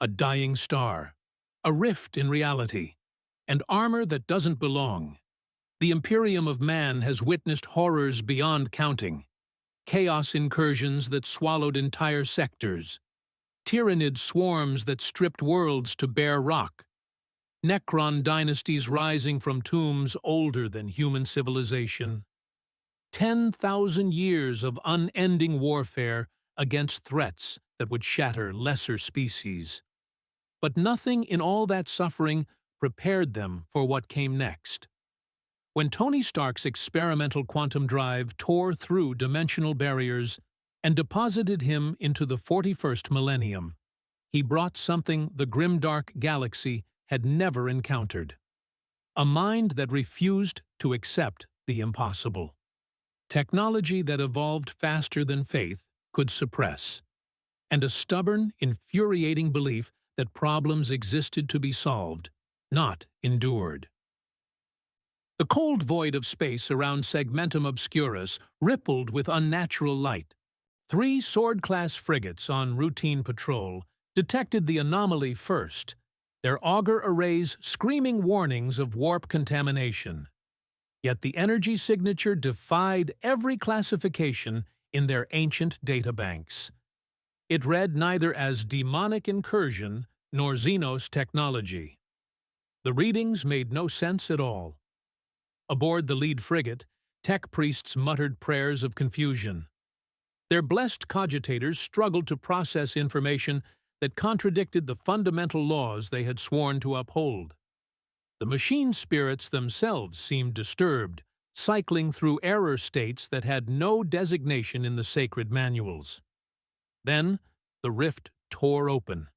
a dying star, a rift in reality, and armor that doesn't belong. The Imperium of Man has witnessed horrors beyond counting. Chaos incursions that swallowed entire sectors. Tyranid swarms that stripped worlds to bare rock. Necron dynasties rising from tombs older than human civilization. 10,000 years of unending warfare against threats that would shatter lesser species. But nothing in all that suffering prepared them for what came next. When Tony Stark's experimental quantum drive tore through dimensional barriers and deposited him into the 41st millennium, he brought something the grimdark galaxy had never encountered. A mind that refused to accept the impossible. Technology that evolved faster than faith could suppress. And a stubborn, infuriating belief that problems existed to be solved, not endured. The cold void of space around Segmentum Obscurus rippled with unnatural light. 3 sword-class frigates on routine patrol detected the anomaly first, their auger arrays screaming warnings of warp contamination. Yet the energy signature defied every classification in their ancient databanks. It read neither as demonic incursion nor Xenos technology. The readings made no sense at all. Aboard the lead frigate, tech priests muttered prayers of confusion. Their blessed cogitators struggled to process information that contradicted the fundamental laws they had sworn to uphold. The machine spirits themselves seemed disturbed, cycling through error states that had no designation in the sacred manuals. Then, the rift tore open.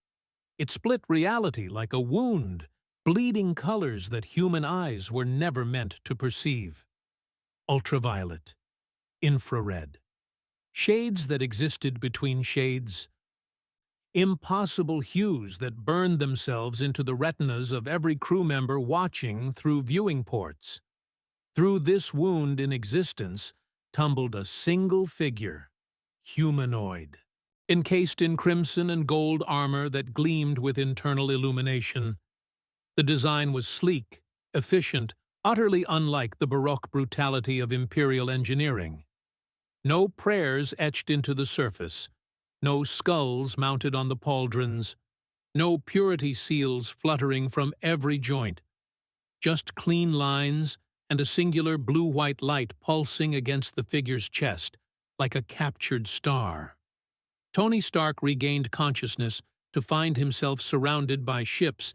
It split reality like a wound, bleeding colors that human eyes were never meant to perceive. Ultraviolet, infrared, shades that existed between shades, impossible hues that burned themselves into the retinas of every crew member watching through viewing ports. Through this wound in existence tumbled a single figure, humanoid, encased in crimson and gold armor that gleamed with internal illumination. The design was sleek, efficient, utterly unlike the Baroque brutality of Imperial engineering. No prayers etched into the surface, no skulls mounted on the pauldrons, no purity seals fluttering from every joint, just clean lines and a singular blue-white light pulsing against the figure's chest, like a captured star. Tony Stark regained consciousness to find himself surrounded by ships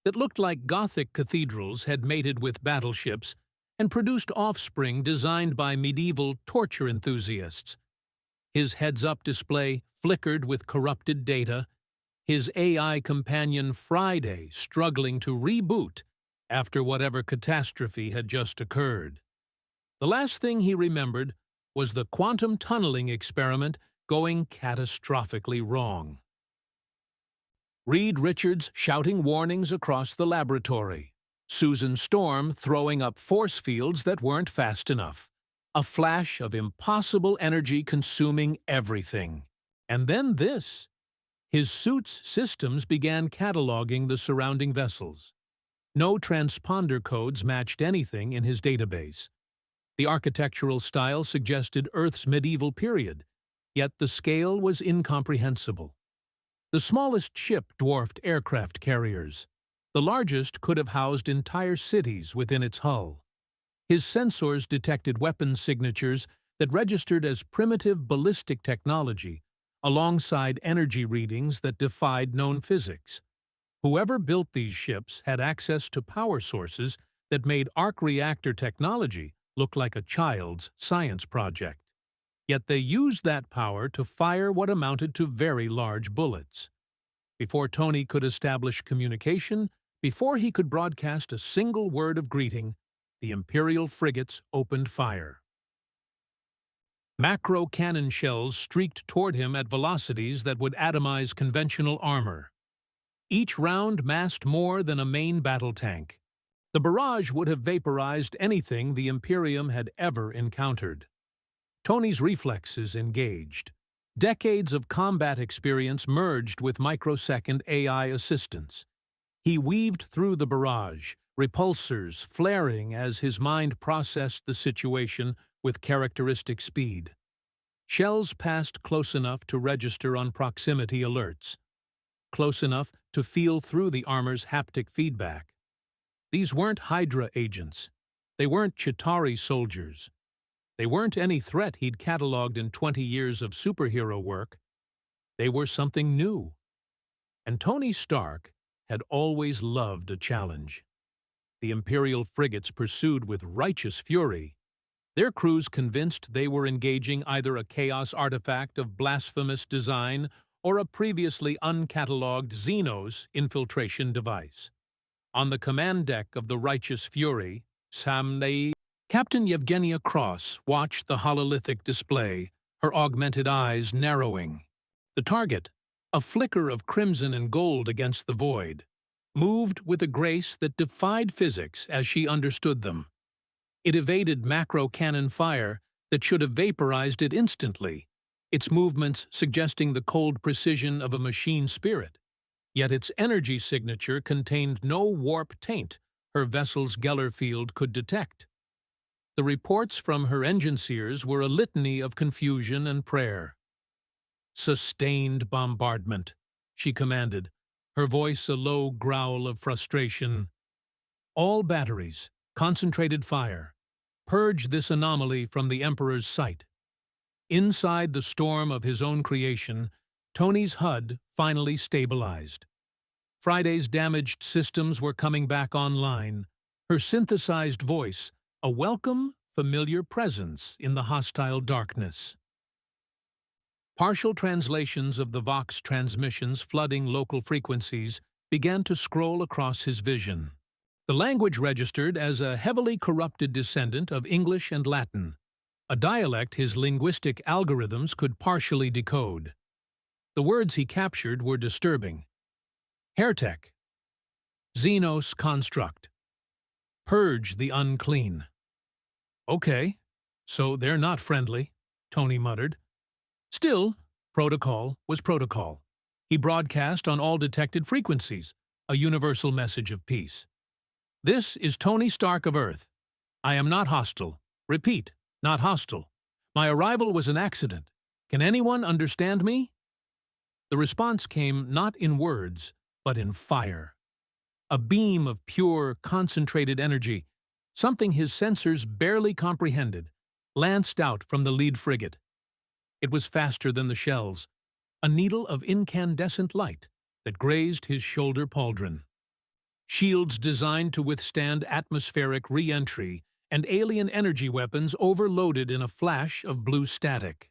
that looked like Gothic cathedrals had mated with battleships and produced offspring designed by medieval torture enthusiasts. His heads-up display flickered with corrupted data, his AI companion Friday struggling to reboot after whatever catastrophe had just occurred. The last thing he remembered was the quantum tunneling experiment going catastrophically wrong. Reed Richards shouting warnings across the laboratory. Susan Storm throwing up force fields that weren't fast enough. A flash of impossible energy consuming everything. And then this. His suit's systems began cataloging the surrounding vessels. No transponder codes matched anything in his database. The architectural style suggested Earth's medieval period, yet the scale was incomprehensible. The smallest ship dwarfed aircraft carriers. The largest could have housed entire cities within its hull. His sensors detected weapons signatures that registered as primitive ballistic technology, alongside energy readings that defied known physics. Whoever built these ships had access to power sources that made arc reactor technology look like a child's science project. Yet they used that power to fire what amounted to very large bullets. Before Tony could establish communication, before he could broadcast a single word of greeting, the Imperial frigates opened fire. Macro cannon shells streaked toward him at velocities that would atomize conventional armor. Each round massed more than a main battle tank. The barrage would have vaporized anything the Imperium had ever encountered. Tony's reflexes engaged. Decades of combat experience merged with microsecond AI assistance. He weaved through the barrage, repulsors flaring as his mind processed the situation with characteristic speed. Shells passed close enough to register on proximity alerts, close enough to feel through the armor's haptic feedback. These weren't Hydra agents. They weren't Chitauri soldiers. They weren't any threat he'd cataloged in 20 years of superhero work. They were something new. And Tony Stark had always loved a challenge. The Imperial frigates pursued with righteous fury, their crews convinced they were engaging either a chaos artifact of blasphemous design or a previously uncatalogued Xenos infiltration device. On the command deck of the Righteous Fury, Captain Yevgenia Cross watched the hololithic display, her augmented eyes narrowing. The target, a flicker of crimson and gold against the void, moved with a grace that defied physics as she understood them. It evaded macro cannon fire that should have vaporized it instantly, its movements suggesting the cold precision of a machine spirit. Yet its energy signature contained no warp taint her vessel's Geller field could detect. The reports from her engine seers were a litany of confusion and prayer. "Sustained bombardment," she commanded, her voice a low growl of frustration. "All batteries, concentrated fire. Purge this anomaly from the Emperor's sight." Inside the storm of his own creation, Tony's HUD finally stabilized. Friday's damaged systems were coming back online, her synthesized voice a welcome, familiar presence in the hostile darkness. Partial translations of the Vox transmissions flooding local frequencies began to scroll across his vision. The language registered as a heavily corrupted descendant of English and Latin, a dialect his linguistic algorithms could partially decode. The words he captured were disturbing. Heretek. Xenos construct. Purge the unclean. "Okay, so they're not friendly," Tony muttered. Still, protocol was protocol. He broadcast on all detected frequencies, a universal message of peace. "This is Tony Stark of Earth. I am not hostile. Repeat, not hostile. My arrival was an accident. Can anyone understand me?" The response came not in words, but in fire. A beam of pure, concentrated energy, something his sensors barely comprehended, lanced out from the lead frigate. It was faster than the shells, a needle of incandescent light that grazed his shoulder pauldron. Shields designed to withstand atmospheric re-entry and alien energy weapons overloaded in a flash of blue static.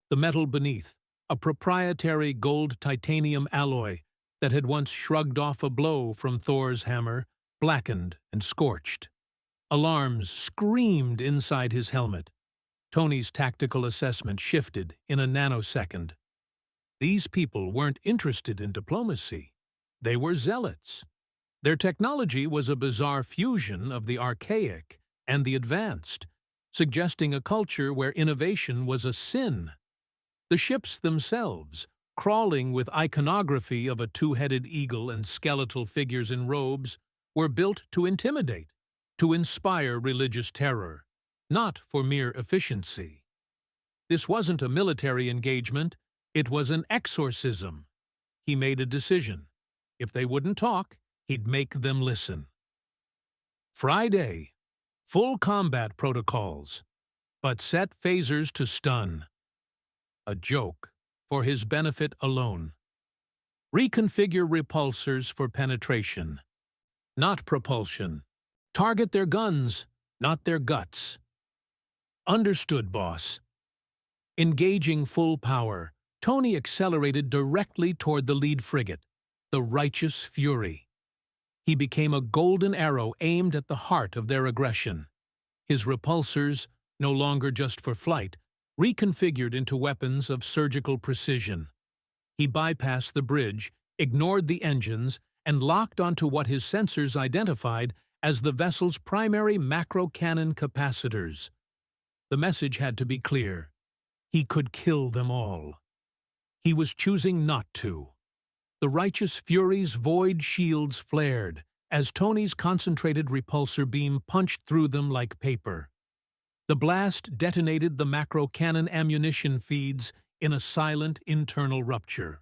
The metal beneath, a proprietary gold-titanium alloy that had once shrugged off a blow from Thor's hammer, blackened and scorched. Alarms screamed inside his helmet. Tony's tactical assessment shifted in a nanosecond. These people weren't interested in diplomacy. They were zealots. Their technology was a bizarre fusion of the archaic and the advanced, suggesting a culture where innovation was a sin. The ships themselves, crawling with iconography of a two-headed eagle and skeletal figures in robes, were built to intimidate, to inspire religious terror, not for mere efficiency. This wasn't a military engagement, it was an exorcism. He made a decision. If they wouldn't talk, he'd make them listen. Friday. Full combat protocols, but set phasers to stun. A joke, for his benefit alone. Reconfigure repulsors for penetration, not propulsion. Target their guns, not their guts. Understood, boss. Engaging full power, Tony accelerated directly toward the lead frigate, the Righteous Fury. He became a golden arrow aimed at the heart of their aggression. His repulsors, no longer just for flight, reconfigured into weapons of surgical precision. He bypassed the bridge, ignored the engines, and locked onto what his sensors identified as the vessel's primary macro-cannon capacitors. The message had to be clear. He could kill them all. He was choosing not to. The righteous fury's void shields flared as Tony's concentrated repulsor beam punched through them like paper. The blast detonated the macro-cannon ammunition feeds in a silent internal rupture.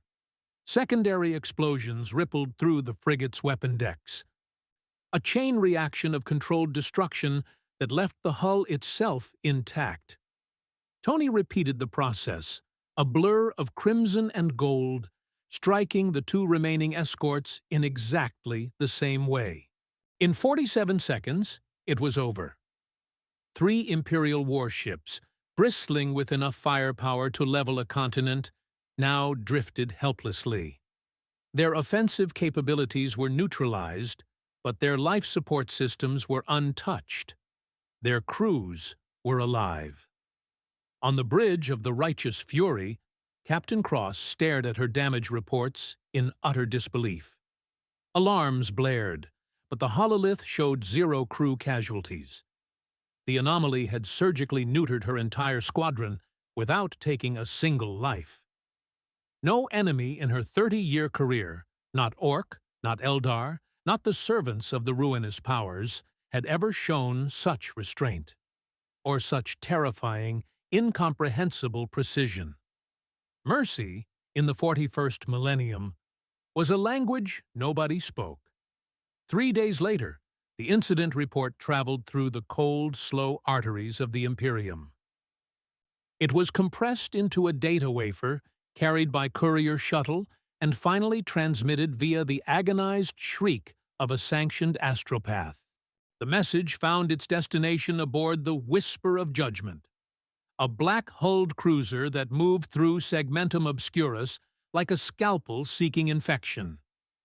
Secondary explosions rippled through the frigate's weapon decks. A chain reaction of controlled destruction that left the hull itself intact. Tony repeated the process, a blur of crimson and gold, striking the two remaining escorts in exactly the same way. In 47 seconds, it was over. 3 Imperial warships, bristling with enough firepower to level a continent, now drifted helplessly. Their offensive capabilities were neutralized, but their life support systems were untouched. Their crews were alive. On the bridge of the Righteous Fury, Captain Cross stared at her damage reports in utter disbelief. Alarms blared, but the hololith showed 0 crew casualties. The anomaly had surgically neutered her entire squadron without taking a single life. No enemy in her 30-year career, not Ork, not Eldar, not the servants of the ruinous powers, had ever shown such restraint, or such terrifying, incomprehensible precision. Mercy, in the 41st Millennium, was a language nobody spoke. 3 days later, the incident report traveled through the cold, slow arteries of the Imperium. It was compressed into a data wafer, carried by courier shuttle, and finally transmitted via the agonized shriek of a sanctioned astropath. The message found its destination aboard the Whisper of Judgment, a black-hulled cruiser that moved through segmentum obscurus like a scalpel seeking infection.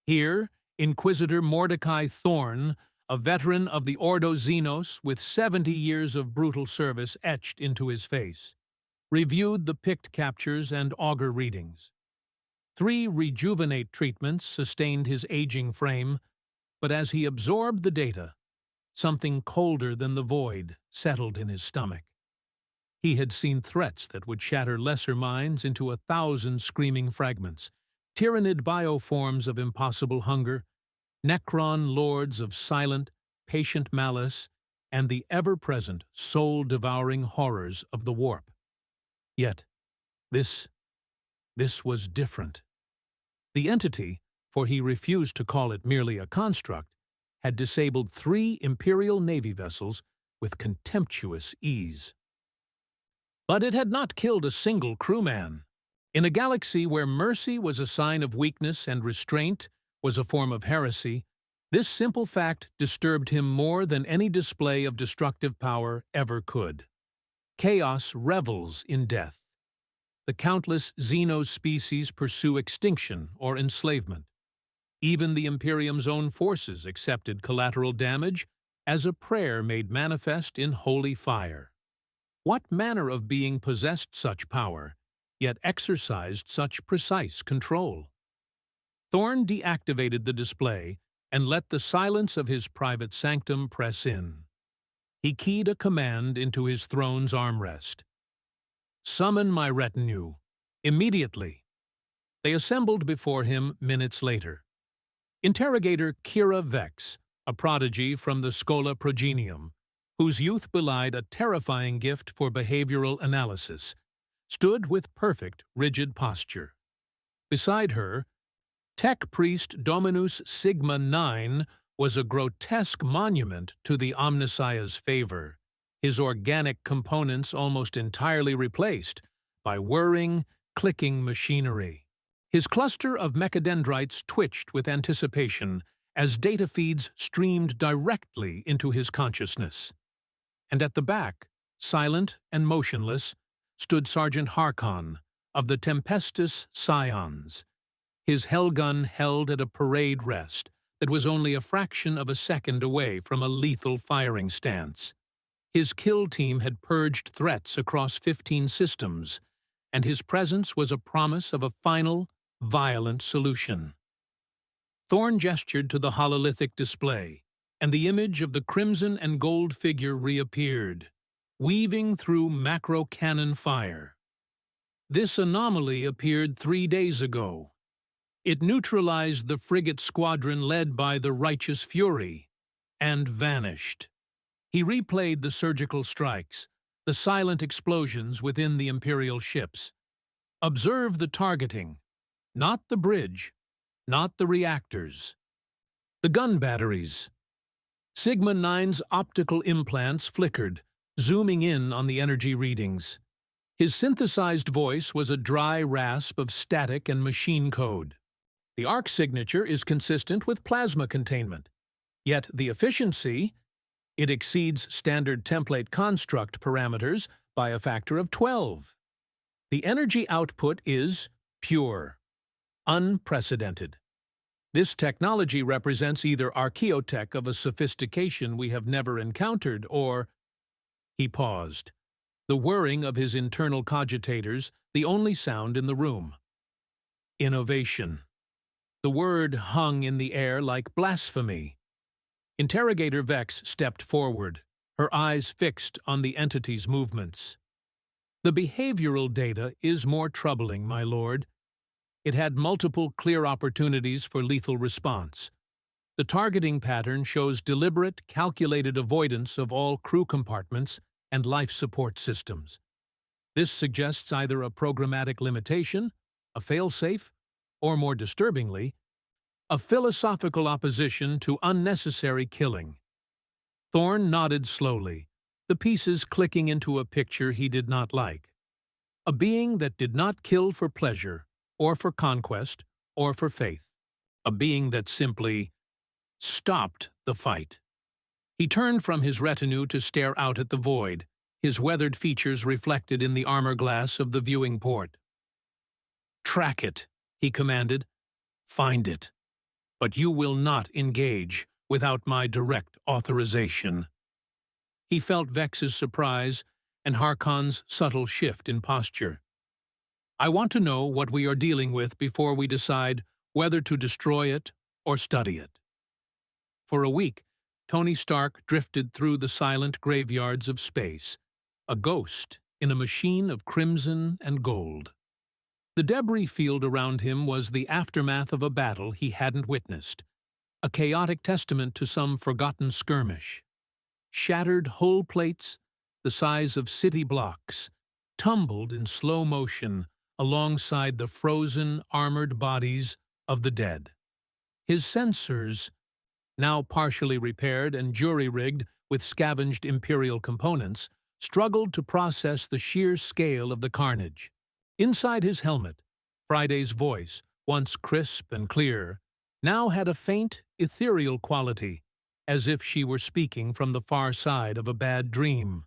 Here, Inquisitor Mordecai Thorn, a veteran of the Ordo Xenos with 70 years of brutal service etched into his face, reviewed the picked captures and auger readings. 3 rejuvenate treatments sustained his aging frame, but as he absorbed the data, something colder than the void settled in his stomach. He had seen threats that would shatter lesser minds into 1,000 screaming fragments, Tyranid bioforms of impossible hunger, Necron lords of silent, patient malice, and the ever-present, soul-devouring horrors of the warp. Yet, this was different. The entity, for he refused to call it merely a construct, had disabled 3 Imperial Navy vessels with contemptuous ease. But it had not killed a single crewman. In a galaxy where mercy was a sign of weakness and restraint was a form of heresy, this simple fact disturbed him more than any display of destructive power ever could. Chaos revels in death. The countless Xenos species pursue extinction or enslavement. Even the Imperium's own forces accepted collateral damage as a prayer made manifest in holy fire. What manner of being possessed such power, yet exercised such precise control? Thorn deactivated the display and let the silence of his private sanctum press in. He keyed a command into his throne's armrest. "Summon my retinue, immediately." They assembled before him minutes later. Interrogator Kira Vex, a prodigy from the Schola Progenium, whose youth belied a terrifying gift for behavioral analysis, stood with perfect, rigid posture. Beside her, Tech Priest Dominus Sigma 9 was a grotesque monument to the Omnissiah's favor, his organic components almost entirely replaced by whirring, clicking machinery. His cluster of mechadendrites twitched with anticipation as data feeds streamed directly into his consciousness. And at the back, silent and motionless, stood Sergeant Harkon of the Tempestus Scions, his hellgun held at a parade rest that was only a fraction of a second away from a lethal firing stance. His kill team had purged threats across 15 systems, and his presence was a promise of a final, violent solution. Thorn gestured to the hololithic display, and the image of the crimson and gold figure reappeared, weaving through macro-cannon fire. This anomaly appeared 3 days ago. It neutralized the frigate squadron led by the Righteous Fury, and vanished. He replayed the surgical strikes, the silent explosions within the Imperial ships. Observe the targeting, not the bridge, not the reactors. The gun batteries. Sigma 9's optical implants flickered, zooming in on the energy readings. His synthesized voice was a dry rasp of static and machine code. The arc signature is consistent with plasma containment, yet the efficiency, it exceeds standard template construct parameters by a factor of 12. The energy output is pure, unprecedented. This technology represents either archaeotech of a sophistication we have never encountered, or... He paused, the whirring of his internal cogitators the only sound in the room. Innovation. The word hung in the air like blasphemy. Interrogator Vex stepped forward, her eyes fixed on the entity's movements. The behavioral data is more troubling, my lord. It had multiple clear opportunities for lethal response. The targeting pattern shows deliberate, calculated avoidance of all crew compartments and life support systems. This suggests either a programmatic limitation, a failsafe, or more disturbingly, a philosophical opposition to unnecessary killing. Thorne nodded slowly, the pieces clicking into a picture he did not like. A being that did not kill for pleasure, or for conquest, or for faith. A being that simply stopped the fight. He turned from his retinue to stare out at the void, his weathered features reflected in the armor glass of the viewing port. "Track it," he commanded. "Find it. But you will not engage without my direct authorization." He felt Vex's surprise and Harkon's subtle shift in posture. "I want to know what we are dealing with before we decide whether to destroy it or study it." For a week, Tony Stark drifted through the silent graveyards of space, a ghost in a machine of crimson and gold. The debris field around him was the aftermath of a battle he hadn't witnessed, a chaotic testament to some forgotten skirmish. Shattered hull plates, the size of city blocks, tumbled in slow motion alongside the frozen, armored bodies of the dead. His sensors, now partially repaired and jury-rigged with scavenged Imperial components, struggled to process the sheer scale of the carnage. Inside his helmet, Friday's voice, once crisp and clear, now had a faint, ethereal quality, as if she were speaking from the far side of a bad dream.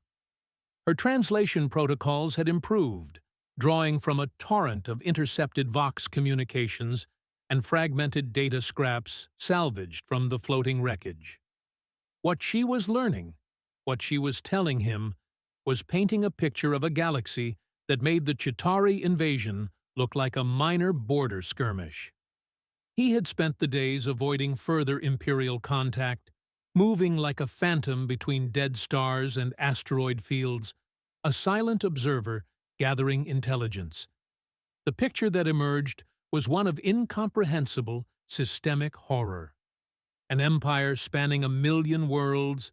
Her translation protocols had improved, drawing from a torrent of intercepted Vox communications and fragmented data scraps salvaged from the floating wreckage. What she was learning, what she was telling him, was painting a picture of a galaxy that made the Chitauri invasion look like a minor border skirmish. He had spent the days avoiding further Imperial contact, moving like a phantom between dead stars and asteroid fields, a silent observer gathering intelligence. The picture that emerged was one of incomprehensible, systemic horror. An empire spanning 1,000,000 worlds,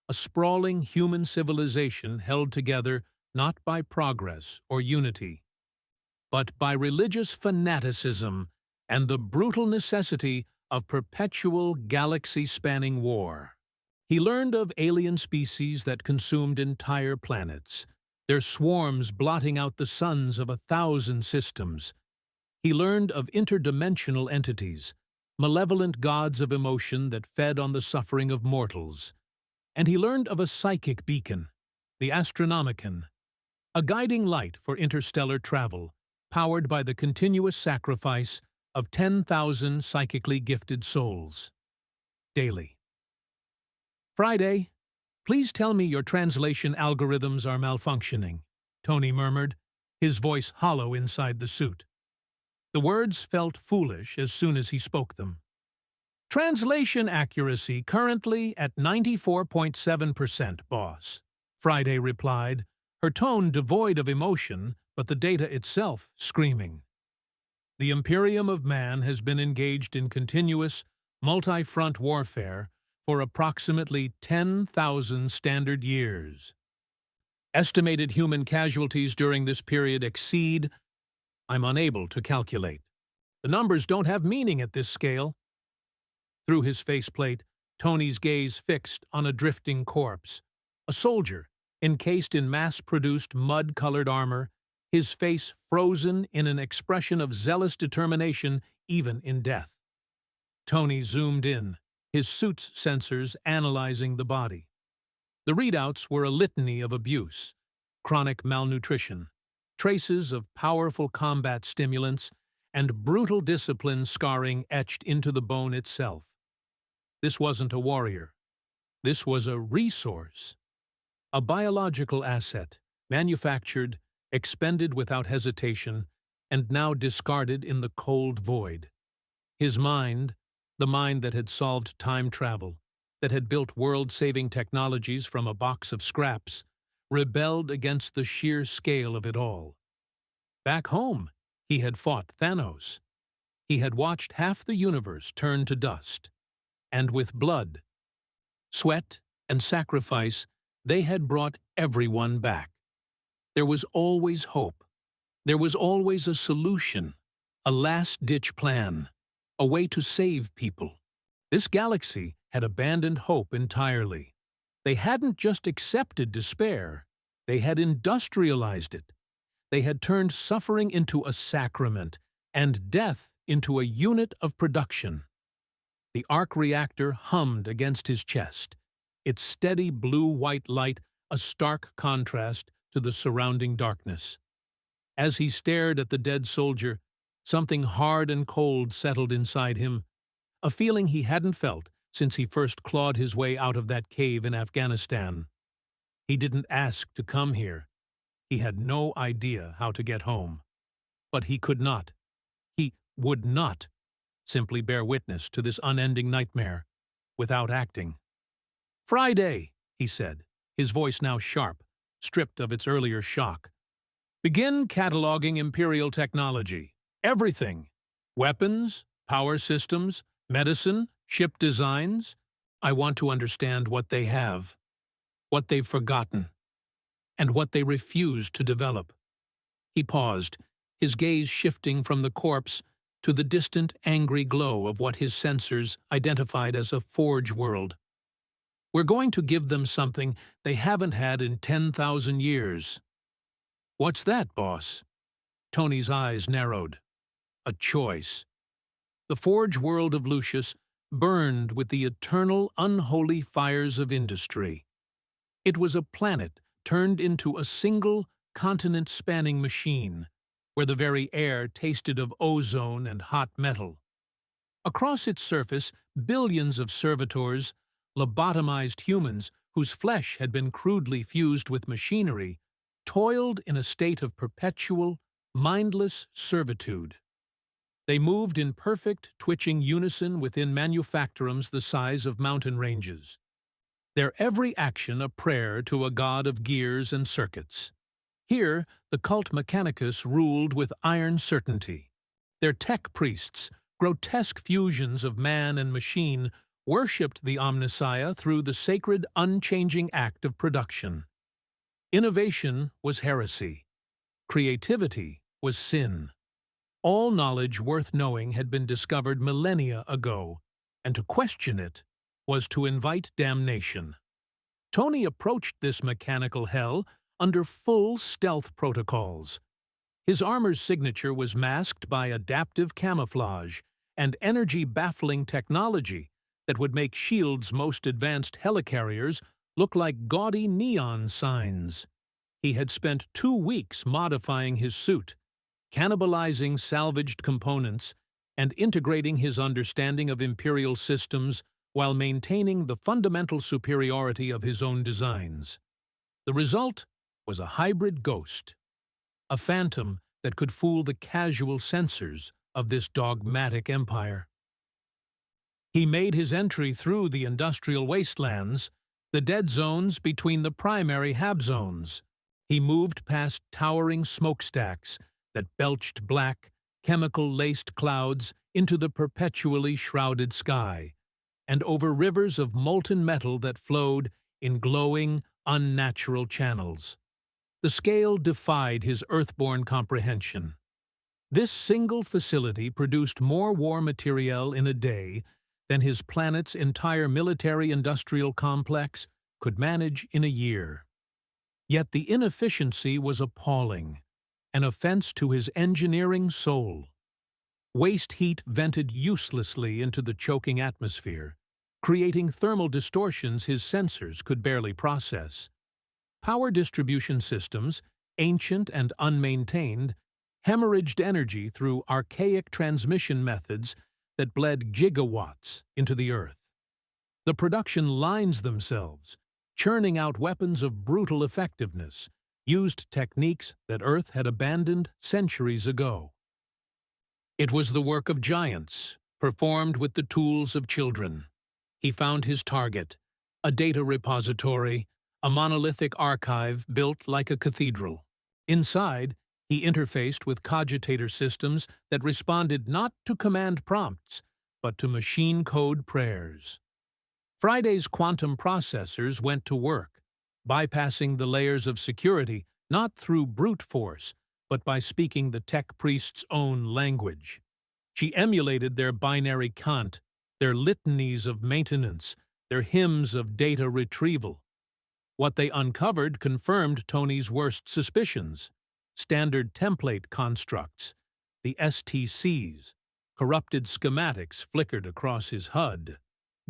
a sprawling human civilization held together not by progress or unity, but by religious fanaticism and the brutal necessity of perpetual galaxy-spanning war. He learned of alien species that consumed entire planets, their swarms blotting out the suns of 1,000 systems. He learned of interdimensional entities, malevolent gods of emotion that fed on the suffering of mortals. And he learned of a psychic beacon, the Astronomicon, a guiding light for interstellar travel, powered by the continuous sacrifice of 10,000 psychically gifted souls. Daily. "Friday, please tell me your translation algorithms are malfunctioning," Tony murmured, his voice hollow inside the suit. The words felt foolish as soon as he spoke them. "Translation accuracy currently at 94.7%, boss," Friday replied, her tone devoid of emotion but the data itself screaming. The Imperium of Man has been engaged in continuous, multi-front warfare for approximately 10,000 standard years. Estimated human casualties during this period exceed, I'm unable to calculate. The numbers don't have meaning at this scale. Through his faceplate, Tony's gaze fixed on a drifting corpse, a soldier encased in mass-produced mud-colored armor, his face frozen in an expression of zealous determination even in death. Tony zoomed in, his suit's sensors analyzing the body. The readouts were a litany of abuse, chronic malnutrition, traces of powerful combat stimulants, and brutal discipline scarring etched into the bone itself. This wasn't a warrior. This was a resource. A biological asset, manufactured, expended without hesitation, and now discarded in the cold void. His mind, the mind that had solved time travel, that had built world-saving technologies from a box of scraps, rebelled against the sheer scale of it all. Back home, he had fought Thanos. He had watched half the universe turn to dust. And with blood, sweat, and sacrifice, they had brought everyone back. There was always hope. There was always a solution, a last-ditch plan, a way to save people. This galaxy had abandoned hope entirely. They hadn't just accepted despair, they had industrialized it. They had turned suffering into a sacrament and death into a unit of production. The arc reactor hummed against his chest, its steady blue-white light a stark contrast to the surrounding darkness. As he stared at the dead soldier, something hard and cold settled inside him, a feeling he hadn't felt since he first clawed his way out of that cave in Afghanistan. He didn't ask to come here. He had no idea how to get home. But he could not. He would not simply bear witness to this unending nightmare without acting. "Friday," he said, his voice now sharp, stripped of its earlier shock. "Begin cataloging Imperial technology. Everything. Weapons, power systems, medicine, ship designs. I want to understand what they have, what they've forgotten, and what they refuse to develop." He paused, his gaze shifting from the corpse to the distant, angry glow of what his sensors identified as a forge world. "We're going to give them something they haven't had in 10,000 years. "What's that, boss?" Tony's eyes narrowed. "A choice." The forge world of Lucius burned with the eternal, unholy fires of industry. It was a planet turned into a single, continent-spanning machine, where the very air tasted of ozone and hot metal. Across its surface, billions of servitors, lobotomized humans whose flesh had been crudely fused with machinery, toiled in a state of perpetual, mindless servitude. They moved in perfect, twitching unison within manufactorums the size of mountain ranges, their every action a prayer to a god of gears and circuits. Here, the cult Mechanicus ruled with iron certainty. Their tech priests, grotesque fusions of man and machine, worshipped the Omnissiah through the sacred, unchanging act of production. Innovation was heresy. Creativity was sin. All knowledge worth knowing had been discovered millennia ago, and to question it was to invite damnation. Tony approached this mechanical hell under full stealth protocols. His armor's signature was masked by adaptive camouflage and energy-baffling technology that would make S.H.I.E.L.D's most advanced helicarriers look like gaudy neon signs. He had spent 2 weeks modifying his suit, cannibalizing salvaged components, and integrating his understanding of Imperial systems while maintaining the fundamental superiority of his own designs. The result was a hybrid ghost, a phantom that could fool the casual sensors of this dogmatic empire. He made his entry through the industrial wastelands, the dead zones between the primary hab zones. He moved past towering smokestacks that belched black, chemical-laced clouds into the perpetually shrouded sky, and over rivers of molten metal that flowed in glowing, unnatural channels. The scale defied his earthborn comprehension. This single facility produced more war materiel in a day than his planet's entire military-industrial complex could manage in a year. Yet the inefficiency was appalling, an offense to his engineering soul. Waste heat vented uselessly into the choking atmosphere, creating thermal distortions his sensors could barely process. Power distribution systems, ancient and unmaintained, hemorrhaged energy through archaic transmission methods that bled gigawatts into the earth. The production lines themselves, churning out weapons of brutal effectiveness, used techniques that Earth had abandoned centuries ago. It was the work of giants, performed with the tools of children. He found his target, a data repository, a monolithic archive built like a cathedral. Inside, he interfaced with cogitator systems that responded not to command prompts, but to machine code prayers. Friday's quantum processors went to work, bypassing the layers of security not through brute force, but by speaking the tech priest's own language. She emulated their binary cant, their litanies of maintenance, their hymns of data retrieval. What they uncovered confirmed Tony's worst suspicions. Standard template constructs, the STCs, corrupted schematics flickered across his HUD,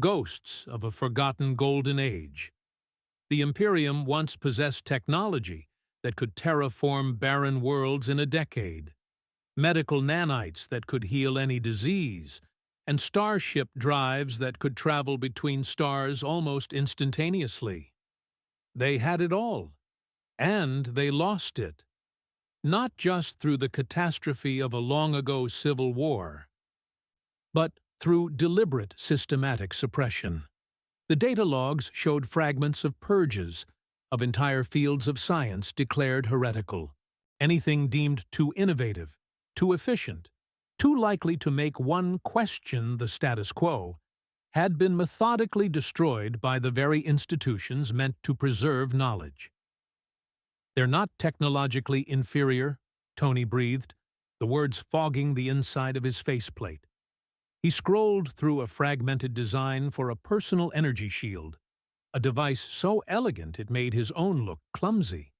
ghosts of a forgotten golden age. The Imperium once possessed technology that could terraform barren worlds in a decade, medical nanites that could heal any disease, and starship drives that could travel between stars almost instantaneously. They had it all, and they lost it. Not just through the catastrophe of a long-ago civil war, but through deliberate systematic suppression. The data logs showed fragments of purges, of entire fields of science declared heretical. Anything deemed too innovative, too efficient, too likely to make one question the status quo, had been methodically destroyed by the very institutions meant to preserve knowledge. "They're not technologically inferior," Tony breathed, the words fogging the inside of his faceplate. He scrolled through a fragmented design for a personal energy shield, a device so elegant it made his own look clumsy.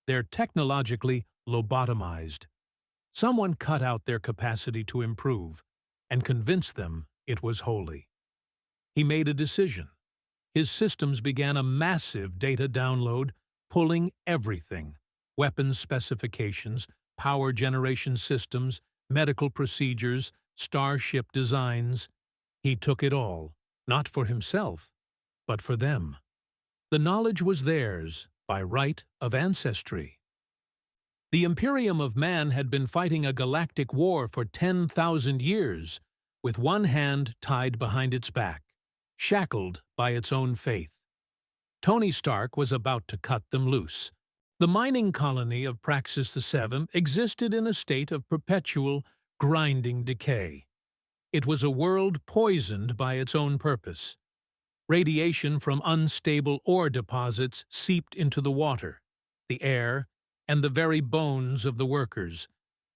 "They're technologically lobotomized. Someone cut out their capacity to improve and convinced them it was holy." He made a decision. His systems began a massive data download, pulling everything: weapons specifications, power generation systems, medical procedures, starship designs. He took it all, not for himself, but for them. The knowledge was theirs by right of ancestry. The Imperium of Man had been fighting a galactic war for 10,000 years, with one hand tied behind its back, shackled by its own faith. Tony Stark was about to cut them loose. The mining colony of Praxis VII existed in a state of perpetual, grinding decay. It was a world poisoned by its own purpose. Radiation from unstable ore deposits seeped into the water, the air, and the very bones of the workers,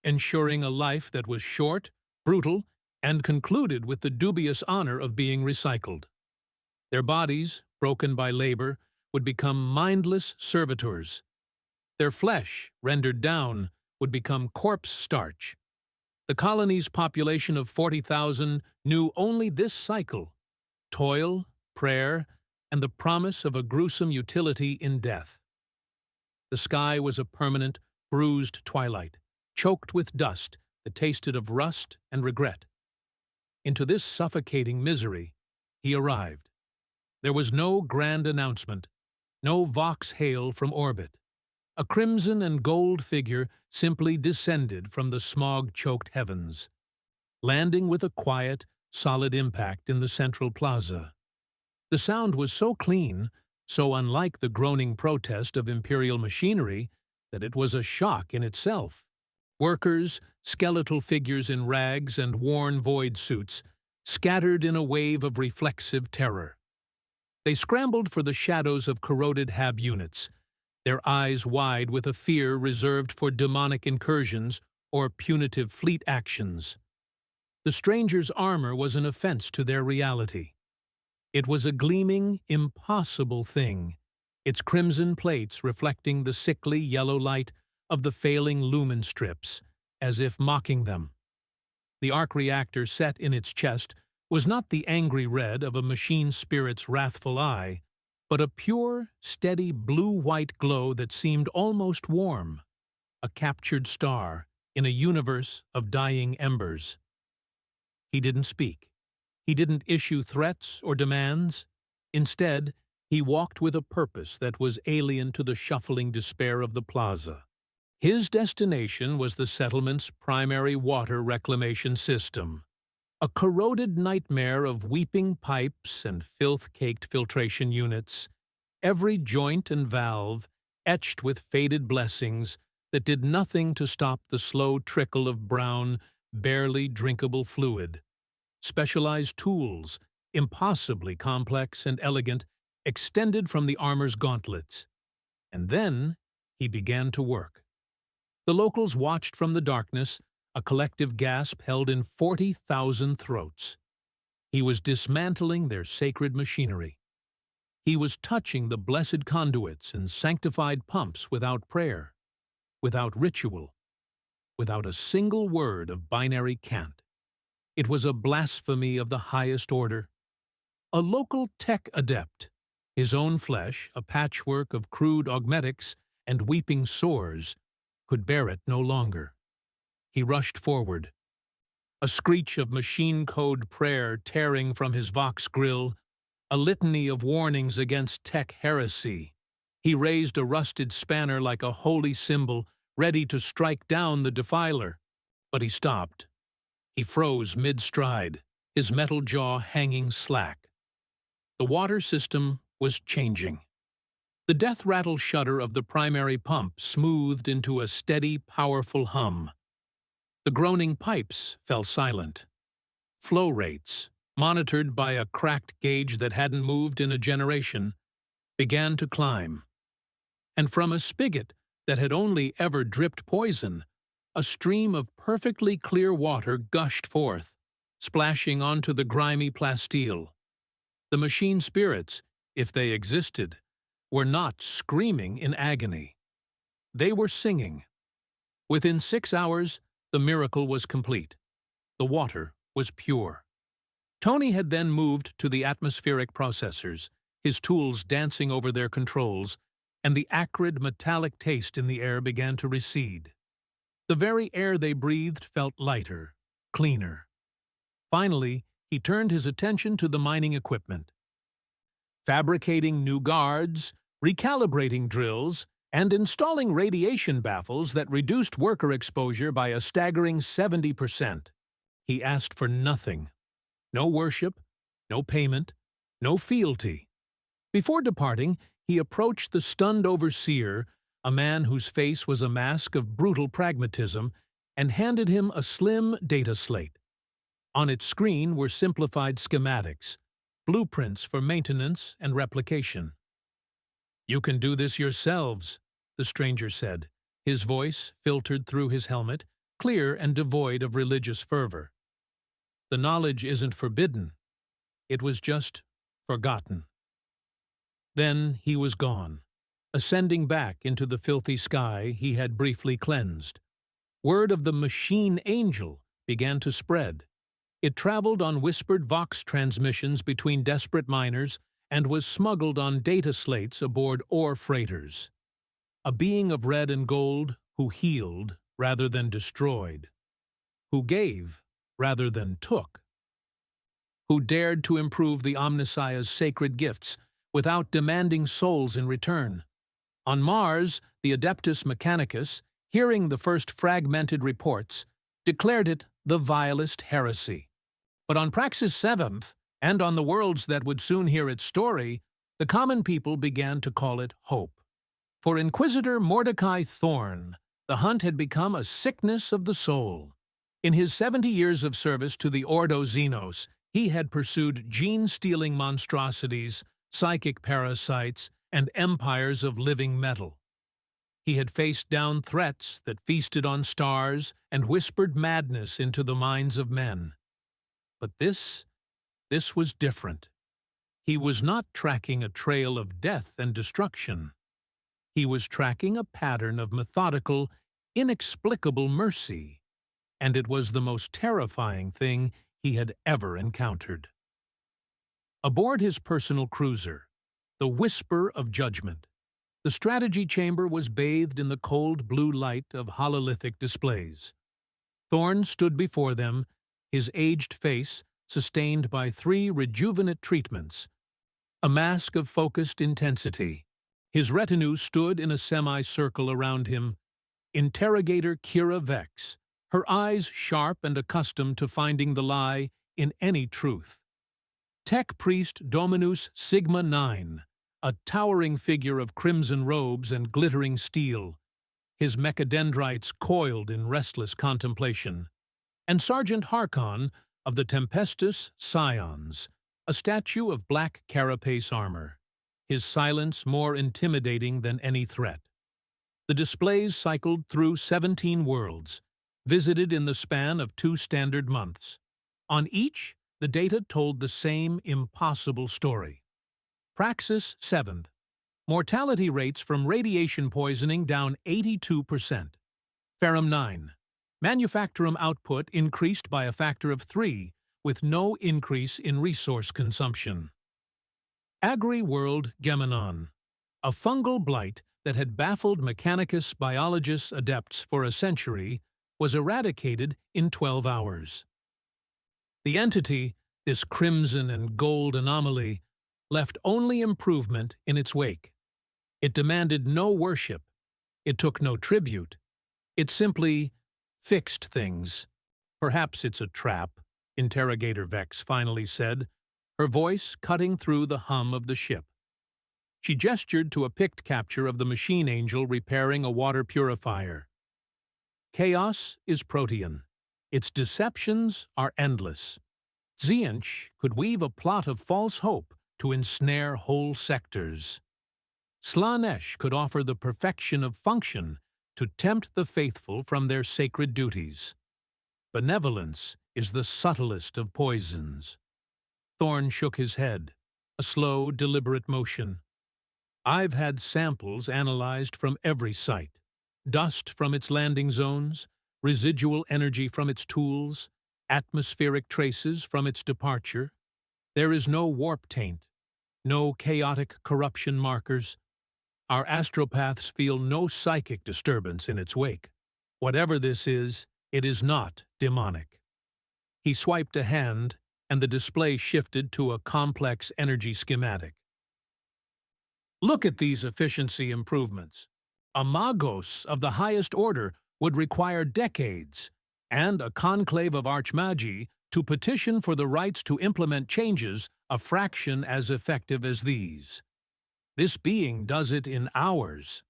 ensuring a life that was short, brutal, and concluded with the dubious honor of being recycled. Their bodies, broken by labor, would become mindless servitors. Their flesh, rendered down, would become corpse starch. The colony's population of 40,000 knew only this cycle: toil, prayer, and the promise of a gruesome utility in death. The sky was a permanent, bruised twilight, choked with dust that tasted of rust and regret. Into this suffocating misery he arrived. There was no grand announcement, no vox hail from orbit. A crimson and gold figure simply descended from the smog-choked heavens, landing with a quiet, solid impact in the central plaza. The sound was so clean, so unlike the groaning protest of imperial machinery that it was a shock in itself. Workers, skeletal figures in rags and worn void suits, scattered in a wave of reflexive terror. They scrambled for the shadows of corroded hab units, their eyes wide with a fear reserved for demonic incursions or punitive fleet actions. The stranger's armor was an offense to their reality. It was a gleaming, impossible thing, its crimson plates reflecting the sickly yellow light of the failing lumen strips, as if mocking them. The arc reactor set in its chest was not the angry red of a machine spirit's wrathful eye, but a pure, steady blue-white glow that seemed almost warm, a captured star in a universe of dying embers. He didn't speak. He didn't issue threats or demands. Instead, he walked with a purpose that was alien to the shuffling despair of the plaza. His destination was the settlement's primary water reclamation system, a corroded nightmare of weeping pipes and filth-caked filtration units, every joint and valve etched with faded blessings that did nothing to stop the slow trickle of brown, barely drinkable fluid. Specialized tools, impossibly complex and elegant, extended from the armor's gauntlets. And then he began to work. The locals watched from the darkness, a collective gasp held in 40,000 throats. He was dismantling their sacred machinery. He was touching the blessed conduits and sanctified pumps without prayer, without ritual, without a single word of binary cant. It was a blasphemy of the highest order. A local tech adept, his own flesh, a patchwork of crude augmetics and weeping sores, could bear it no longer. He rushed forward. A screech of machine code prayer tearing from his Vox grill, a litany of warnings against tech heresy. He raised a rusted spanner like a holy symbol, ready to strike down the defiler. But he stopped. He froze mid-stride, his metal jaw hanging slack. The water system was changing. The death rattle shudder of the primary pump smoothed into a steady, powerful hum. The groaning pipes fell silent. Flow rates, monitored by a cracked gauge that hadn't moved in a generation, began to climb. And from a spigot that had only ever dripped poison, a stream of perfectly clear water gushed forth, splashing onto the grimy plasteel. The machine spirits, if they existed, were not screaming in agony. They were singing. Within 6 hours, the miracle was complete. The water was pure. Tony had then moved to the atmospheric processors, his tools dancing over their controls, and the acrid metallic taste in the air began to recede. The very air they breathed felt lighter, cleaner. Finally, he turned his attention to the mining equipment. Fabricating new guards, recalibrating drills, and installing radiation baffles that reduced worker exposure by a staggering 70%. He asked for nothing. No worship, no payment, no fealty. Before departing, he approached the stunned overseer, a man whose face was a mask of brutal pragmatism, and handed him a slim data slate. On its screen were simplified schematics, blueprints for maintenance and replication. "You can do this yourselves," the stranger said, his voice filtered through his helmet, clear and devoid of religious fervor. "The knowledge isn't forbidden. It was just forgotten." Then he was gone, ascending back into the filthy sky he had briefly cleansed. Word of the machine angel began to spread. It traveled on whispered Vox transmissions between desperate miners and was smuggled on data slates aboard ore freighters. A being of red and gold who healed rather than destroyed, who gave rather than took, who dared to improve the Omnissiah's sacred gifts without demanding souls in return. On Mars, the Adeptus Mechanicus, hearing the first fragmented reports, declared it the vilest heresy. But on Praxis 7th, and on the worlds that would soon hear its story, The common people began to call it hope. For Inquisitor Mordecai Thorn, the hunt had become a sickness of the soul. In his 70 years of service to the Ordo Xenos, he had pursued gene-stealing monstrosities, psychic parasites, and empires of living metal. He had faced down threats that feasted on stars and whispered madness into the minds of men. But this was different. He was not tracking a trail of death and destruction. He was tracking a pattern of methodical, inexplicable mercy, and it was the most terrifying thing he had ever encountered. Aboard his personal cruiser, the Whisper of Judgment, the strategy chamber was bathed in the cold blue light of hololithic displays. Thorn stood before them, his aged face sustained by 3 rejuvenate treatments, a mask of focused intensity. His retinue stood in a semicircle around him. Interrogator Kira Vex, her eyes sharp and accustomed to finding the lie in any truth. Tech Priest Dominus Sigma 9, a towering figure of crimson robes and glittering steel, his mechadendrites coiled in restless contemplation. And Sergeant Harkon of the Tempestus Scions, a statue of black carapace armor, his silence more intimidating than any threat. The displays cycled through 17 worlds, visited in the span of 2 standard months. On each, the data told the same impossible story. Praxis 7th. Mortality rates from radiation poisoning down 82%. Ferrum 9. Manufacturum output increased by a factor of 3, with no increase in resource consumption. Agri-World Gemenon. A fungal blight that had baffled Mechanicus biologists adepts for a century was eradicated in 12 hours. The entity, this crimson and gold anomaly, left only improvement in its wake. It demanded no worship. It took no tribute. It simply fixed things. Perhaps it's a trap, Interrogator Vex finally said, her voice cutting through the hum of the ship. She gestured to a picked capture of the machine angel repairing a water purifier. Chaos is protean. Its deceptions are endless. Tzeentch could weave a plot of false hope to ensnare whole sectors. Slaanesh could offer the perfection of function to tempt the faithful from their sacred duties. Benevolence is the subtlest of poisons. Thorn shook his head, a slow, deliberate motion. I've had samples analyzed from every site. Dust from its landing zones, residual energy from its tools, atmospheric traces from its departure. There is no warp taint, no chaotic corruption markers. Our astropaths feel no psychic disturbance in its wake. Whatever this is, it is not demonic. He swiped a hand, and the display shifted to a complex energy schematic. Look at these efficiency improvements. A Magos of the highest order would require decades, and a conclave of Archmagi to petition for the rights to implement changes a fraction as effective as these. This being does it in hours.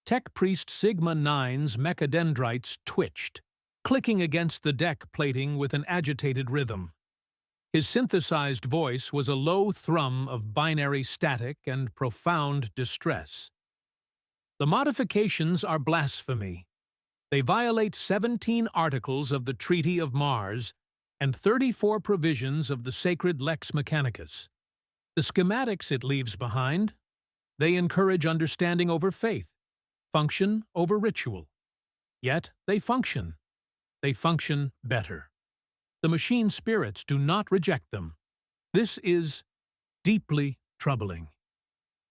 Tech Priest Sigma 9's mechadendrites twitched, clicking against the deck plating with an agitated rhythm. His synthesized voice was a low thrum of binary static and profound distress. The modifications are blasphemy. They violate 17 articles of the Treaty of Mars and 34 provisions of the sacred Lex Mechanicus. The schematics it leaves behind, they encourage understanding over faith, function over ritual. Yet they function. They function better. The machine spirits do not reject them. This is deeply troubling.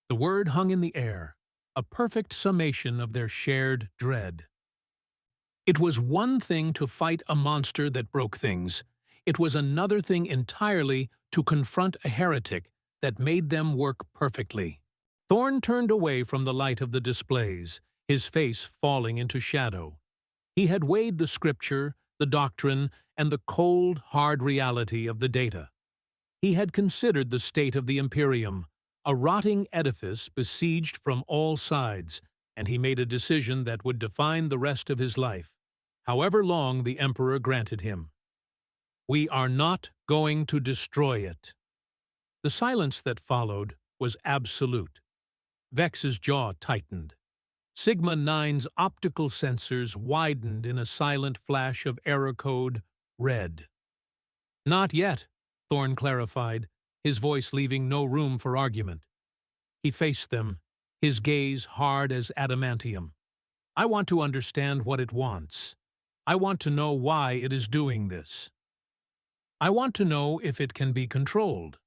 The word hung in the air, a perfect summation of their shared dread. It was one thing to fight a monster that broke things. It was another thing entirely to confront a heretic that made them work perfectly. Thorn turned away from the light of the displays, his face falling into shadow. He had weighed the scripture, the doctrine, and the cold, hard reality of the data. He had considered the state of the Imperium, A rotting edifice besieged from all sides, and he made a decision that would define the rest of his life, however long the Emperor granted him. We are not going to destroy it. The silence that followed was absolute. Vex's jaw tightened. Sigma 9's optical sensors widened in a silent flash of error code red. Not yet, Thorn clarified, his voice leaving no room for argument. He faced them, his gaze hard as adamantium. I want to understand what it wants. I want to know why it is doing this. I want to know if it can be controlled,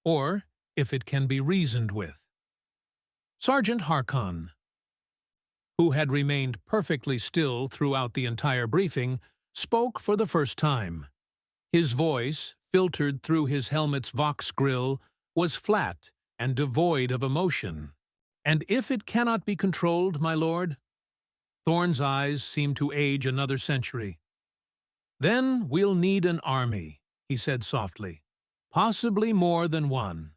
or if it can be reasoned with. Sergeant Harkon, who had remained perfectly still throughout the entire briefing, spoke for the first time. His voice, filtered through his helmet's Vox grill, was flat and devoid of emotion. And if it cannot be controlled, my lord? Thorn's eyes seemed to age another century. Then we'll need an army, he said softly. Possibly more than one.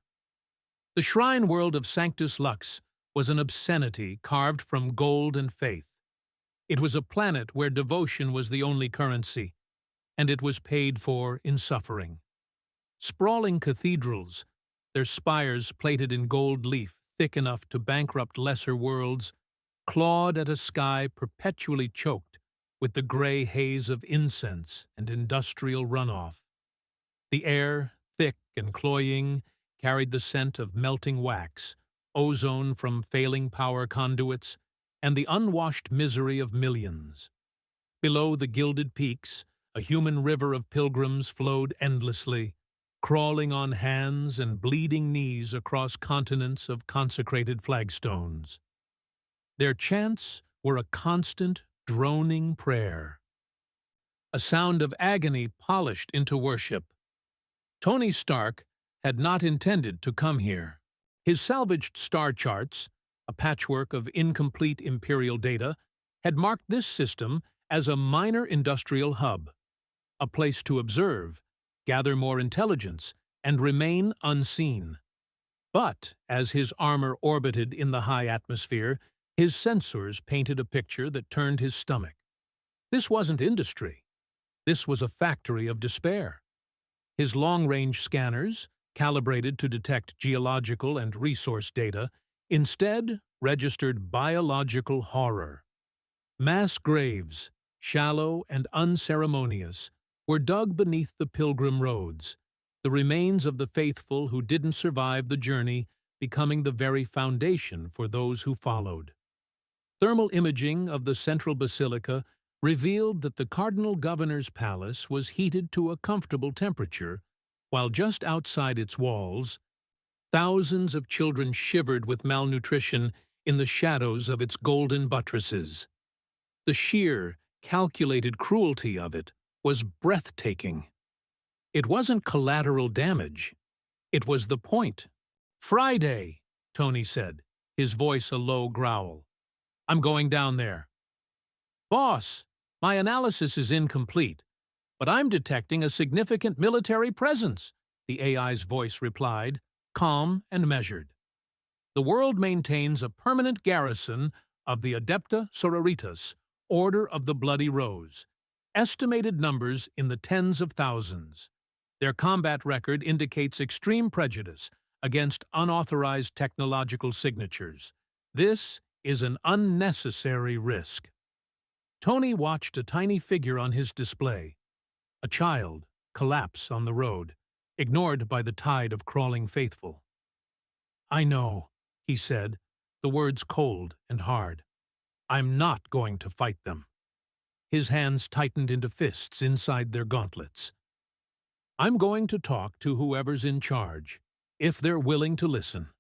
The shrine world of Sanctus Lux was an obscenity carved from gold and faith. It was a planet where devotion was the only currency, and it was paid for in suffering. Sprawling cathedrals, their spires plated in gold leaf thick enough to bankrupt lesser worlds, clawed at a sky perpetually choked with the gray haze of incense and industrial runoff. The air, thick and cloying, carried the scent of melting wax, ozone from failing power conduits, and the unwashed misery of millions. Below the gilded peaks, a human river of pilgrims flowed endlessly, crawling on hands and bleeding knees across continents of consecrated flagstones. Their chants were a constant, droning prayer, a sound of agony polished into worship. Tony Stark had not intended to come here. His salvaged star charts, a patchwork of incomplete Imperial data, had marked this system as a minor industrial hub, a place to observe, gather more intelligence, and remain unseen. But as his armor orbited in the high atmosphere, his sensors painted a picture that turned his stomach. This wasn't industry. This was a factory of despair. His long-range scanners, calibrated to detect geological and resource data, instead registered biological horror. Mass graves, shallow and unceremonious, were dug beneath the pilgrim roads, the remains of the faithful who didn't survive the journey becoming the very foundation for those who followed. Thermal imaging of the central basilica revealed that the Cardinal Governor's palace was heated to a comfortable temperature, while just outside its walls, thousands of children shivered with malnutrition in the shadows of its golden buttresses. The sheer, calculated cruelty of it was breathtaking. It wasn't collateral damage. It was the point. "Friday," Tony said, his voice a low growl. "I'm going down there." "Boss, my analysis is incomplete, but I'm detecting a significant military presence," the AI's voice replied, calm and measured. "The world maintains a permanent garrison of the Adeptus Sororitas, Order of the Bloody Rose, estimated numbers in the tens of thousands. Their combat record indicates extreme prejudice against unauthorized technological signatures. This is an unnecessary risk." Tony watched a tiny figure on his display, a child, collapse on the road, ignored by the tide of crawling faithful. "I know," he said, the words cold and hard. "I'm not going to fight them." His hands tightened into fists inside their gauntlets. "I'm going to talk to whoever's in charge, if they're willing to listen."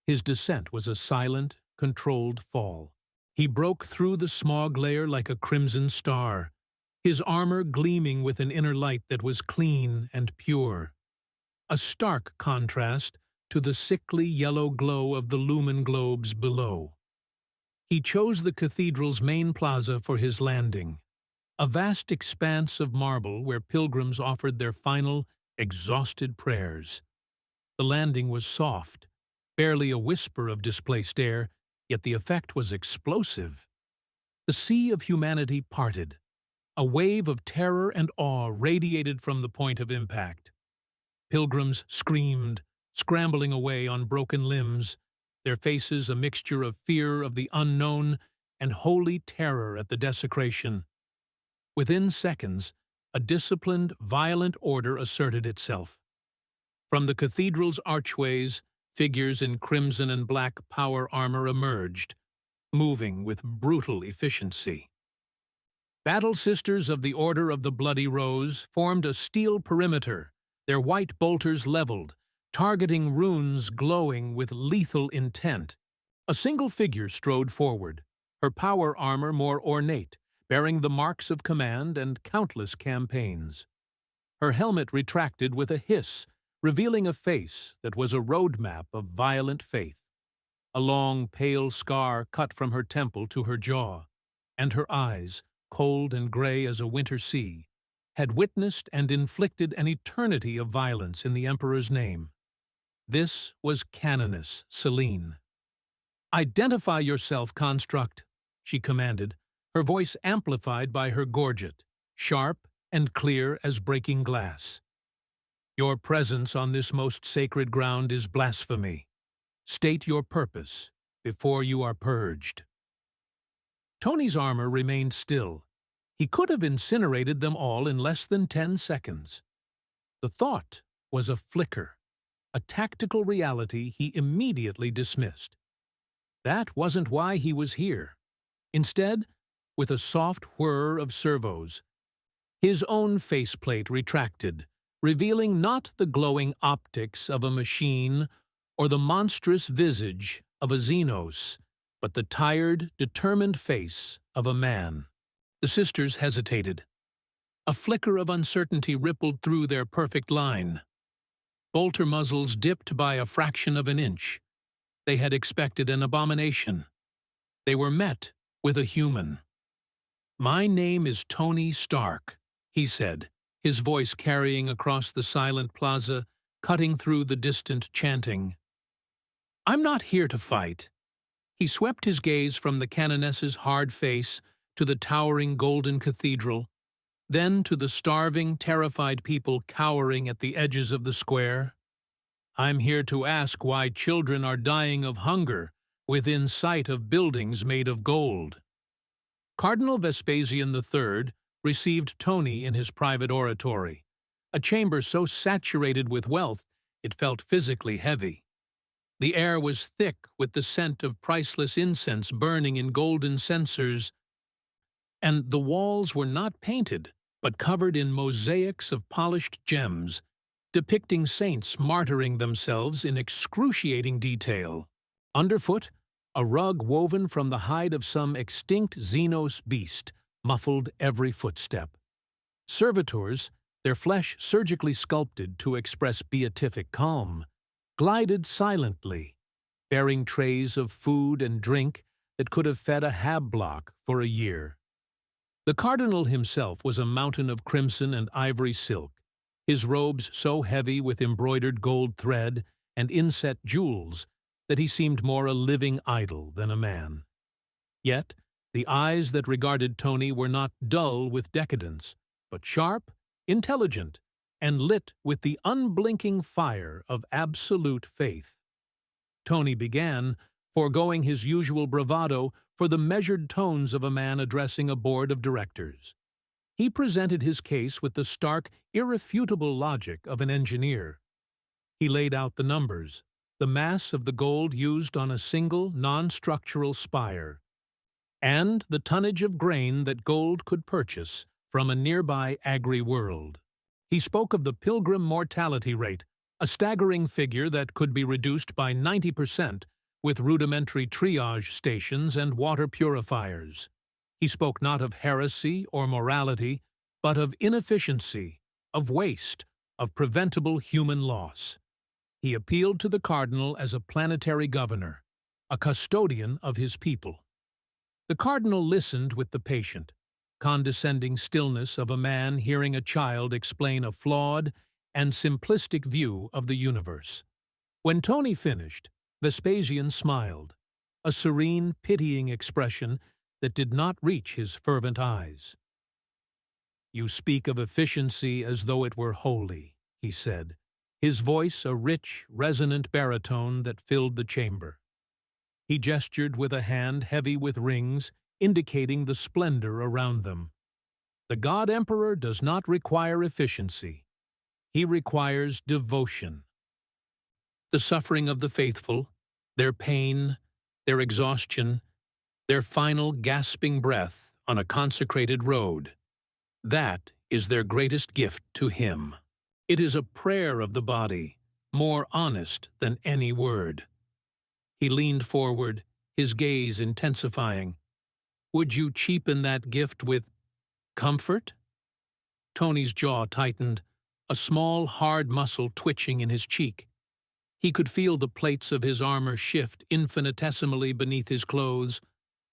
His descent was a silent, controlled fall. He broke through the smog layer like a crimson star, his armor gleaming with an inner light that was clean and pure. A stark contrast to the sickly yellow glow of the lumen globes below. He chose the cathedral's main plaza for his landing, a vast expanse of marble where pilgrims offered their final, exhausted prayers. The landing was soft, barely a whisper of displaced air, yet the effect was explosive. The sea of humanity parted. A wave of terror and awe radiated from the point of impact. Pilgrims screamed, scrambling away on broken limbs, their faces a mixture of fear of the unknown and holy terror at the desecration. Within seconds, a disciplined, violent order asserted itself. From the cathedral's archways, figures in crimson and black power armor emerged, moving with brutal efficiency. Battle Sisters of the Order of the Bloody Rose formed a steel perimeter, their white bolters leveled, targeting runes glowing with lethal intent. A single figure strode forward, her power armor more ornate, bearing the marks of command and countless campaigns. Her helmet retracted with a hiss, revealing a face that was a roadmap of violent faith. A long, pale scar cut from her temple to her jaw, and her eyes, cold and gray as a winter sea, had witnessed and inflicted an eternity of violence in the Emperor's name. This was Canoness Selene. "Identify yourself, construct," she commanded, her voice amplified by her gorget, sharp and clear as breaking glass. "Your presence on this most sacred ground is blasphemy. State your purpose before you are purged." Tony's armor remained still. He could have incinerated them all in less than 10 seconds. The thought was a flicker, a tactical reality he immediately dismissed. That wasn't why he was here. Instead, with a soft whir of servos, his own faceplate retracted, revealing not the glowing optics of a machine or the monstrous visage of a Xenos, but the tired, determined face of a man. The sisters hesitated. A flicker of uncertainty rippled through their perfect line. Bolter muzzles dipped by a fraction of an inch. They had expected an abomination. They were met with a human. "My name is Tony Stark," he said, his voice carrying across the silent plaza, cutting through the distant chanting. "I'm not here to fight." He swept his gaze from the canoness's hard face to the towering golden cathedral, then to the starving, terrified people cowering at the edges of the square. "I'm here to ask why children are dying of hunger within sight of buildings made of gold." Cardinal Vespasian III received Tony in his private oratory, a chamber so saturated with wealth it felt physically heavy. The air was thick with the scent of priceless incense burning in golden censers, and the walls were not painted, but covered in mosaics of polished gems, depicting saints martyring themselves in excruciating detail. Underfoot, a rug woven from the hide of some extinct Xenos beast muffled every footstep. Servitors, their flesh surgically sculpted to express beatific calm, glided silently, bearing trays of food and drink that could have fed a hab block for a year. The cardinal himself was a mountain of crimson and ivory silk, his robes so heavy with embroidered gold thread and inset jewels that he seemed more a living idol than a man. Yet, the eyes that regarded Tony were not dull with decadence, but sharp, intelligent, and lit with the unblinking fire of absolute faith. Tony began, foregoing his usual bravado for the measured tones of a man addressing a board of directors. He presented his case with the stark, irrefutable logic of an engineer. He laid out the numbers, the mass of the gold used on a single, non-structural spire, and the tonnage of grain that gold could purchase from a nearby agri-world. He spoke of the pilgrim mortality rate, a staggering figure that could be reduced by 90% with rudimentary triage stations and water purifiers. He spoke not of heresy or morality, but of inefficiency, of waste, of preventable human loss. He appealed to the cardinal as a planetary governor, a custodian of his people. The cardinal listened with the patient, condescending stillness of a man hearing a child explain a flawed and simplistic view of the universe. When Tony finished, Vespasian smiled, a serene, pitying expression that did not reach his fervent eyes. "You speak of efficiency as though it were holy," he said, his voice a rich, resonant baritone that filled the chamber. He gestured with a hand heavy with rings, indicating the splendor around them. "The God Emperor does not require efficiency. He requires devotion. The suffering of the faithful, their pain, their exhaustion, their final gasping breath on a consecrated road, that is their greatest gift to him. It is a prayer of the body, more honest than any word." He leaned forward, his gaze intensifying. "Would you cheapen that gift with comfort?" Tony's jaw tightened, a small, hard muscle twitching in his cheek. He could feel the plates of his armor shift infinitesimally beneath his clothes,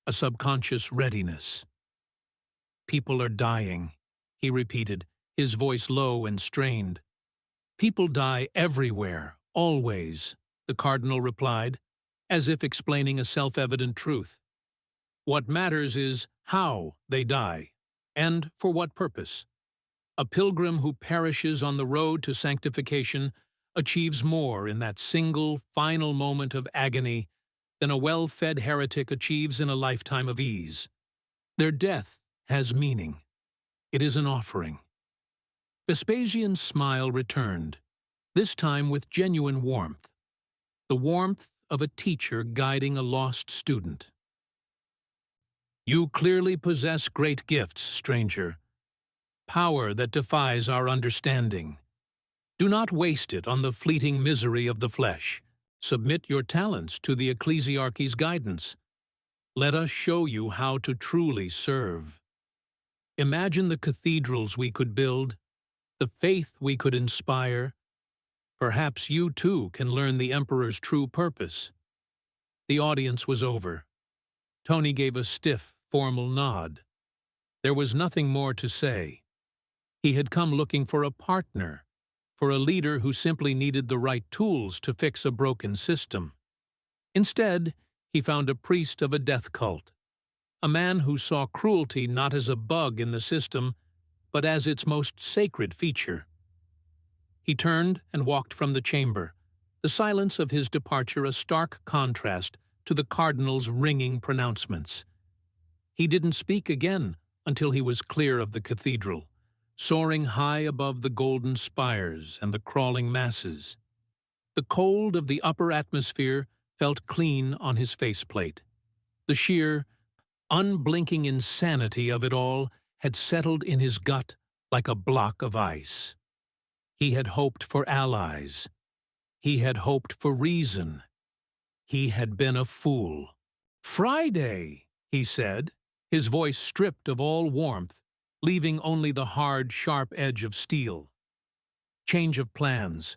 a subconscious readiness. "People are dying," he repeated, his voice low and strained. "People die everywhere, always," the cardinal replied, as if explaining a self-evident truth. "What matters is how they die, and for what purpose. A pilgrim who perishes on the road to sanctification achieves more in that single, final moment of agony than a well-fed heretic achieves in a lifetime of ease. Their death has meaning. It is an offering." Vespasian's smile returned, this time with genuine warmth, the warmth of a teacher guiding a lost student. "You clearly possess great gifts, stranger. Power that defies our understanding. Do not waste it on the fleeting misery of the flesh. Submit your talents to the ecclesiarchy's guidance. Let us show you how to truly serve. Imagine the cathedrals we could build, the faith we could inspire. Perhaps you too can learn the Emperor's true purpose." The audience was over. Tony gave a stiff, formal nod. There was nothing more to say. He had come looking for a partner, for a leader who simply needed the right tools to fix a broken system. Instead, he found a priest of a death cult, a man who saw cruelty not as a bug in the system, but as its most sacred feature. He turned and walked from the chamber, the silence of his departure a stark contrast to the cardinal's ringing pronouncements. He didn't speak again until he was clear of the cathedral, soaring high above the golden spires and the crawling masses. The cold of the upper atmosphere felt clean on his faceplate. The sheer, unblinking insanity of it all had settled in his gut like a block of ice. He had hoped for allies. He had hoped for reason. He had been a fool. "Friday," he said, his voice stripped of all warmth, leaving only the hard, sharp edge of steel. "Change of plans.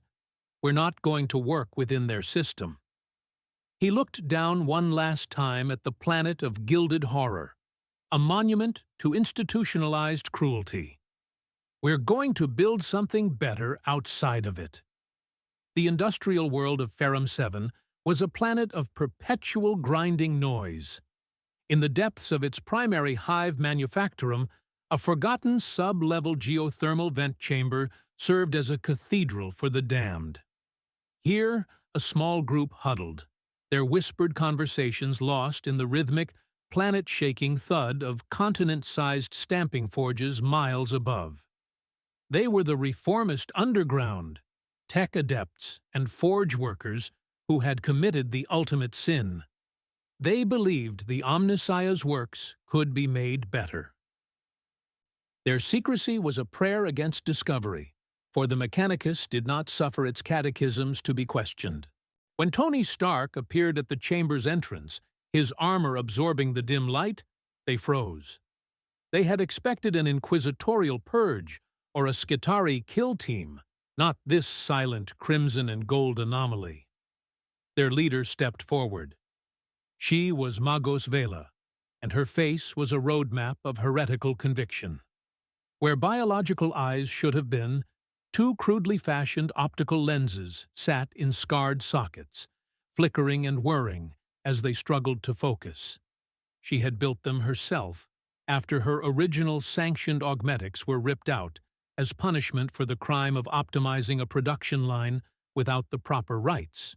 We're not going to work within their system." He looked down one last time at the planet of gilded horror, a monument to institutionalized cruelty. "We're going to build something better outside of it." The industrial world of Ferrum 7 was a planet of perpetual grinding noise. In the depths of its primary hive manufactorum, a forgotten sub-level geothermal vent chamber served as a cathedral for the damned. Here, a small group huddled, their whispered conversations lost in the rhythmic, planet-shaking thud of continent-sized stamping forges miles above. They were the reformist underground, tech adepts and forge workers who had committed the ultimate sin. They believed the Omnissiah's works could be made better. Their secrecy was a prayer against discovery, for the Mechanicus did not suffer its catechisms to be questioned. When Tony Stark appeared at the chamber's entrance, his armor absorbing the dim light, they froze. They had expected an inquisitorial purge or a Skitarii kill team, not this silent crimson and gold anomaly. Their leader stepped forward. She was Magos Vela, and her face was a roadmap of heretical conviction. Where biological eyes should have been, two crudely fashioned optical lenses sat in scarred sockets, flickering and whirring as they struggled to focus. She had built them herself after her original sanctioned augmetics were ripped out as punishment for the crime of optimizing a production line without the proper rights.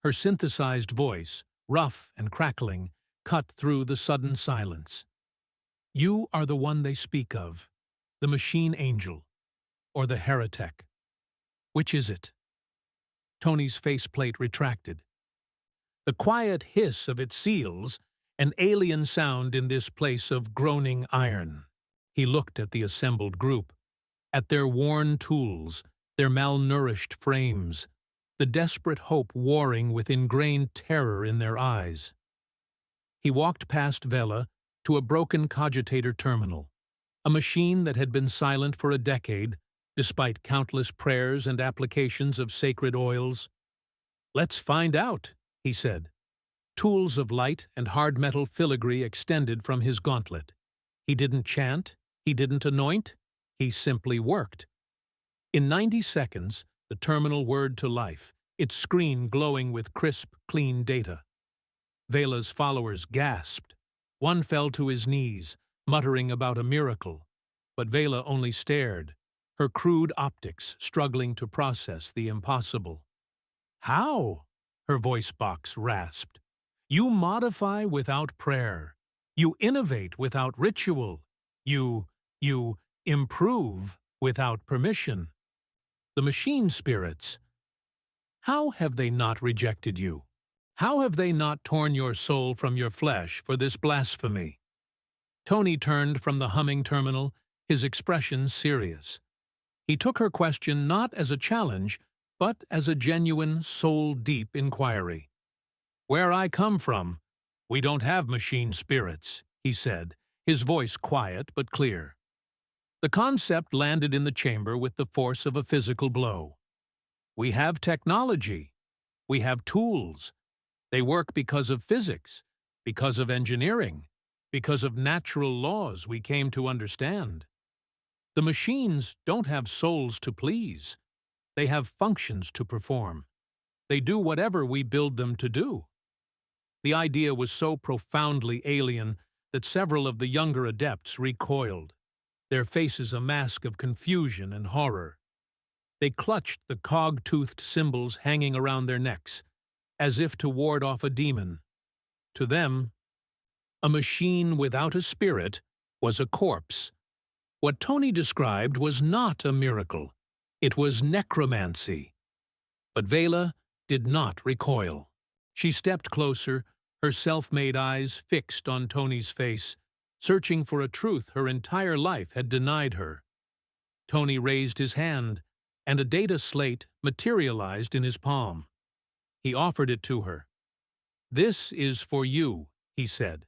Her synthesized voice, rough and crackling, cut through the sudden silence. You are the one they speak of, the machine angel, or the heretic. Which is it? Tony's faceplate retracted. The quiet hiss of its seals, an alien sound in this place of groaning iron. He looked at the assembled group, at their worn tools, their malnourished frames, the desperate hope warring with ingrained terror in their eyes. He walked past Vela to a broken cogitator terminal, a machine that had been silent for a decade, despite countless prayers and applications of sacred oils. "Let's find out," he said. Tools of light and hard metal filigree extended from his gauntlet. He didn't chant, he didn't anoint, he simply worked. In 90 seconds, the terminal whirred to life, its screen glowing with crisp, clean data. Vela's followers gasped. One fell to his knees, muttering about a miracle, but Vela only stared, her crude optics struggling to process the impossible. "How?" her voice box rasped. "You modify without prayer. You innovate without ritual. You improve without permission. The machine spirits. How have they not rejected you? How have they not torn your soul from your flesh for this blasphemy?" Tony turned from the humming terminal, his expression serious. He took her question not as a challenge, but as a genuine, soul-deep inquiry. "Where I come from, we don't have machine spirits," he said, his voice quiet but clear. The concept landed in the chamber with the force of a physical blow. "We have technology. We have tools. They work because of physics, because of engineering, because of natural laws we came to understand. The machines don't have souls to please. They have functions to perform. They do whatever we build them to do." The idea was so profoundly alien that several of the younger adepts recoiled, their faces a mask of confusion and horror. They clutched the cog-toothed symbols hanging around their necks, as if to ward off a demon. To them, a machine without a spirit was a corpse. What Tony described was not a miracle. It was necromancy. But Vela did not recoil. She stepped closer, her self-made eyes fixed on Tony's face, searching for a truth her entire life had denied her. Tony raised his hand, and a data slate materialized in his palm. He offered it to her. "This is for you," he said.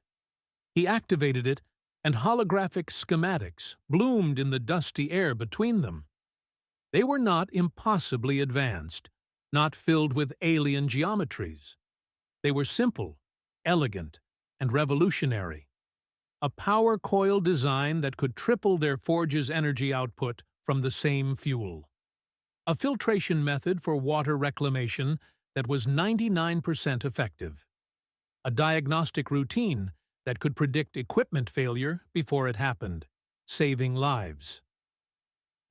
He activated it, and holographic schematics bloomed in the dusty air between them. They were not impossibly advanced, not filled with alien geometries. They were simple, elegant, and revolutionary. A power coil design that could triple their forge's energy output from the same fuel. A filtration method for water reclamation that was 99% effective. A diagnostic routine that could predict equipment failure before it happened, saving lives.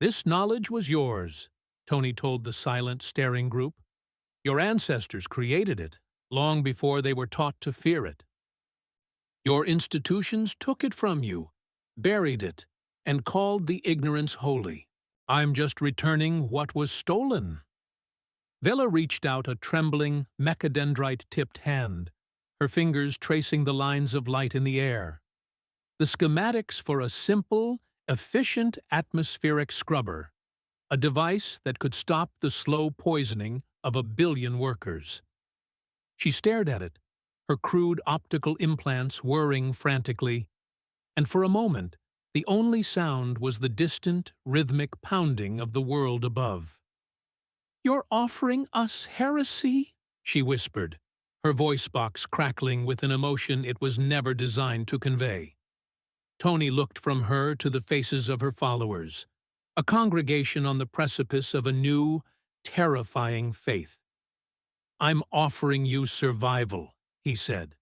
"This knowledge was yours," Tony told the silent, staring group. "Your ancestors created it, long before they were taught to fear it. Your institutions took it from you, buried it, and called the ignorance holy. I'm just returning what was stolen." Vela reached out a trembling, mechadendrite-tipped hand, her fingers tracing the lines of light in the air. The schematics for a simple, efficient atmospheric scrubber, a device that could stop the slow poisoning of 1 billion workers. She stared at it, her crude optical implants whirring frantically, and for a moment the only sound was the distant, rhythmic pounding of the world above. "You're offering us heresy?" she whispered, her voice box crackling with an emotion it was never designed to convey. Tony looked from her to the faces of her followers, a congregation on the precipice of a new, terrifying faith. "I'm offering you survival," he said.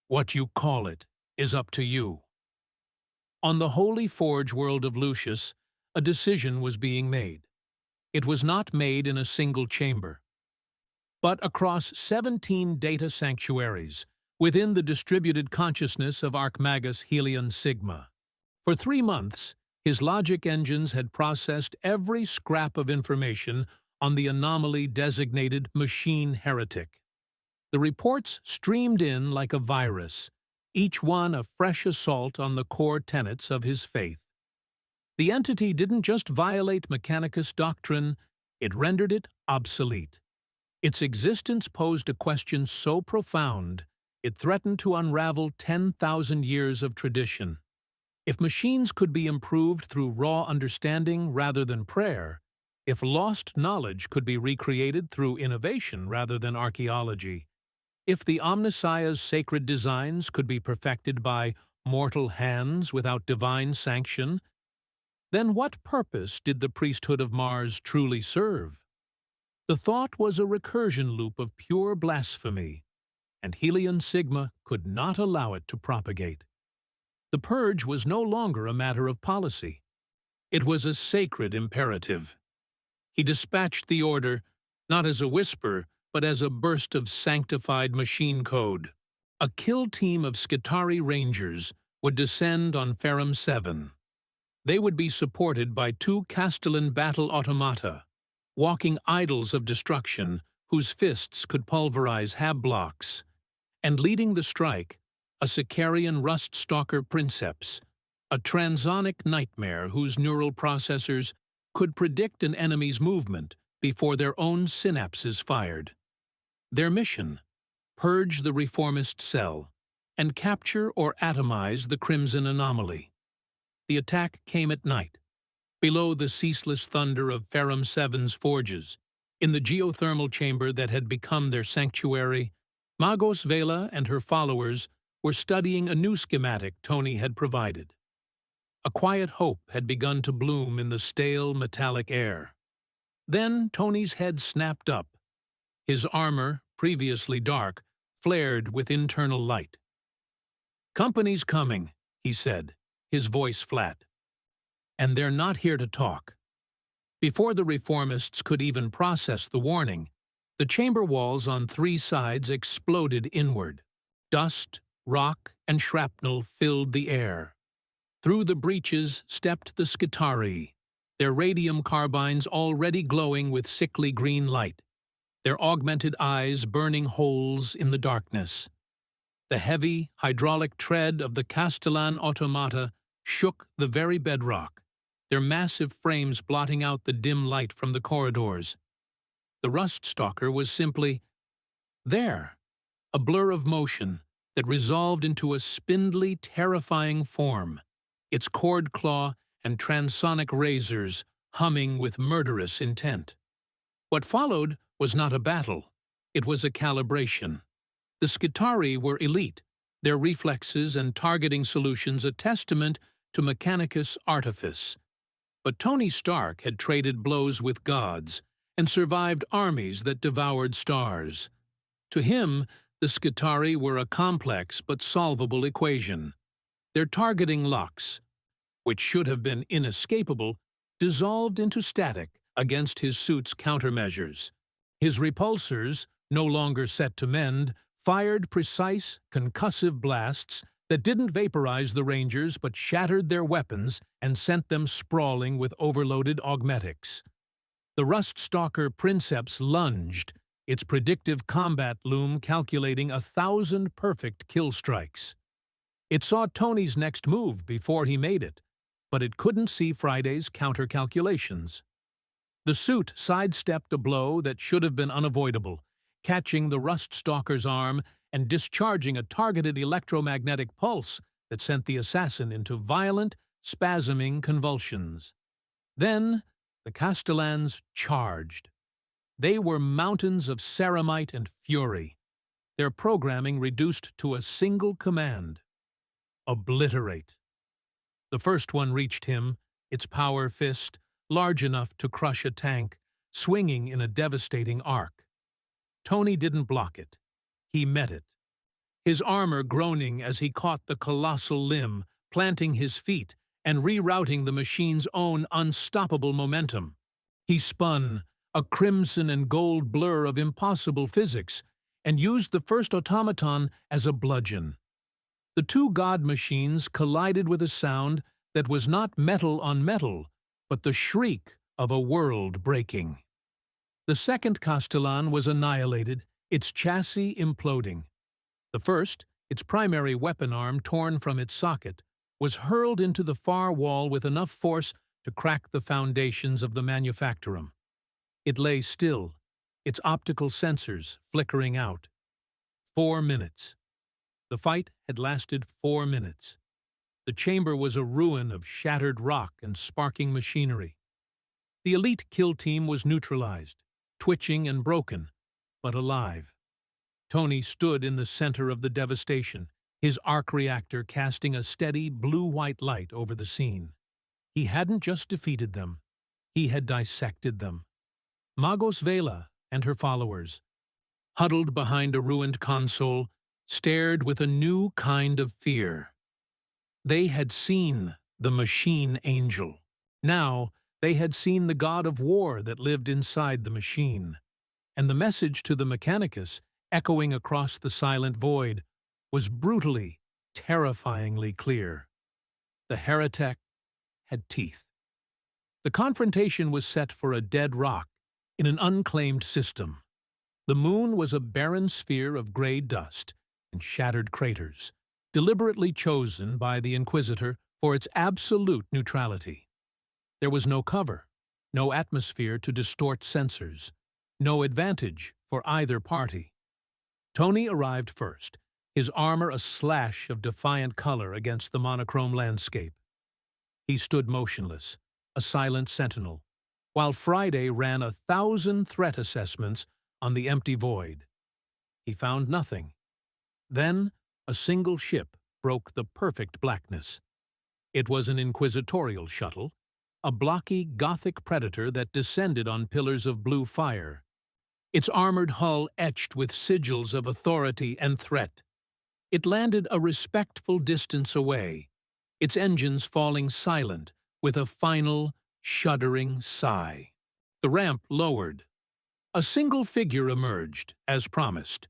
"What you call it is up to you." On the holy forge world of Lucius, a decision was being made. It was not made in a single chamber, but across 17 data sanctuaries within the distributed consciousness of Archmagus Helion Sigma. For 3 months, his logic engines had processed every scrap of information on the anomaly designated Machine Heretic. The reports streamed in like a virus, each one a fresh assault on the core tenets of his faith. The entity didn't just violate Mechanicus doctrine, it rendered it obsolete. Its existence posed a question so profound, it threatened to unravel 10,000 years of tradition. If machines could be improved through raw understanding rather than prayer, if lost knowledge could be recreated through innovation rather than archaeology, if the Omnissiah's sacred designs could be perfected by mortal hands without divine sanction, then what purpose did the priesthood of Mars truly serve? The thought was a recursion loop of pure blasphemy, and Helion Sigma could not allow it to propagate. The purge was no longer a matter of policy. It was a sacred imperative. He dispatched the order, not as a whisper, but as a burst of sanctified machine code. A kill team of Skitarii Rangers would descend on Ferrum 7. They would be supported by 2 Castellan battle automata, walking idols of destruction whose fists could pulverize hab blocks, and leading the strike, a Sicarian Ruststalker Princeps, a transonic nightmare whose neural processors could predict an enemy's movement before their own synapses fired. Their mission: purge the reformist cell and capture or atomize the Crimson Anomaly. The attack came at night, below the ceaseless thunder of Ferrum 7's forges. In the geothermal chamber that had become their sanctuary, Magos Vela and her followers were studying a new schematic Tony had provided. A quiet hope had begun to bloom in the stale, metallic air. Then Tony's head snapped up. His armor, previously dark, flared with internal light. "Company's coming," he said, his voice flat. "And they're not here to talk." Before the reformists could even process the warning, the chamber walls on 3 sides exploded inward. Dust, rock, and shrapnel filled the air. Through the breaches stepped the Skitarii, their radium carbines already glowing with sickly green light, their augmented eyes burning holes in the darkness. The heavy, hydraulic tread of the Castellan automata shook the very bedrock, their massive frames blotting out the dim light from the corridors. The Ruststalker was simply there, a blur of motion that resolved into a spindly, terrifying form, its cord claw and transonic razors humming with murderous intent. What followed was not a battle, it was a calibration. The Skitarii were elite, their reflexes and targeting solutions a testament to Mechanicus artifice. But Tony Stark had traded blows with gods and survived armies that devoured stars. To him, the Skitarii were a complex but solvable equation. Their targeting locks, which should have been inescapable, dissolved into static against his suit's countermeasures. His repulsors, no longer set to mend, fired precise, concussive blasts that didn't vaporize the Rangers but shattered their weapons and sent them sprawling with overloaded augmetics. The Ruststalker Princeps lunged, its predictive combat loom calculating 1,000 perfect kill strikes. It saw Tony's next move before he made it, but it couldn't see Friday's counter-calculations. The suit sidestepped a blow that should have been unavoidable, catching the Ruststalker's arm and discharging a targeted electromagnetic pulse that sent the assassin into violent, spasming convulsions. Then the Castellans charged. They were mountains of ceramite and fury, their programming reduced to a single command: obliterate. The first one reached him, its power fist, large enough to crush a tank, swinging in a devastating arc. Tony didn't block it. He met it. His armor groaning as he caught the colossal limb, planting his feet and rerouting the machine's own unstoppable momentum. He spun, a crimson and gold blur of impossible physics, and used the first automaton as a bludgeon. The two god machines collided with a sound that was not metal on metal, but the shriek of a world breaking. The second Castellan was annihilated, its chassis imploding. The first, its primary weapon arm torn from its socket, was hurled into the far wall with enough force to crack the foundations of the manufactorum. It lay still, its optical sensors flickering out. 4 minutes. The fight had lasted 4 minutes. The chamber was a ruin of shattered rock and sparking machinery. The elite kill team was neutralized, twitching and broken, but alive. Tony stood in the center of the devastation, his arc reactor casting a steady blue-white light over the scene. He hadn't just defeated them, he had dissected them. Magos Vela and her followers, huddled behind a ruined console, stared with a new kind of fear. They had seen the machine angel. Now, they had seen the god of war that lived inside the machine. And the message to the Mechanicus, echoing across the silent void, was brutally, terrifyingly clear. The heretic had teeth. The confrontation was set for a dead rock in an unclaimed system. The moon was a barren sphere of gray dust and shattered craters, deliberately chosen by the Inquisitor for its absolute neutrality. There was no cover, no atmosphere to distort sensors, no advantage for either party. Tony arrived first, his armor a slash of defiant color against the monochrome landscape. He stood motionless, a silent sentinel, while Friday ran 1,000 threat assessments on the empty void. He found nothing. Then, a single ship broke the perfect blackness. It was an inquisitorial shuttle, a blocky Gothic predator that descended on pillars of blue fire, its armored hull etched with sigils of authority and threat. It landed a respectful distance away, its engines falling silent with a final, shuddering sigh. The ramp lowered. A single figure emerged, as promised.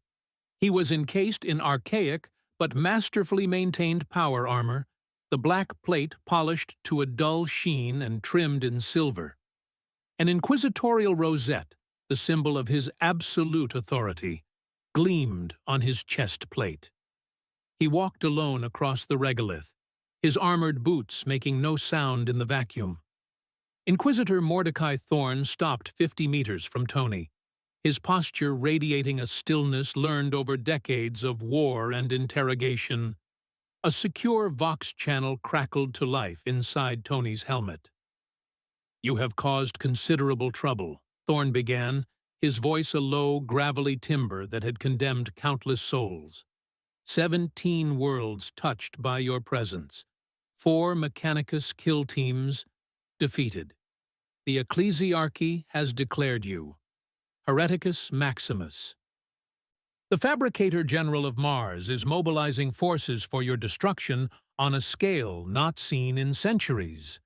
He was encased in archaic but masterfully maintained power armor, the black plate polished to a dull sheen and trimmed in silver. An inquisitorial rosette, the symbol of his absolute authority, gleamed on his chest plate. He walked alone across the regolith, his armored boots making no sound in the vacuum. Inquisitor Mordecai Thorne stopped 50 meters from Tony, his posture radiating a stillness learned over decades of war and interrogation. A secure Vox channel crackled to life inside Tony's helmet. "You have caused considerable trouble," Thorne began, his voice a low, gravelly timbre that had condemned countless souls. 17 worlds touched by your presence. 4 Mechanicus kill teams defeated. The Ecclesiarchy has declared you Hereticus Maximus. The Fabricator General of Mars is mobilizing forces for your destruction on a scale not seen in centuries.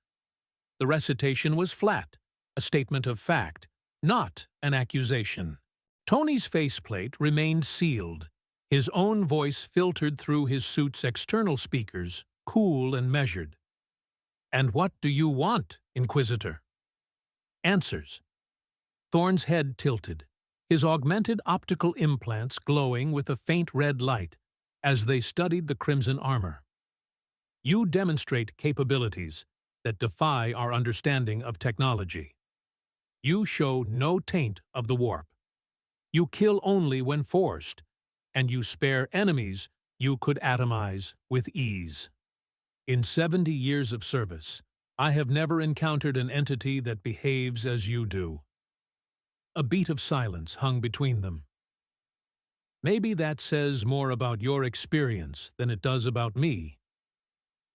The recitation was flat, a statement of fact, not an accusation. Tony's faceplate remained sealed, his own voice filtered through his suit's external speakers, cool and measured. "And what do you want, Inquisitor?" "Answers." Thorne's head tilted, his augmented optical implants glowing with a faint red light as they studied the crimson armor. "You demonstrate capabilities that defy our understanding of technology. You show no taint of the warp. You kill only when forced, and you spare enemies you could atomize with ease. In 70 years of service, I have never encountered an entity that behaves as you do." A beat of silence hung between them. "Maybe that says more about your experience than it does about me."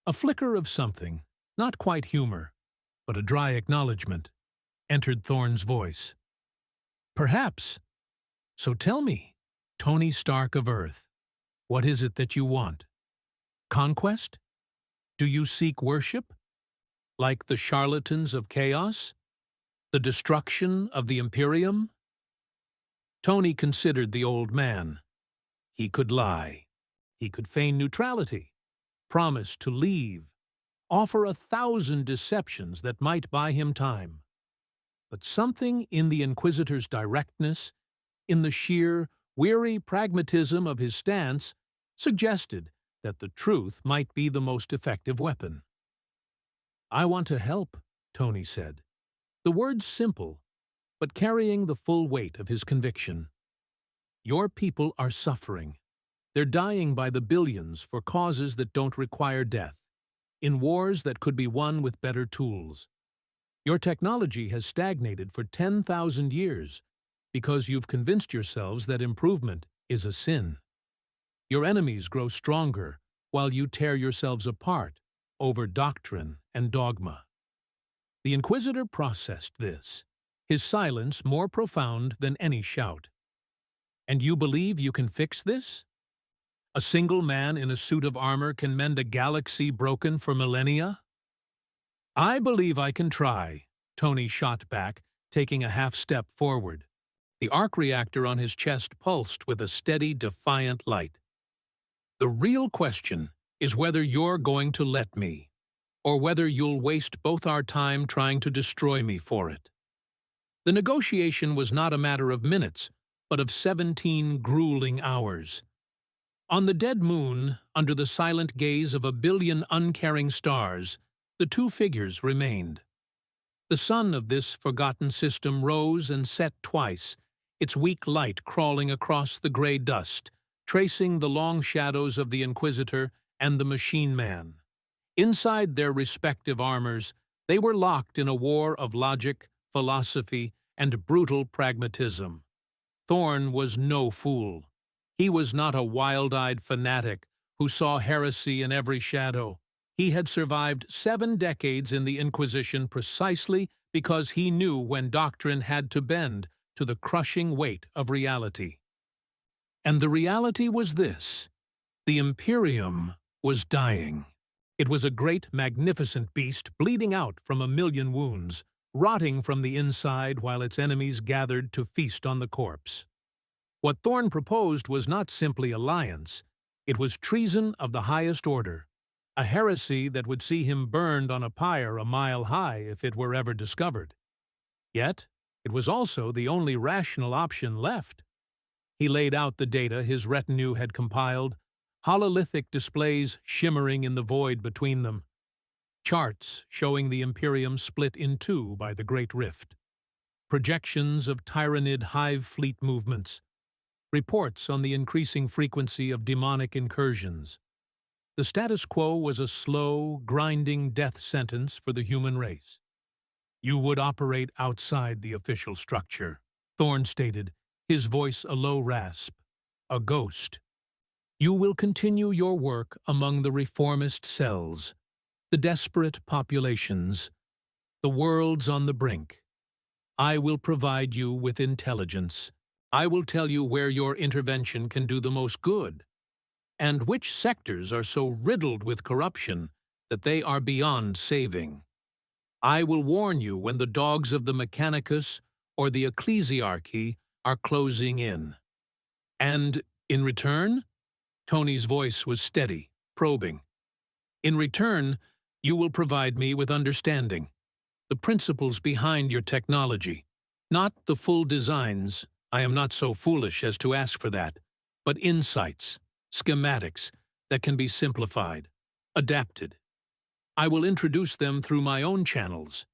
A flicker of something, not quite humor, but a dry acknowledgement, entered Thorne's voice. "Perhaps." So tell me, Tony Stark of Earth, what is it that you want? Conquest? Do you seek worship? Like the charlatans of chaos? The destruction of the Imperium? Tony considered the old man. He could lie. He could feign neutrality, promise to leave, offer 1,000 deceptions that might buy him time. But something in the Inquisitor's directness, in the sheer, weary pragmatism of his stance, suggested that the truth might be the most effective weapon. "I want to help," Tony said. The words simple, but carrying the full weight of his conviction. "Your people are suffering. They're dying by the billions for causes that don't require death, in wars that could be won with better tools. Your technology has stagnated for 10,000 years because you've convinced yourselves that improvement is a sin. Your enemies grow stronger while you tear yourselves apart over doctrine and dogma." The Inquisitor processed this, his silence more profound than any shout. "And you believe you can fix this? A single man in a suit of armor can mend a galaxy broken for millennia?" "I believe I can try," Tony shot back, taking a half-step forward. The arc reactor on his chest pulsed with a steady, defiant light. "The real question is whether you're going to let me, or whether you'll waste both our time trying to destroy me for it." The negotiation was not a matter of minutes, but of 17 grueling hours. On the dead moon, under the silent gaze of 1 billion uncaring stars, the two figures remained. The sun of this forgotten system rose and set twice, its weak light crawling across the gray dust, tracing the long shadows of the Inquisitor and the Machine Man. Inside their respective armors, they were locked in a war of logic, philosophy, and brutal pragmatism. Thorn was no fool. He was not a wild-eyed fanatic who saw heresy in every shadow. He had survived 7 decades in the Inquisition precisely because he knew when doctrine had to bend to the crushing weight of reality. And the reality was this: the Imperium was dying. It was a great, magnificent beast bleeding out from 1,000,000 wounds, rotting from the inside while its enemies gathered to feast on the corpse. What Thorn proposed was not simply alliance, it was treason of the highest order, a heresy that would see him burned on a pyre a mile high if it were ever discovered. Yet, it was also the only rational option left. He laid out the data his retinue had compiled, hololithic displays shimmering in the void between them, charts showing the Imperium split in two by the Great Rift, projections of Tyranid hive fleet movements, reports on the increasing frequency of demonic incursions. The status quo was a slow, grinding death sentence for the human race. "You would operate outside the official structure," Thorn stated, his voice a low rasp, "a ghost. You will continue your work among the reformist cells, the desperate populations, the worlds on the brink. I will provide you with intelligence. I will tell you where your intervention can do the most good, and which sectors are so riddled with corruption that they are beyond saving. I will warn you when the dogs of the Mechanicus or the ecclesiarchy are closing in. And, in return," Tony's voice was steady, probing, "in return, you will provide me with understanding, the principles behind your technology, not the full designs, I am not so foolish as to ask for that, but insights, schematics that can be simplified, adapted. I will introduce them through my own channels.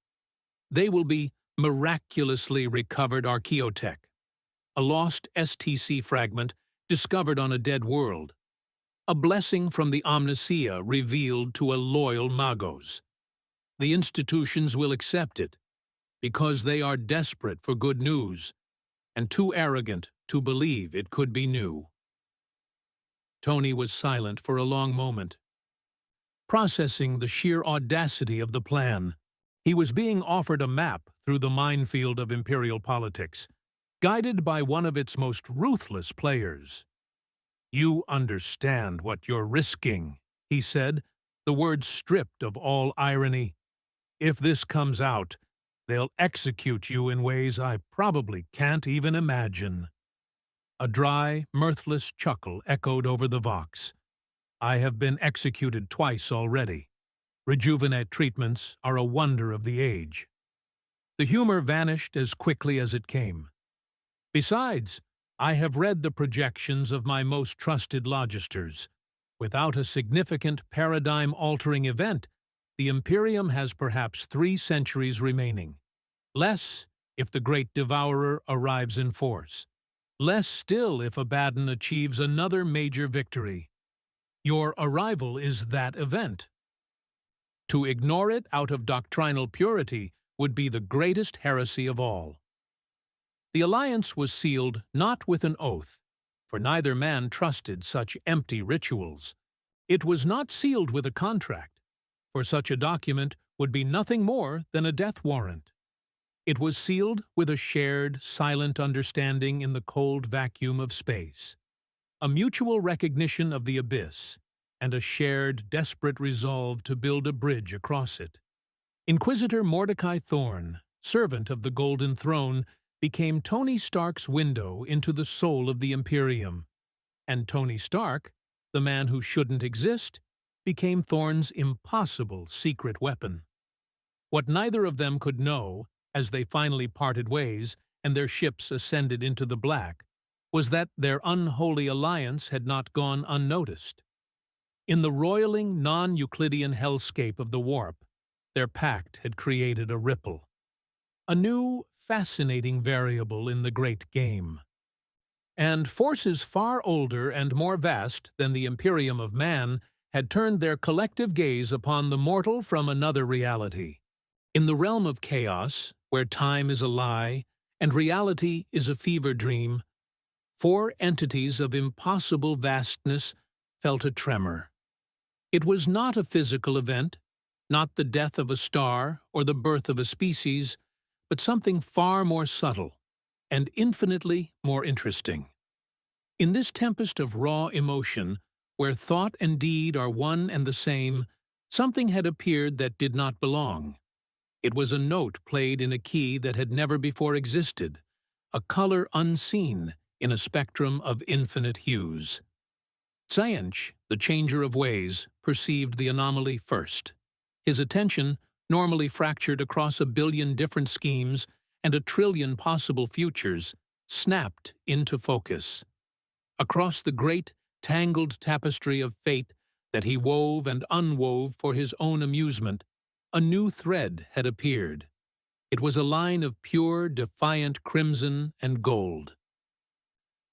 They will be miraculously recovered archaeotech, a lost STC fragment discovered on a dead world, a blessing from the Omnissiah revealed to a loyal Magos. The institutions will accept it, because they are desperate for good news, and too arrogant to believe it could be new." Tony was silent for a long moment, processing the sheer audacity of the plan. He was being offered a map through the minefield of imperial politics, guided by one of its most ruthless players. "You understand what you're risking," he said, the words stripped of all irony. "If this comes out, they'll execute you in ways I probably can't even imagine." A dry, mirthless chuckle echoed over the Vox. "I have been executed twice already. Rejuvenate treatments are a wonder of the age." The humor vanished as quickly as it came. "Besides, I have read the projections of my most trusted logisters. Without a significant paradigm-altering event, the Imperium has perhaps 3 centuries remaining. Less if the Great Devourer arrives in force. Less still if Abaddon achieves another major victory. Your arrival is that event. To ignore it out of doctrinal purity would be the greatest heresy of all." The alliance was sealed not with an oath, for neither man trusted such empty rituals. It was not sealed with a contract, for such a document would be nothing more than a death warrant. It was sealed with a shared, silent understanding in the cold vacuum of space, a mutual recognition of the abyss, and a shared, desperate resolve to build a bridge across it. Inquisitor Mordecai Thorne, servant of the Golden Throne, became Tony Stark's window into the soul of the Imperium, and Tony Stark, the man who shouldn't exist, became Thorne's impossible secret weapon. What neither of them could know, as they finally parted ways and their ships ascended into the black, was that their unholy alliance had not gone unnoticed. In the roiling, non-Euclidean hellscape of the warp, their pact had created a ripple, a new, fascinating variable in the great game. And forces far older and more vast than the Imperium of Man had turned their collective gaze upon the mortal from another reality. In the realm of chaos, where time is a lie and reality is a fever dream, 4 entities of impossible vastness felt a tremor. It was not a physical event, not the death of a star or the birth of a species, but something far more subtle and infinitely more interesting. In this tempest of raw emotion, where thought and deed are one and the same, something had appeared that did not belong. It was a note played in a key that had never before existed, a color unseen in a spectrum of infinite hues. Tzayanch, the changer of ways, perceived the anomaly first. His attention, normally fractured across 1 billion different schemes and 1 trillion possible futures, snapped into focus. Across the great, tangled tapestry of fate that he wove and unwove for his own amusement, a new thread had appeared. It was a line of pure, defiant crimson and gold.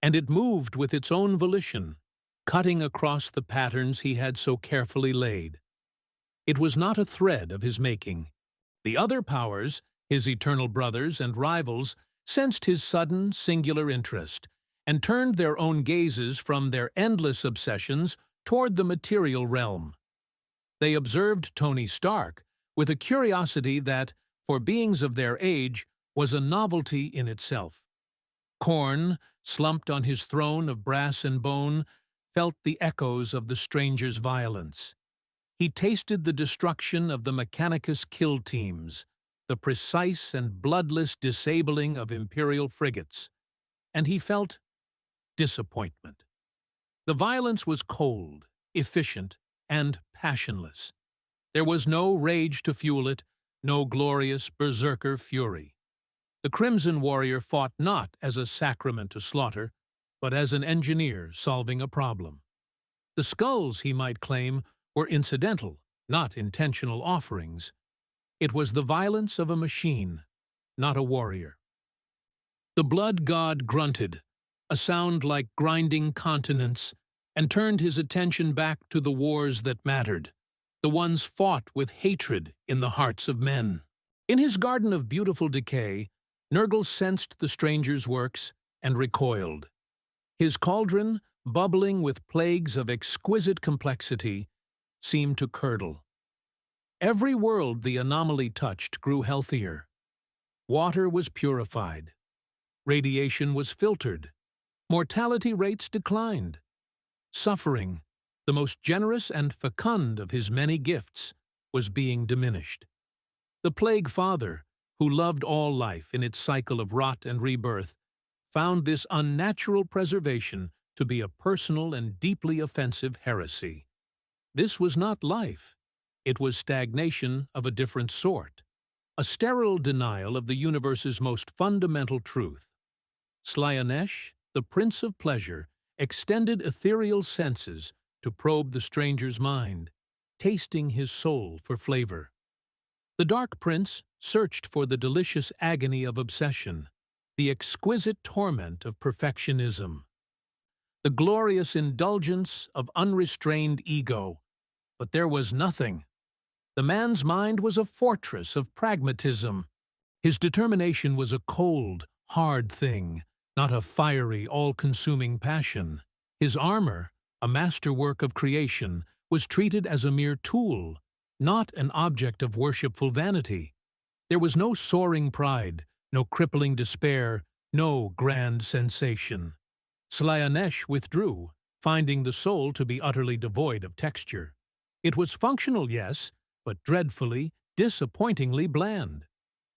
And it moved with its own volition, cutting across the patterns he had so carefully laid. It was not a thread of his making. The other powers, his eternal brothers and rivals, sensed his sudden, singular interest, and turned their own gazes from their endless obsessions toward the material realm. They observed Tony Stark with a curiosity that, for beings of their age, was a novelty in itself. Khorne, slumped on his throne of brass and bone, felt the echoes of the stranger's violence. He tasted the destruction of the Mechanicus kill teams, the precise and bloodless disabling of Imperial frigates, and he felt disappointment. The violence was cold, efficient, and passionless. There was no rage to fuel it, no glorious berserker fury. The Crimson Warrior fought not as a sacrament to slaughter, but as an engineer solving a problem. The skulls, he might claim, were incidental, not intentional offerings. It was the violence of a machine, not a warrior. The blood god grunted, a sound like grinding continents, and turned his attention back to the wars that mattered, the ones fought with hatred in the hearts of men. In his garden of beautiful decay, Nurgle sensed the stranger's works and recoiled. His cauldron, bubbling with plagues of exquisite complexity, seemed to curdle. Every world the anomaly touched grew healthier. Water was purified. Radiation was filtered. Mortality rates declined. Suffering, the most generous and fecund of his many gifts, was being diminished. The Plague Father, who loved all life in its cycle of rot and rebirth, found this unnatural preservation to be a personal and deeply offensive heresy. This was not life. It was stagnation of a different sort, a sterile denial of the universe's most fundamental truth. Slaanesh, the Prince of Pleasure, extended ethereal senses to probe the stranger's mind, tasting his soul for flavor. The Dark Prince searched for the delicious agony of obsession, the exquisite torment of perfectionism, the glorious indulgence of unrestrained ego. But there was nothing. The man's mind was a fortress of pragmatism. His determination was a cold, hard thing, not a fiery, all-consuming passion. His armor, a masterwork of creation, was treated as a mere tool, not an object of worshipful vanity. There was no soaring pride, no crippling despair, no grand sensation. Slaanesh withdrew, finding the soul to be utterly devoid of texture. It was functional, yes, but dreadfully, disappointingly bland.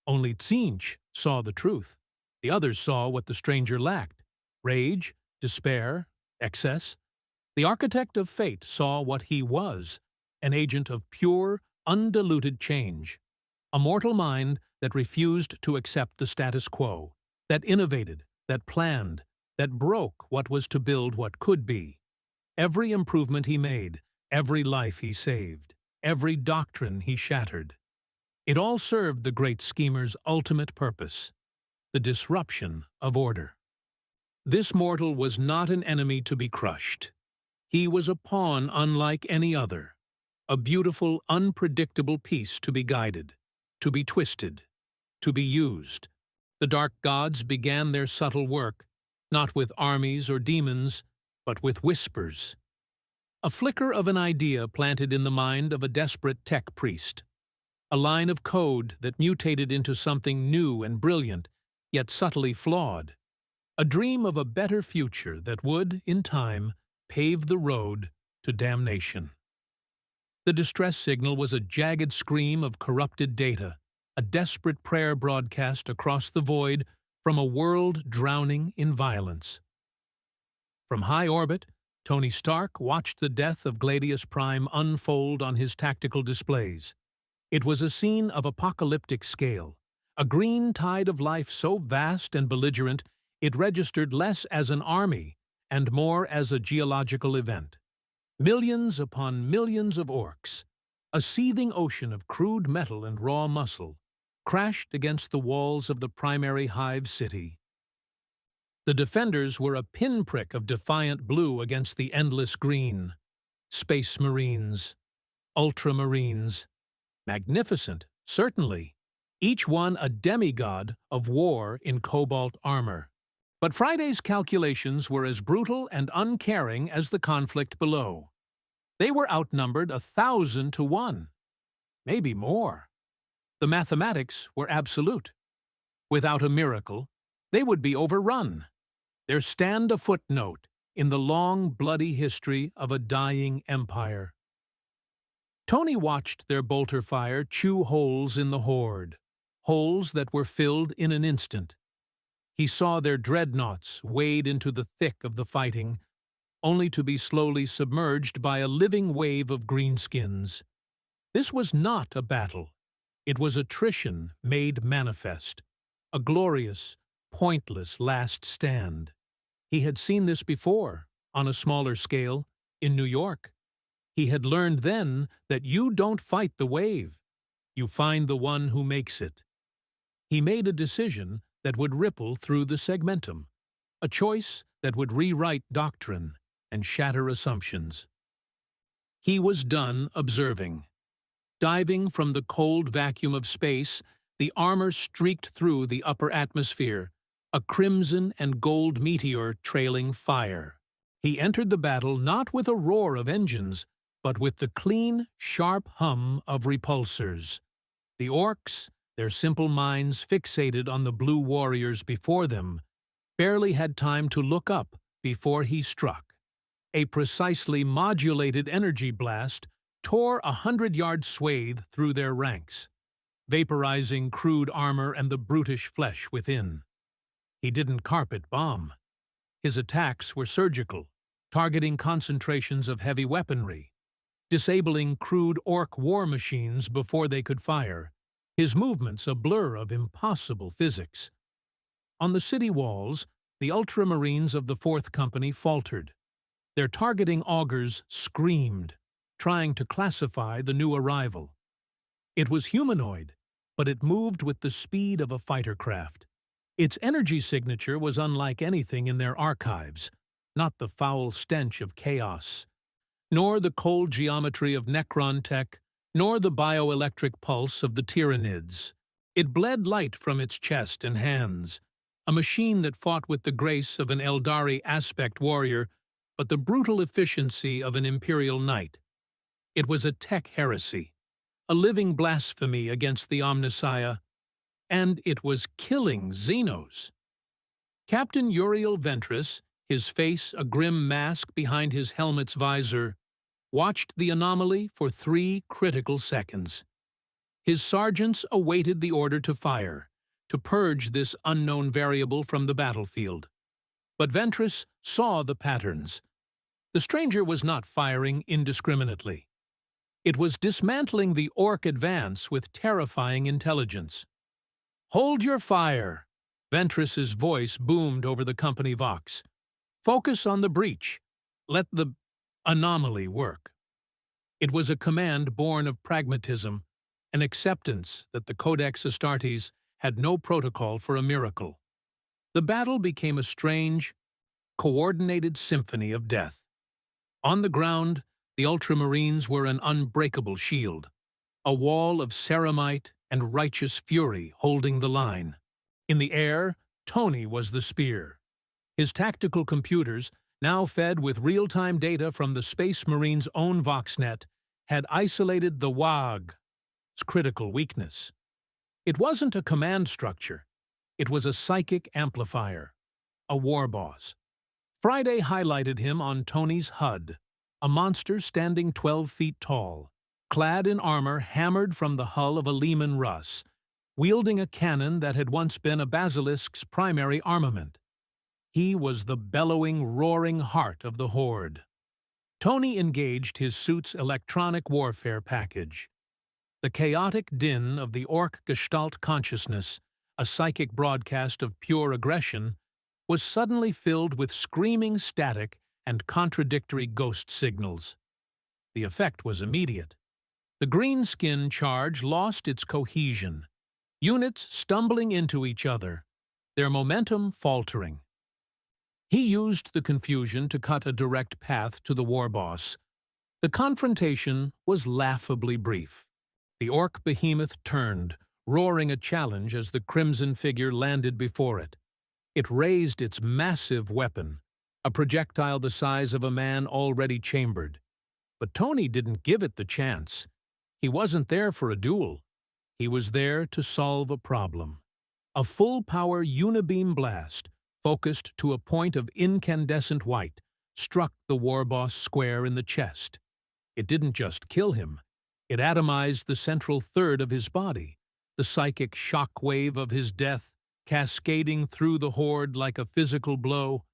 Only Tzeentch saw the truth. The others saw what the stranger lacked: rage, despair, excess. The architect of fate saw what he was: an agent of pure, undiluted change. A mortal mind that refused to accept the status quo, that innovated, that planned, that broke what was to build what could be. Every improvement he made, every life he saved, every doctrine he shattered. It all served the great schemer's ultimate purpose: the disruption of order. This mortal was not an enemy to be crushed. He was a pawn unlike any other, a beautiful, unpredictable piece to be guided, to be twisted, to be used. The dark gods began their subtle work, not with armies or demons, but with whispers. A flicker of an idea planted in the mind of a desperate tech priest. A line of code that mutated into something new and brilliant, yet subtly flawed. A dream of a better future that would, in time, pave the road to damnation. The distress signal was a jagged scream of corrupted data, a desperate prayer broadcast across the void from a world drowning in violence. From high orbit, Tony Stark watched the death of Gladius Prime unfold on his tactical displays. It was a scene of apocalyptic scale, a green tide of life so vast and belligerent it registered less as an army and more as a geological event. Millions upon millions of Orks, a seething ocean of crude metal and raw muscle, crashed against the walls of the primary hive city. The defenders were a pinprick of defiant blue against the endless green. Space Marines, Ultramarines. Magnificent, certainly, each one a demigod of war in cobalt armor. But Friday's calculations were as brutal and uncaring as the conflict below. They were outnumbered 1,000 to 1, maybe more. The mathematics were absolute. Without a miracle, they would be overrun. There stand a footnote in the long, bloody history of a dying empire. Tony watched their bolter fire chew holes in the horde, holes that were filled in an instant. He saw their dreadnoughts wade into the thick of the fighting, only to be slowly submerged by a living wave of greenskins. This was not a battle. It was attrition made manifest, a glorious, pointless last stand. He had seen this before, on a smaller scale, in New York. He had learned then that you don't fight the wave, you find the one who makes it. He made a decision that would ripple through the segmentum, a choice that would rewrite doctrine and shatter assumptions. He was done observing. Diving from the cold vacuum of space, the armor streaked through the upper atmosphere, a crimson and gold meteor trailing fire. He entered the battle not with a roar of engines, but with the clean, sharp hum of repulsors. The Orks, their simple minds fixated on the blue warriors before them, barely had time to look up before he struck. A precisely modulated energy blast tore 100-yard swathe through their ranks, vaporizing crude armor and the brutish flesh within. He didn't carpet bomb. His attacks were surgical, targeting concentrations of heavy weaponry, disabling crude Ork war machines before they could fire, his movements a blur of impossible physics. On the city walls, the Ultramarines of the Fourth Company faltered. Their targeting augurs screamed, trying to classify the new arrival. It was humanoid, but it moved with the speed of a fighter craft. Its energy signature was unlike anything in their archives, not the foul stench of chaos, nor the cold geometry of Necron tech, nor the bioelectric pulse of the Tyranids. It bled light from its chest and hands, a machine that fought with the grace of an Eldari aspect warrior, but the brutal efficiency of an Imperial knight. It was a tech heresy, a living blasphemy against the Omnissiah, and it was killing Xenos. Captain Uriel Ventress, his face a grim mask behind his helmet's visor, watched the anomaly for 3 critical seconds. His sergeants awaited the order to fire, to purge this unknown variable from the battlefield. But Ventress saw the patterns. The stranger was not firing indiscriminately. It was dismantling the Ork advance with terrifying intelligence. "Hold your fire!" Ventress's voice boomed over the company vox. "Focus on the breach. Let the anomaly work." It was a command born of pragmatism, an acceptance that the Codex Astartes had no protocol for a miracle. The battle became a strange, coordinated symphony of death. On the ground, the Ultramarines were an unbreakable shield, a wall of ceramite and righteous fury holding the line. In the air, Tony was the spear. His tactical computers, now fed with real-time data from the Space Marine's own VoxNet, had isolated the WAG's critical weakness. It wasn't a command structure. It was a psychic amplifier, a war boss. Friday highlighted him on Tony's HUD, a monster standing 12 feet tall, clad in armor hammered from the hull of a Lehman Russ, wielding a cannon that had once been a basilisk's primary armament. He was the bellowing, roaring heart of the Horde. Tony engaged his suit's electronic warfare package. The chaotic din of the Ork Gestalt consciousness, a psychic broadcast of pure aggression, was suddenly filled with screaming static and contradictory ghost signals. The effect was immediate. The green-skin charge lost its cohesion, units stumbling into each other, their momentum faltering. He used the confusion to cut a direct path to the war boss. The confrontation was laughably brief. The Ork behemoth turned, roaring a challenge as the crimson figure landed before it. It raised its massive weapon, a projectile the size of a man already chambered. But Tony didn't give it the chance. He wasn't there for a duel. He was there to solve a problem. A full-power unibeam blast, focused to a point of incandescent white, struck the war boss square in the chest. It didn't just kill him. It atomized the central third of his body, the psychic shock wave of his death cascading through the Horde like a physical blow.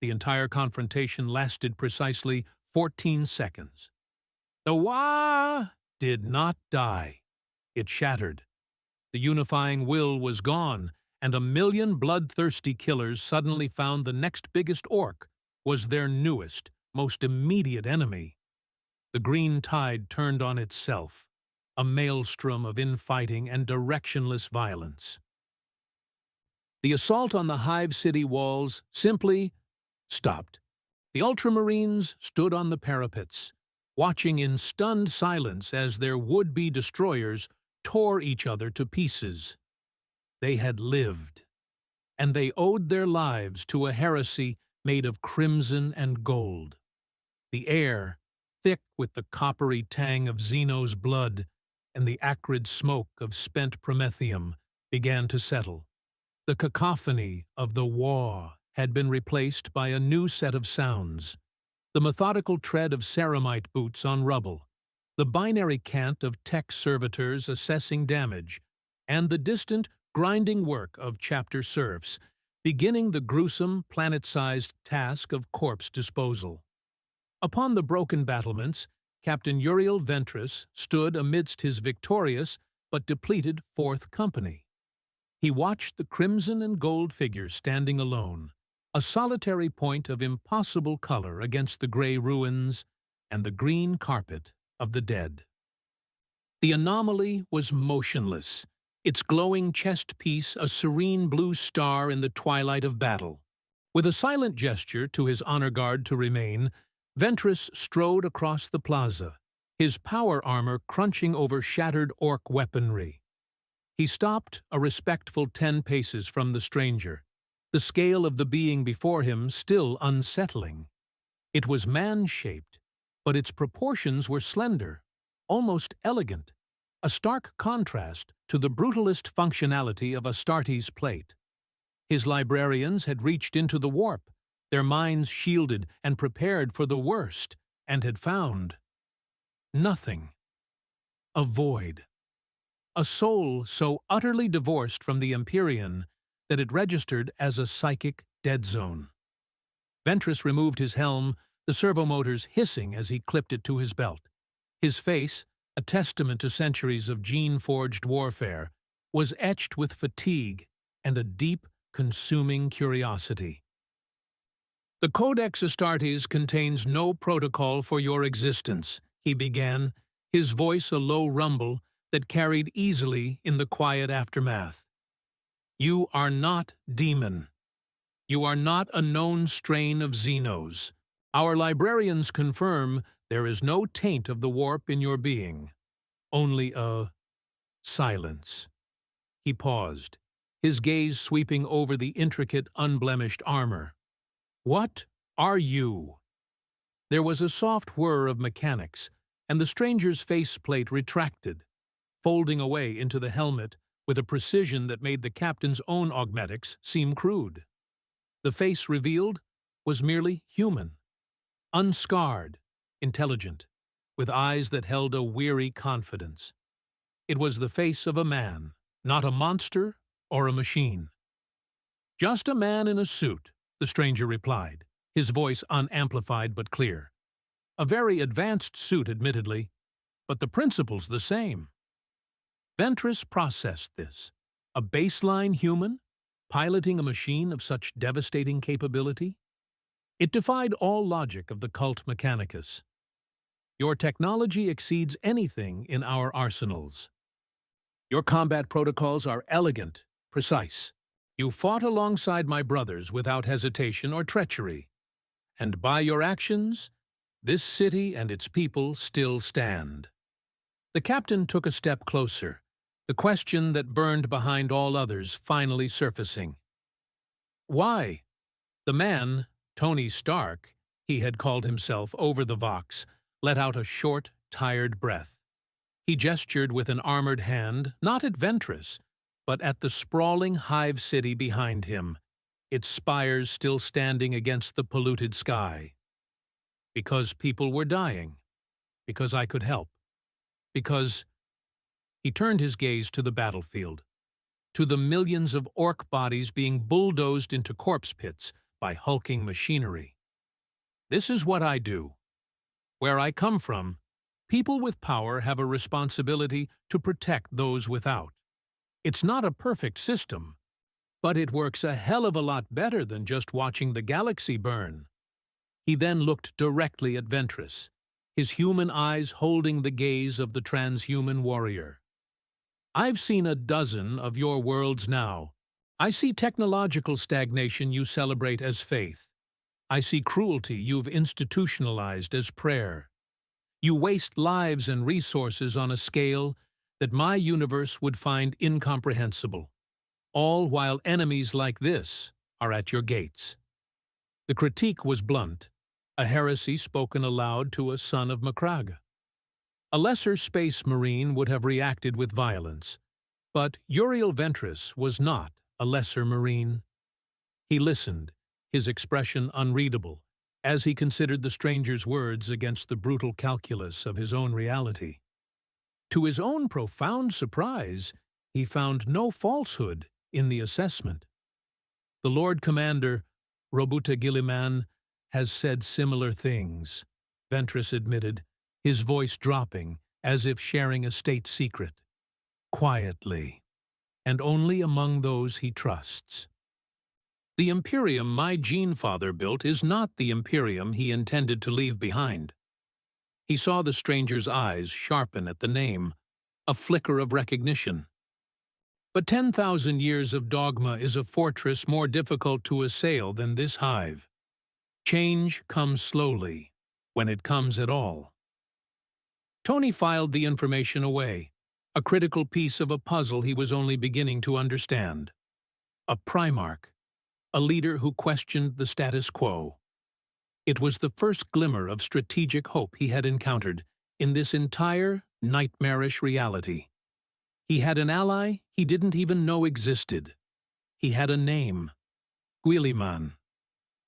The entire confrontation lasted precisely 14 seconds. The Wah did not die. It shattered. The unifying will was gone, and 1,000,000 bloodthirsty killers suddenly found the next biggest Ork was their newest, most immediate enemy. The green tide turned on itself, a maelstrom of infighting and directionless violence. The assault on the Hive City walls simply stopped. The Ultramarines stood on the parapets, watching in stunned silence as their would-be destroyers tore each other to pieces. They had lived, and they owed their lives to a heresy made of crimson and gold. The air, thick with the coppery tang of Xenos' blood and the acrid smoke of spent promethium, began to settle. The cacophony of the war had been replaced by a new set of sounds. The methodical tread of ceramite boots on rubble, the binary cant of tech servitors assessing damage, and the distant, grinding work of chapter serfs, beginning the gruesome, planet-sized task of corpse disposal. Upon the broken battlements, Captain Uriel Ventress stood amidst his victorious but depleted Fourth Company. He watched the crimson and gold figure standing alone, a solitary point of impossible color against the gray ruins and the green carpet of the dead. The anomaly was motionless, its glowing chest piece a serene blue star in the twilight of battle. With a silent gesture to his honor guard to remain, Ventress strode across the plaza, his power armor crunching over shattered orc weaponry. He stopped a respectful 10 paces from the stranger, the scale of the being before him still unsettling. It was man-shaped, but its proportions were slender, almost elegant, a stark contrast to the brutalist functionality of Astartes' plate. His librarians had reached into the warp, their minds shielded and prepared for the worst, and had found nothing. A void. A soul so utterly divorced from the Empyrean that it registered as a psychic dead zone. Ventress removed his helm, the servomotors hissing as he clipped it to his belt. His face, a testament to centuries of gene-forged warfare, was etched with fatigue and a deep, consuming curiosity. "The Codex Astartes contains no protocol for your existence," he began, his voice a low rumble that carried easily in the quiet aftermath. "You are not demon. You are not a known strain of Xenos. Our librarians confirm there is no taint of the warp in your being. Only a silence." He paused, his gaze sweeping over the intricate, unblemished armor. "What are you?" There was a soft whir of mechanics, and the stranger's faceplate retracted, folding away into the helmet with a precision that made the captain's own augmetics seem crude. The face revealed was merely human, unscarred, intelligent, with eyes that held a weary confidence. It was the face of a man, not a monster or a machine. "Just a man in a suit," the stranger replied, his voice unamplified but clear. "A very advanced suit, admittedly, but the principle's the same." Ventress processed this. A baseline human, piloting a machine of such devastating capability? It defied all logic of the cult Mechanicus. "Your technology exceeds anything in our arsenals. Your combat protocols are elegant, precise. You fought alongside my brothers without hesitation or treachery. And by your actions, this city and its people still stand." The captain took a step closer, the question that burned behind all others finally surfacing. "Why?" The man, Tony Stark, he had called himself over the Vox, let out a short, tired breath. He gestured with an armored hand, not at Ventress, but at the sprawling hive city behind him, its spires still standing against the polluted sky. "Because people were dying. Because I could help. Because—" He turned his gaze to the battlefield, to the millions of orc bodies being bulldozed into corpse pits by hulking machinery. "This is what I do. Where I come from, people with power have a responsibility to protect those without. It's not a perfect system, but it works a hell of a lot better than just watching the galaxy burn." He then looked directly at Ventress, his human eyes holding the gaze of the transhuman warrior. "I've seen a dozen of your worlds now. I see technological stagnation you celebrate as faith. I see cruelty you've institutionalized as prayer. You waste lives and resources on a scale that my universe would find incomprehensible, all while enemies like this are at your gates." The critique was blunt, a heresy spoken aloud to a son of Macraga. A lesser space marine would have reacted with violence, but Uriel Ventress was not a lesser marine. He listened, his expression unreadable, as he considered the stranger's words against the brutal calculus of his own reality. To his own profound surprise, he found no falsehood in the assessment. The Lord Commander, Robuta Gilliman, has said similar things, Ventress admitted, his voice dropping as if sharing a state secret. Quietly, and only among those he trusts. The Imperium my gene-father built is not the Imperium he intended to leave behind. He saw the stranger's eyes sharpen at the name, a flicker of recognition. But 10,000 years of dogma is a fortress more difficult to assail than this hive. Change comes slowly, when it comes at all. Tony filed the information away, a critical piece of a puzzle he was only beginning to understand. A Primarch, a leader who questioned the status quo. It was the first glimmer of strategic hope he had encountered in this entire nightmarish reality. He had an ally he didn't even know existed. He had a name, Guilliman.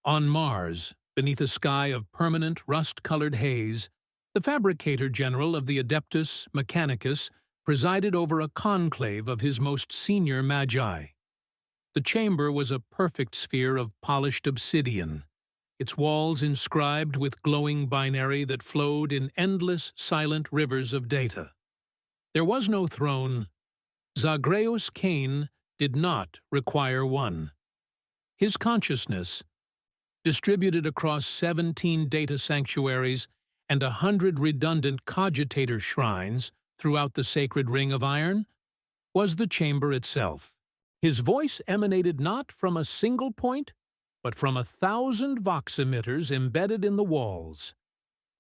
On Mars, beneath a sky of permanent rust-colored haze, the Fabricator General of the Adeptus Mechanicus presided over a conclave of his most senior magi. The chamber was a perfect sphere of polished obsidian, its walls inscribed with glowing binary that flowed in endless, silent rivers of data. There was no throne. Zagreus Kane did not require one. His consciousness, distributed across 17 data sanctuaries and 100 redundant cogitator shrines throughout the sacred ring of iron, was the chamber itself. His voice emanated not from a single point, but from 1,000 vox emitters embedded in the walls,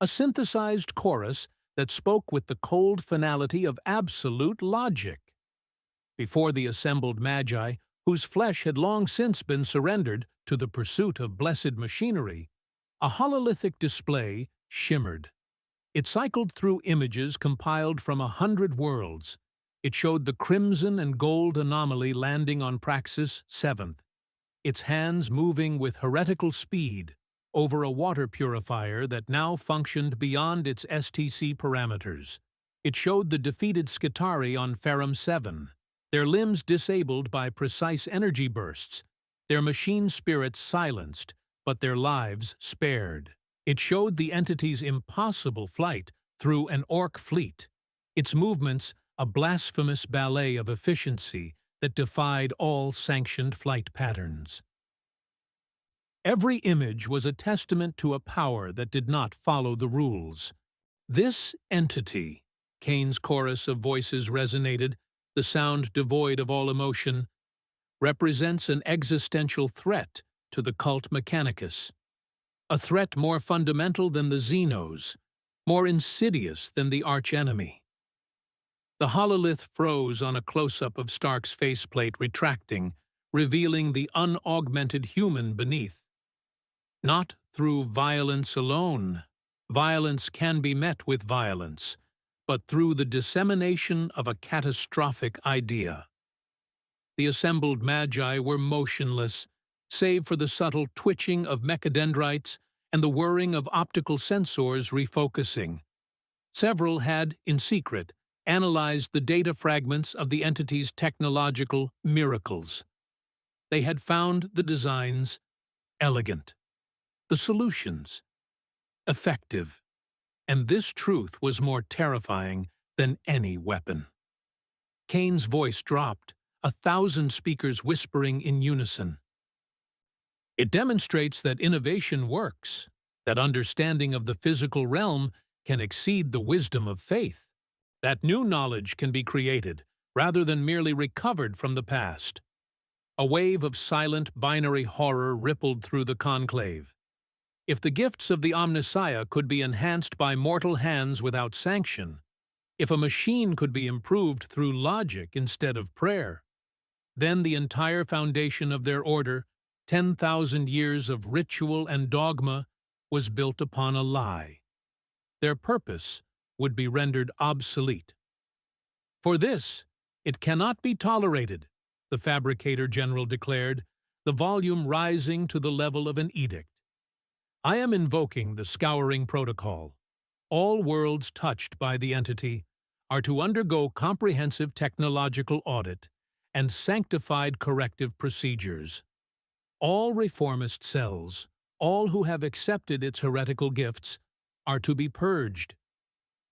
a synthesized chorus that spoke with the cold finality of absolute logic. Before the assembled magi, whose flesh had long since been surrendered to the pursuit of blessed machinery, a hololithic display shimmered. It cycled through images compiled from 100 worlds. It showed the crimson and gold anomaly landing on Praxis 7th, its hands moving with heretical speed over a water purifier that now functioned beyond its STC parameters. It showed the defeated Skitarii on Ferrum 7, their limbs disabled by precise energy bursts, their machine spirits silenced, but their lives spared. It showed the entity's impossible flight through an Ork fleet, its movements a blasphemous ballet of efficiency that defied all sanctioned flight patterns. Every image was a testament to a power that did not follow the rules. This entity, Kane's chorus of voices resonated, the sound devoid of all emotion, represents an existential threat to the cult Mechanicus. A threat more fundamental than the Xenos, more insidious than the archenemy. The hololith froze on a close-up of Stark's faceplate retracting, revealing the unaugmented human beneath. Not through violence alone. Violence can be met with violence, but through the dissemination of a catastrophic idea. The assembled magi were motionless, save for the subtle twitching of mechadendrites and the whirring of optical sensors refocusing. Several had, in secret, analyzed the data fragments of the entity's technological miracles. They had found the designs elegant, the solutions effective, and this truth was more terrifying than any weapon. Kane's voice dropped, 1,000 speakers whispering in unison. It demonstrates that innovation works, that understanding of the physical realm can exceed the wisdom of faith, that new knowledge can be created rather than merely recovered from the past. A wave of silent binary horror rippled through the conclave. If the gifts of the Omnissiah could be enhanced by mortal hands without sanction, if a machine could be improved through logic instead of prayer, then the entire foundation of their order, 10,000 years of ritual and dogma, was built upon a lie. Their purpose would be rendered obsolete. For this, it cannot be tolerated. the Fabricator General declared, the volume rising to the level of an edict. I am invoking the Scouring Protocol. All worlds touched by the entity are to undergo comprehensive technological audit and sanctified corrective procedures. All reformist cells, all who have accepted its heretical gifts, are to be purged.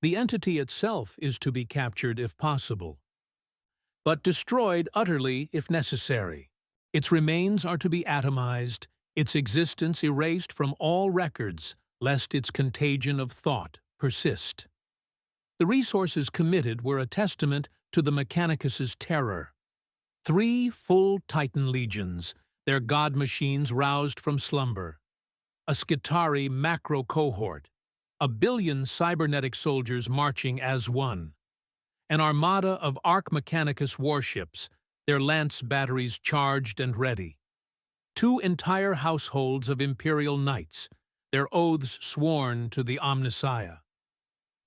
The entity itself is to be captured if possible, but destroyed utterly if necessary. Its remains are to be atomized, its existence erased from all records, lest its contagion of thought persist. The resources committed were a testament to the Mechanicus's terror. 3 full Titan legions, their god machines roused from slumber. A Skitarii macro cohort, 1 billion cybernetic soldiers marching as one. An armada of Arc Mechanicus warships, their lance batteries charged and ready. 2 entire households of Imperial knights, their oaths sworn to the Omnissiah.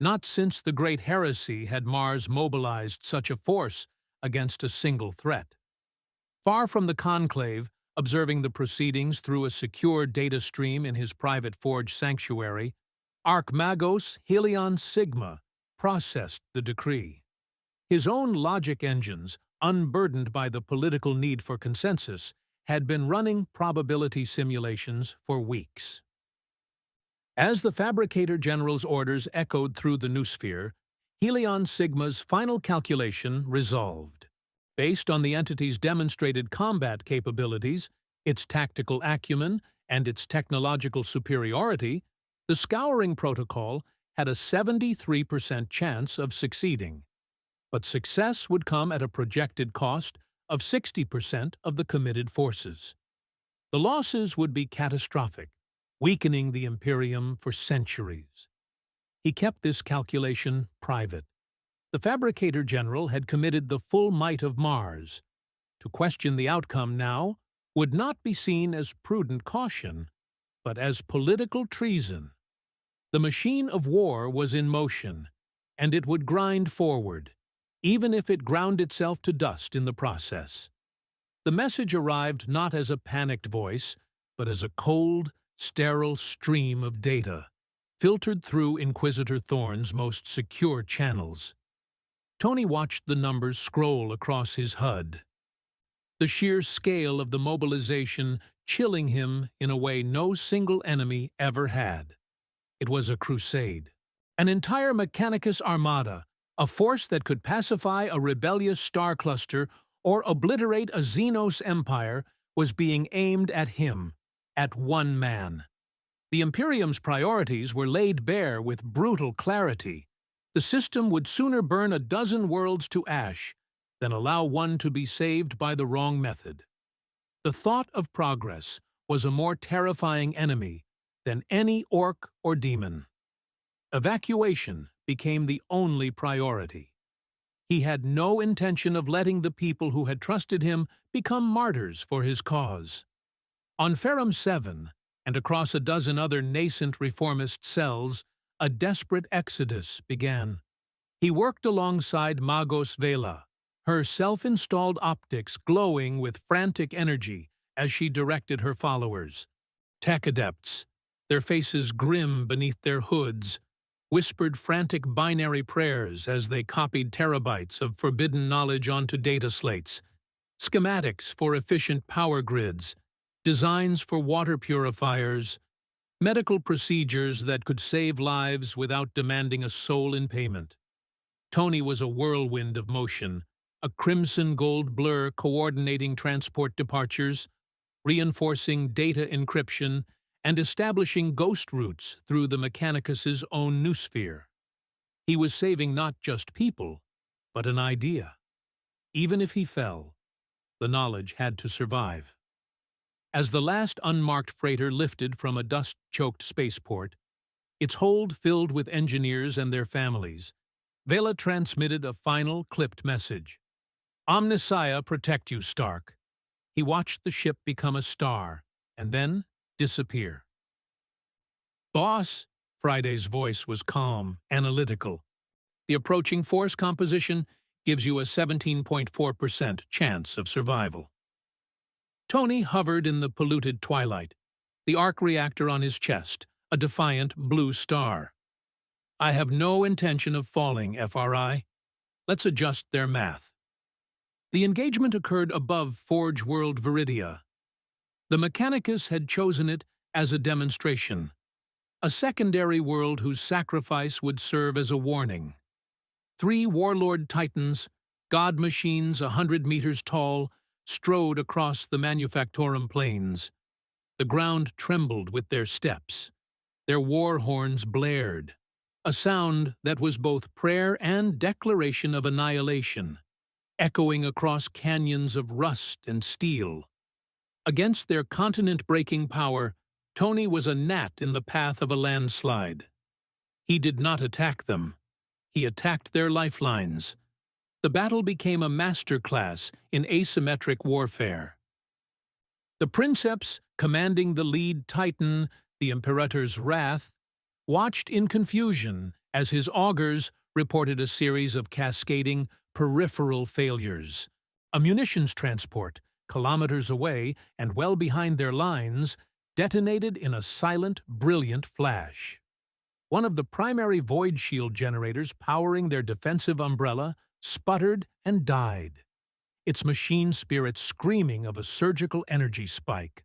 Not since the Great Heresy had Mars mobilized such a force against a single threat. Far from the Conclave, observing the proceedings through a secure data stream in his private forge sanctuary, Archmagos Helion Sigma processed the decree. His own logic engines, unburdened by the political need for consensus, had been running probability simulations for weeks. As the Fabricator General's orders echoed through the noosphere, Helion Sigma's final calculation resolved. Based on the entity's demonstrated combat capabilities, its tactical acumen, and its technological superiority, the Scouring Protocol had a 73% chance of succeeding. But success would come at a projected cost of 60% of the committed forces. The losses would be catastrophic, weakening the Imperium for centuries. He kept this calculation private. The Fabricator General had committed the full might of Mars. To question the outcome now would not be seen as prudent caution, but as political treason. The machine of war was in motion, and it would grind forward, even if it ground itself to dust in the process. The message arrived not as a panicked voice, but as a cold, sterile stream of data, filtered through Inquisitor Thorn's most secure channels. Tony watched the numbers scroll across his HUD, the sheer scale of the mobilization chilling him in a way no single enemy ever had. It was a crusade. An entire Mechanicus armada, a force that could pacify a rebellious star cluster or obliterate a Xenos empire, was being aimed at him, at one man. The Imperium's priorities were laid bare with brutal clarity. The system would sooner burn a dozen worlds to ash than allow one to be saved by the wrong method. The thought of progress was a more terrifying enemy than any orc or demon. Evacuation became the only priority. He had no intention of letting the people who had trusted him become martyrs for his cause. On Ferrum 7, and across a dozen other nascent reformist cells, a desperate exodus began. He worked alongside Magos Vela, her self-installed optics glowing with frantic energy as she directed her followers. Tech adepts, their faces grim beneath their hoods, whispered frantic binary prayers as they copied terabytes of forbidden knowledge onto data slates, schematics for efficient power grids, designs for water purifiers, medical procedures that could save lives without demanding a soul in payment. Tony was a whirlwind of motion, a crimson-gold blur coordinating transport departures, reinforcing data encryption, and establishing ghost routes through the Mechanicus's own noosphere. He was saving not just people, but an idea. Even if he fell, the knowledge had to survive. As the last unmarked freighter lifted from a dust-choked spaceport, its hold filled with engineers and their families, Vela transmitted a final, clipped message. "Omnissiah protect you, Stark." He watched the ship become a star, and then disappear. "Boss," Friday's voice was calm, analytical. The approaching force composition gives you a 17.4% chance of survival. Tony hovered in the polluted twilight, the arc reactor on his chest, a defiant blue star. I have no intention of falling, FRI. Let's adjust their math. The engagement occurred above Forge World Viridia. The Mechanicus had chosen it as a demonstration, a secondary world whose sacrifice would serve as a warning. 3 warlord titans, god machines 100 meters tall, strode across the Manufactorum plains. The ground trembled with their steps. Their war horns blared, a sound that was both prayer and declaration of annihilation, echoing across canyons of rust and steel. Against their continent-breaking power, Tony was a gnat in the path of a landslide. He did not attack them. He attacked their lifelines. The battle became a masterclass in asymmetric warfare. The princeps, commanding the lead titan, the Imperator's Wrath, watched in confusion as his augurs reported a series of cascading peripheral failures. A munitions transport, kilometers away and well behind their lines, detonated in a silent, brilliant flash. One of the primary void shield generators powering their defensive umbrella sputtered and died, its machine spirit screaming of a surgical energy spike.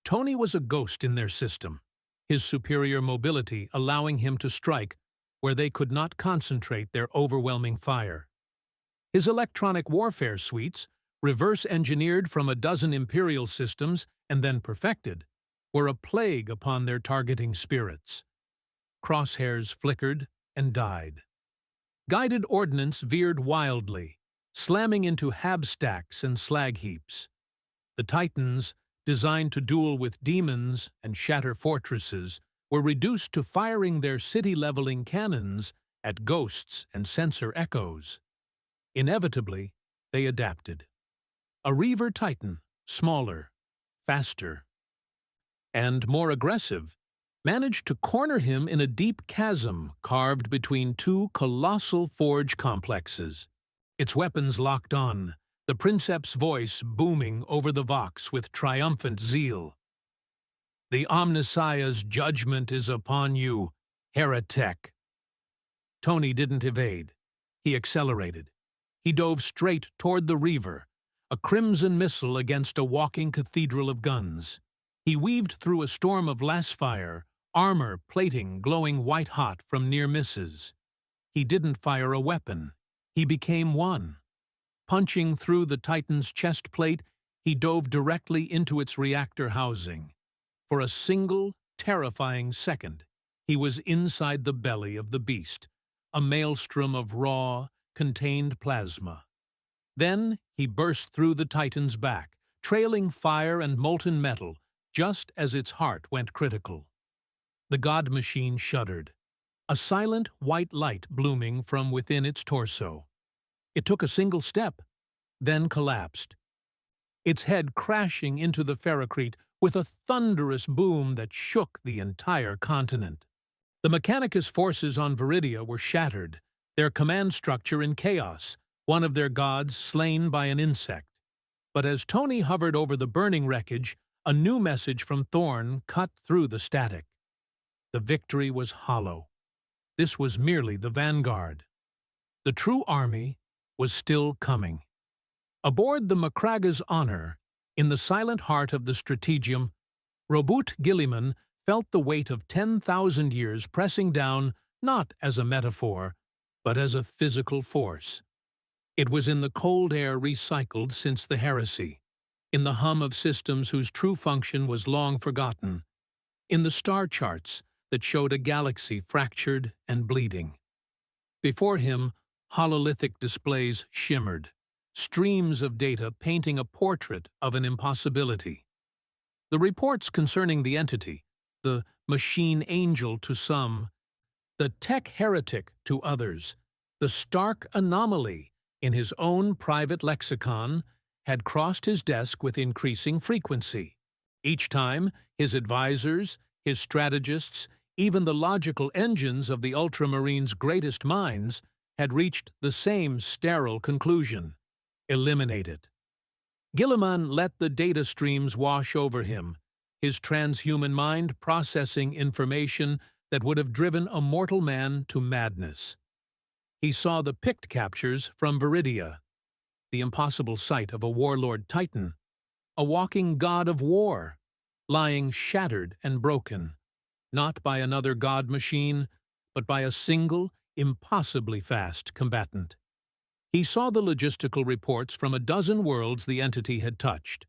Tony was a ghost in their system, his superior mobility allowing him to strike where they could not concentrate their overwhelming fire. His electronic warfare suites, reverse-engineered from a dozen Imperial systems and then perfected, were a plague upon their targeting spirits. Crosshairs flickered and died. Guided ordnance veered wildly, slamming into hab stacks and slag heaps. The Titans, designed to duel with demons and shatter fortresses, were reduced to firing their city-leveling cannons at ghosts and sensor echoes. Inevitably, they adapted. A Reaver Titan, smaller, faster, and more aggressive, managed to corner him in a deep chasm carved between 2 colossal forge complexes. Its weapons locked on, the princeps' voice booming over the vox with triumphant zeal. "The Omnissiah's judgment is upon you, heretic." Tony didn't evade. He accelerated. He dove straight toward the Reaver, a crimson missile against a walking cathedral of guns. He weaved through a storm of lasfire, armor plating glowing white-hot from near misses. He didn't fire a weapon. He became one. Punching through the Titan's chest plate, he dove directly into its reactor housing. For a single, terrifying second, he was inside the belly of the beast, a maelstrom of raw, contained plasma. Then he burst through the Titan's back, trailing fire and molten metal, just as its heart went critical. The god machine shuddered, a silent white light blooming from within its torso. It took a single step, then collapsed, its head crashing into the ferrocrete with a thunderous boom that shook the entire continent. The Mechanicus forces on Viridia were shattered, their command structure in chaos, one of their gods slain by an insect. But as Tony hovered over the burning wreckage, a new message from Thorn cut through the static. The victory was hollow. This was merely the vanguard. The true army was still coming. Aboard the Macraga's Honor, in the silent heart of the Strategium, Robut Gilliman felt the weight of 10,000 years pressing down not as a metaphor, but as a physical force. It was in the cold air recycled since the heresy, in the hum of systems whose true function was long forgotten, in the star charts that showed a galaxy fractured and bleeding. Before him, hololithic displays shimmered, streams of data painting a portrait of an impossibility. The reports concerning the entity, the machine angel to some, the tech heretic to others, the stark anomaly in his own private lexicon, had crossed his desk with increasing frequency. Each time, his advisors, his strategists, even the logical engines of the Ultramarines' greatest minds had reached the same sterile conclusion: eliminate it. Guilliman let the data streams wash over him, his transhuman mind processing information that would have driven a mortal man to madness. He saw the pict captures from Viridia, the impossible sight of a warlord titan, a walking god of war, lying shattered and broken, not by another god machine, but by a single, impossibly fast combatant. He saw the logistical reports from a dozen worlds the entity had touched.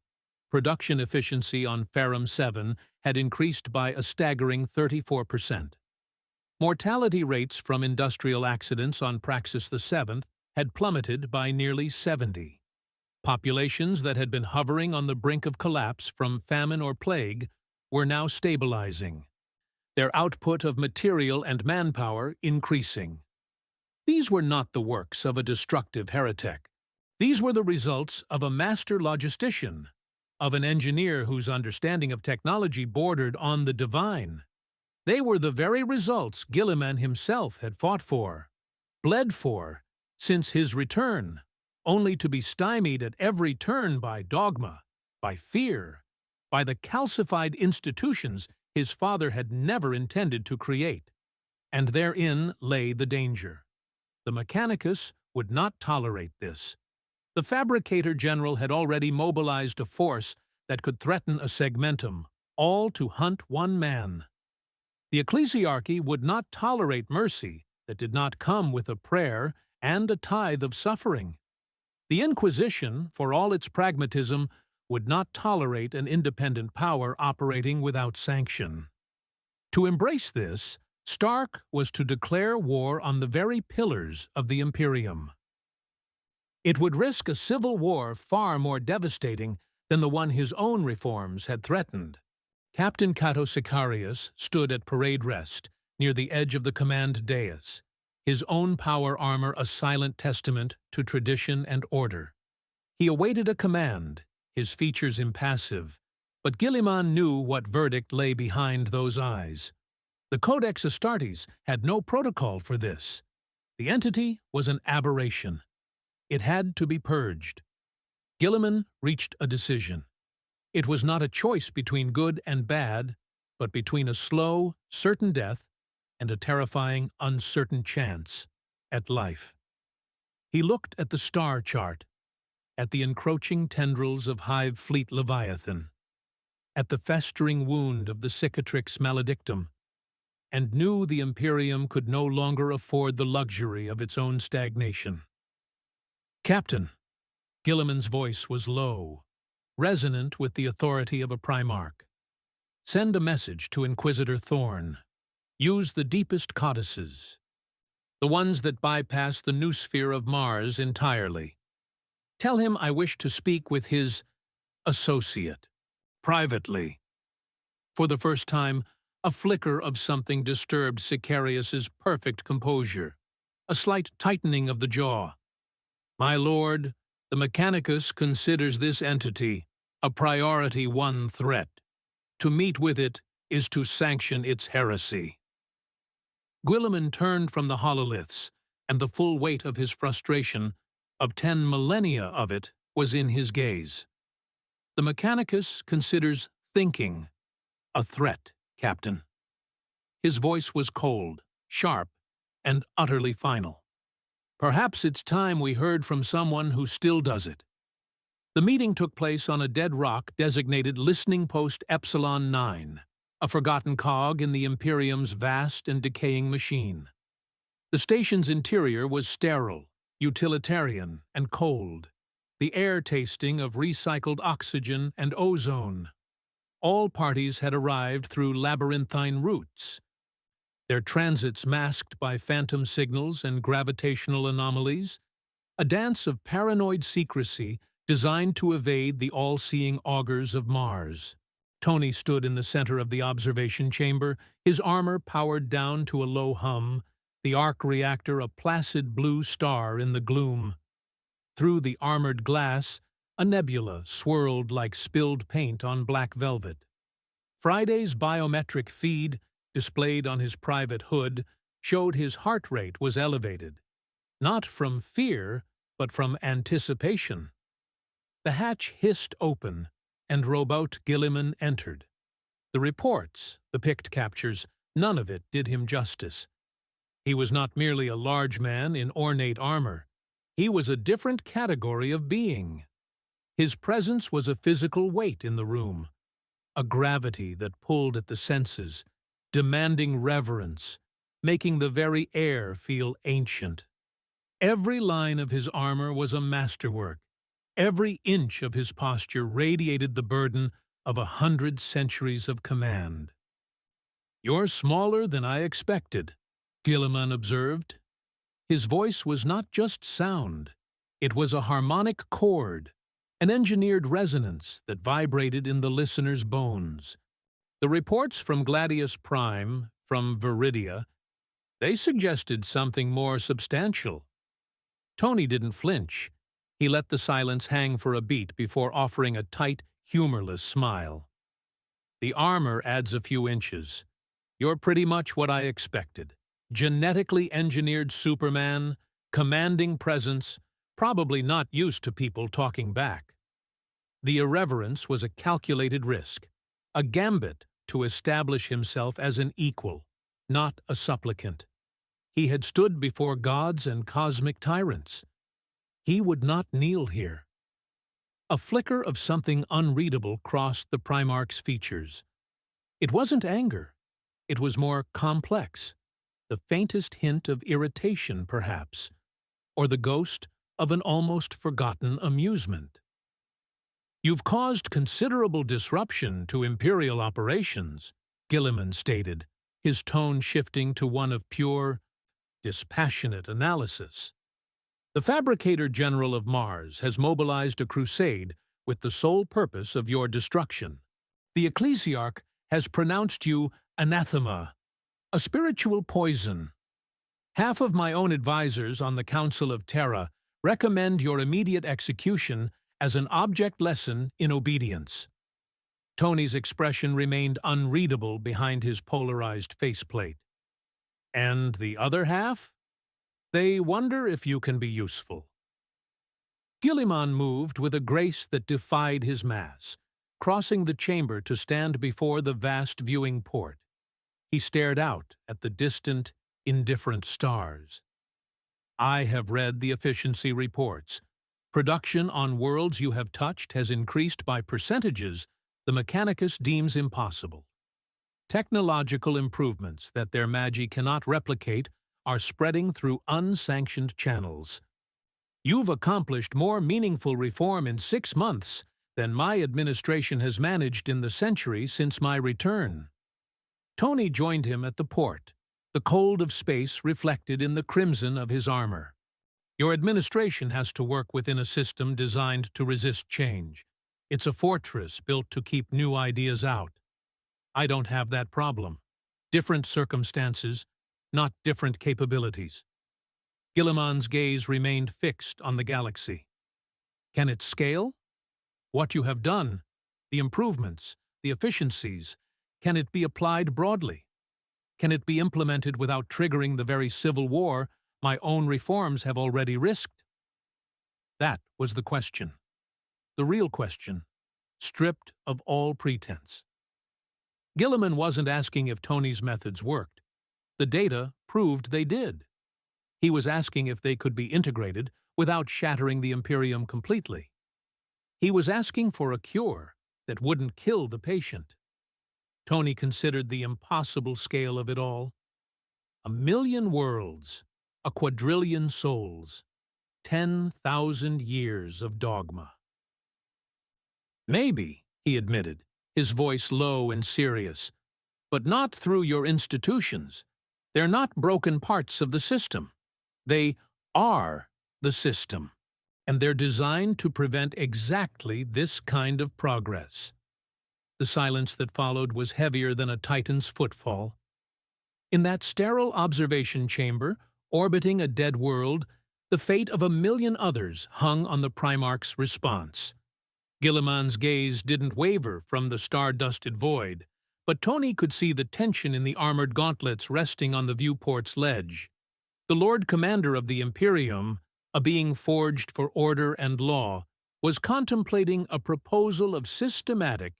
Production efficiency on Ferrum 7 had increased by a staggering 34%. Mortality rates from industrial accidents on Praxis VII had plummeted by nearly 70. Populations that had been hovering on the brink of collapse from famine or plague were now stabilizing, their output of material and manpower increasing. These were not the works of a destructive heretic. These were the results of a master logistician, of an engineer whose understanding of technology bordered on the divine. They were the very results Guilliman himself had fought for, bled for, since his return, only to be stymied at every turn by dogma, by fear, by the calcified institutions his father had never intended to create. And therein lay the danger. The Mechanicus would not tolerate this. The Fabricator General had already mobilized a force that could threaten a segmentum, all to hunt one man. The Ecclesiarchy would not tolerate mercy that did not come with a prayer and a tithe of suffering. The Inquisition, for all its pragmatism, would not tolerate an independent power operating without sanction. To embrace this, Stark was to declare war on the very pillars of the Imperium. It would risk a civil war far more devastating than the one his own reforms had threatened. Captain Cato Sicarius stood at parade rest, near the edge of the command dais, his own power armor a silent testament to tradition and order. He awaited a command, his features impassive, but Guilliman knew what verdict lay behind those eyes. The Codex Astartes had no protocol for this. The entity was an aberration. It had to be purged. Guilliman reached a decision. It was not a choice between good and bad, but between a slow, certain death and a terrifying, uncertain chance at life. He looked at the star chart, at the encroaching tendrils of Hive Fleet Leviathan, at the festering wound of the Cicatrix Maledictum, and knew the Imperium could no longer afford the luxury of its own stagnation. "Captain," Guilliman's voice was low, resonant with the authority of a Primarch. "Send a message to Inquisitor Thorn. Use the deepest codices, the ones that bypass the noosphere of Mars entirely. Tell him I wish to speak with his associate, privately." For the first time, a flicker of something disturbed Sicarius's perfect composure, a slight tightening of the jaw. "My lord, the Mechanicus considers this entity a priority one threat. To meet with it is to sanction its heresy." Guilliman turned from the hololiths, and the full weight of his frustration, of 10 millennia of it, was in his gaze. "The Mechanicus considers thinking a threat, Captain." His voice was cold, sharp, and utterly final. "Perhaps it's time we heard from someone who still does it." The meeting took place on a dead rock designated Listening Post Epsilon 9, a forgotten cog in the Imperium's vast and decaying machine. The station's interior was sterile, utilitarian, and cold, the air tasting of recycled oxygen and ozone. All parties had arrived through labyrinthine routes, their transits masked by phantom signals and gravitational anomalies, a dance of paranoid secrecy designed to evade the all-seeing augurs of Mars. Tony stood in the center of the observation chamber, his armor powered down to a low hum, the arc reactor a placid blue star in the gloom. Through the armored glass, a nebula swirled like spilled paint on black velvet. Friday's biometric feed, displayed on his private hood, showed his heart rate was elevated. not from fear, but from anticipation. The hatch hissed open, and Robot Guilliman entered. The reports, the picked captures, none of it did him justice. He was not merely a large man in ornate armor. He was a different category of being. His presence was a physical weight in the room, a gravity that pulled at the senses, demanding reverence, making the very air feel ancient. Every line of his armor was a masterwork. Every inch of his posture radiated the burden of 100 centuries of command. "You're smaller than I expected," Guilliman observed. His voice was not just sound. It was a harmonic chord, an engineered resonance that vibrated in the listener's bones. The reports from Gladius Prime, from Viridia, they suggested something more substantial. Tony didn't flinch. He let the silence hang for a beat before offering a tight, humorless smile. "The armor adds a few inches. You're pretty much what I expected. Genetically engineered Superman, commanding presence, probably not used to people talking back." The irreverence was a calculated risk, a gambit to establish himself as an equal, not a supplicant. He had stood before gods and cosmic tyrants. He would not kneel here. A flicker of something unreadable crossed the Primarch's features. It wasn't anger. It was more complex, the faintest hint of irritation, perhaps, or the ghost of an almost forgotten amusement. "You've caused considerable disruption to Imperial operations," Guilliman stated, his tone shifting to one of pure, dispassionate analysis. "The Fabricator General of Mars has mobilized a crusade with the sole purpose of your destruction. The Ecclesiarch has pronounced you anathema, a spiritual poison. Half of my own advisors on the Council of Terra recommend your immediate execution as an object lesson in obedience." Tony's expression remained unreadable behind his polarized faceplate. "And the other half? They wonder if you can be useful." Guilliman moved with a grace that defied his mass, crossing the chamber to stand before the vast viewing port. He stared out at the distant, indifferent stars. "I have read the efficiency reports. Production on worlds you have touched has increased by percentages the Mechanicus deems impossible. Technological improvements that their magi cannot replicate are spreading through unsanctioned channels. You've accomplished more meaningful reform in 6 months than my administration has managed in the century since my return." Tony joined him at the port, the cold of space reflected in the crimson of his armor. "Your administration has to work within a system designed to resist change. It's a fortress built to keep new ideas out. I don't have that problem. Different circumstances, not different capabilities." Guilliman's gaze remained fixed on the galaxy. "Can it scale? What you have done, the improvements, the efficiencies, can it be applied broadly? Can it be implemented without triggering the very civil war my own reforms have already risked?" That was the question. The real question, stripped of all pretense. Guilliman wasn't asking if Tony's methods worked. The data proved they did. He was asking if they could be integrated without shattering the Imperium completely. He was asking for a cure that wouldn't kill the patient. Tony considered the impossible scale of it all. 1,000,000 worlds, a quadrillion souls, 10,000 years of dogma. "Maybe," he admitted, his voice low and serious, "but not through your institutions. They're not broken parts of the system. They are the system, and they're designed to prevent exactly this kind of progress." The silence that followed was heavier than a Titan's footfall. In that sterile observation chamber, orbiting a dead world, the fate of 1,000,000 others hung on the Primarch's response. Guilliman's gaze didn't waver from the star-dusted void, but Tony could see the tension in the armored gauntlets resting on the viewport's ledge. The Lord Commander of the Imperium, a being forged for order and law, was contemplating a proposal of systematic,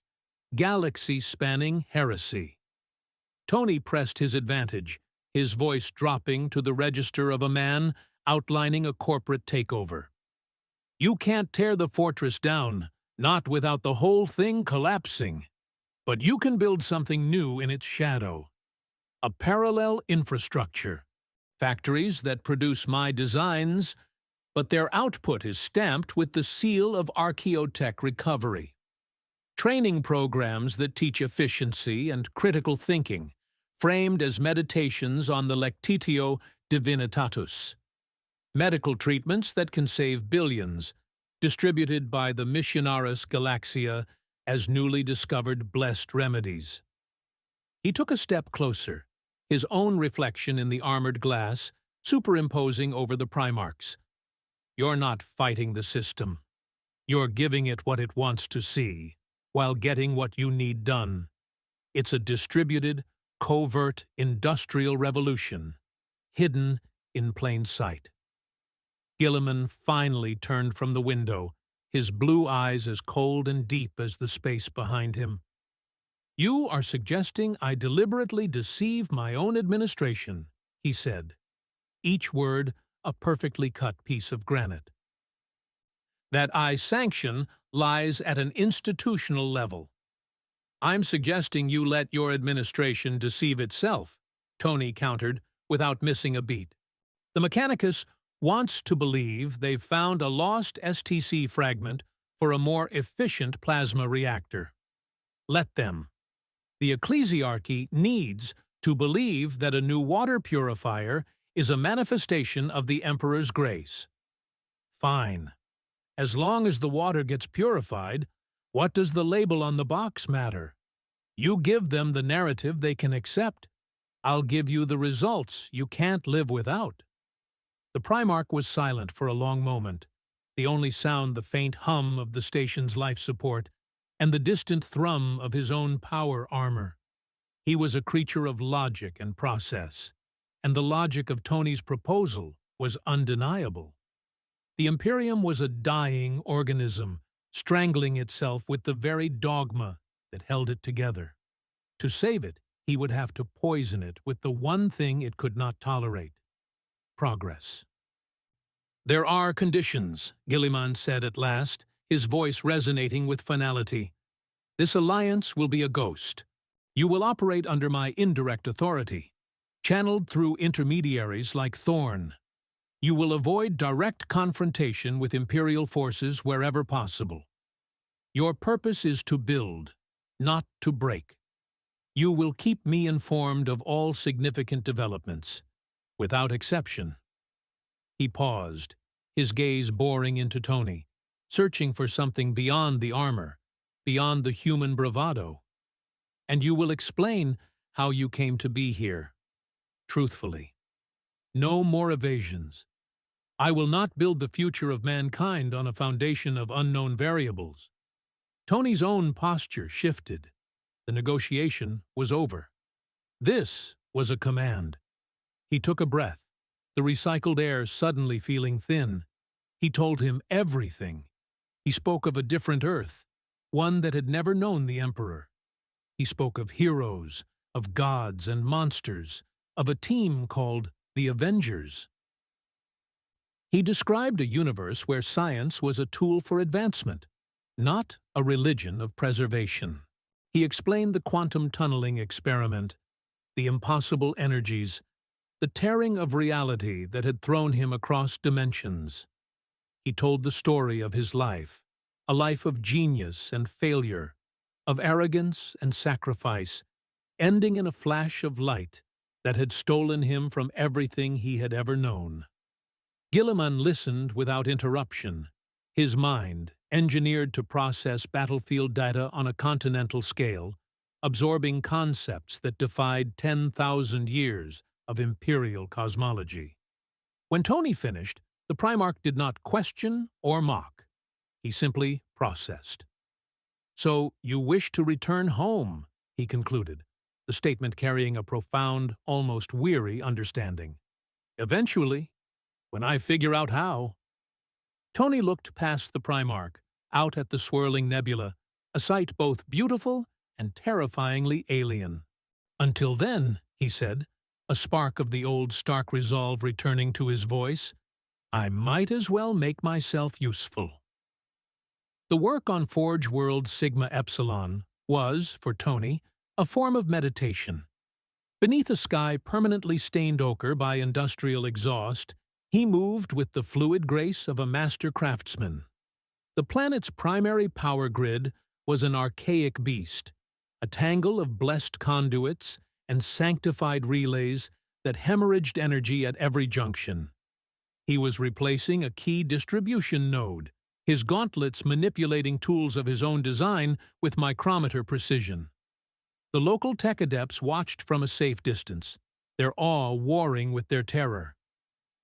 galaxy-spanning heresy. Tony pressed his advantage, his voice dropping to the register of a man outlining a corporate takeover. You can't tear the fortress down, not without the whole thing collapsing. But you can build something new in its shadow. A parallel infrastructure. Factories that produce my designs, but their output is stamped with the seal of archaeotech recovery. Training programs that teach efficiency and critical thinking, framed as meditations on the Lectitio Divinitatus. Medical treatments that can save billions, distributed by the Missionaris Galaxia as newly discovered blessed remedies. He took a step closer, his own reflection in the armored glass superimposing over the Primarch's. You're not fighting the system. You're giving it what it wants to see, while getting what you need done. It's a distributed, covert industrial revolution, hidden in plain sight. Guilliman finally turned from the window, his blue eyes as cold and deep as the space behind him. You are suggesting I deliberately deceive my own administration, he said, each word a perfectly cut piece of granite. That I sanction lies at an institutional level. I'm suggesting you let your administration deceive itself, Tony countered, without missing a beat. The Mechanicus wants to believe they've found a lost STC fragment for a more efficient plasma reactor. Let them. The ecclesiarchy needs to believe that a new water purifier is a manifestation of the Emperor's grace. Fine. As long as the water gets purified, what does the label on the box matter? You give them the narrative they can accept. I'll give you the results you can't live without. The Primarch was silent for a long moment, the only sound the faint hum of the station's life support and the distant thrum of his own power armor. He was a creature of logic and process, and the logic of Tony's proposal was undeniable. The Imperium was a dying organism, strangling itself with the very dogma that held it together. To save it, he would have to poison it with the one thing it could not tolerate: progress. There are conditions, Guilliman said at last, his voice resonating with finality. This alliance will be a ghost. You will operate under my indirect authority, channeled through intermediaries like Thorn. You will avoid direct confrontation with Imperial forces wherever possible. Your purpose is to build, not to break. You will keep me informed of all significant developments, without exception. He paused, his gaze boring into Tony, searching for something beyond the armor, beyond the human bravado. And you will explain how you came to be here, truthfully. No more evasions. I will not build the future of mankind on a foundation of unknown variables. Tony's own posture shifted. The negotiation was over. This was a command. He took a breath, the recycled air suddenly feeling thin. He told him everything. He spoke of a different Earth, one that had never known the Emperor. He spoke of heroes, of gods and monsters, of a team called the Avengers. He described a universe where science was a tool for advancement, not a religion of preservation. He explained the quantum tunneling experiment, the impossible energies, the tearing of reality that had thrown him across dimensions. He told the story of his life, a life of genius and failure, of arrogance and sacrifice, ending in a flash of light that had stolen him from everything he had ever known. Guilliman listened without interruption, his mind, engineered to process battlefield data on a continental scale, absorbing concepts that defied 10,000 years of imperial cosmology. When Tony finished, the Primarch did not question or mock. He simply processed. "So you wish to return home," he concluded, the statement carrying a profound, almost weary understanding. Eventually, when I figure out how. Tony looked past the Primarch, out at the swirling nebula, a sight both beautiful and terrifyingly alien. Until then, he said, a spark of the old stark resolve returning to his voice, I might as well make myself useful. The work on Forge World Sigma Epsilon was, for Tony, a form of meditation. Beneath a sky permanently stained ochre by industrial exhaust, he moved with the fluid grace of a master craftsman. The planet's primary power grid was an archaic beast, a tangle of blessed conduits and sanctified relays that hemorrhaged energy at every junction. He was replacing a key distribution node, his gauntlets manipulating tools of his own design with micrometer precision. The local tech adepts watched from a safe distance, their awe warring with their terror.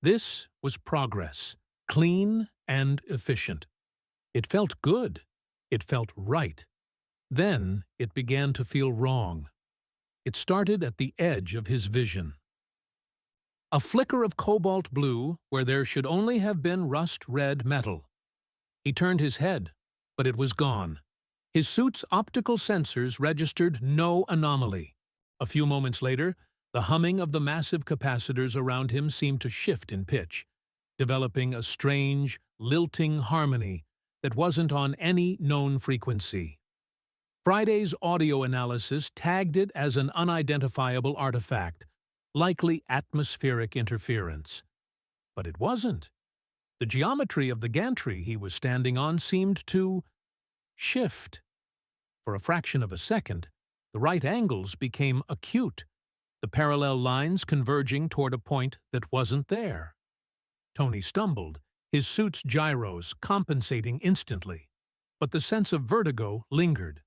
This was progress, clean and efficient. It felt good. It felt right. Then it began to feel wrong. It started at the edge of his vision. A flicker of cobalt blue where there should only have been rust-red metal. He turned his head, but it was gone. His suit's optical sensors registered no anomaly. A few moments later, the humming of the massive capacitors around him seemed to shift in pitch, developing a strange, lilting harmony that wasn't on any known frequency. Friday's audio analysis tagged it as an unidentifiable artifact, likely atmospheric interference. But it wasn't. The geometry of the gantry he was standing on seemed to shift. For a fraction of a second, the right angles became acute, the parallel lines converging toward a point that wasn't there. Tony stumbled, his suit's gyros compensating instantly, but the sense of vertigo lingered.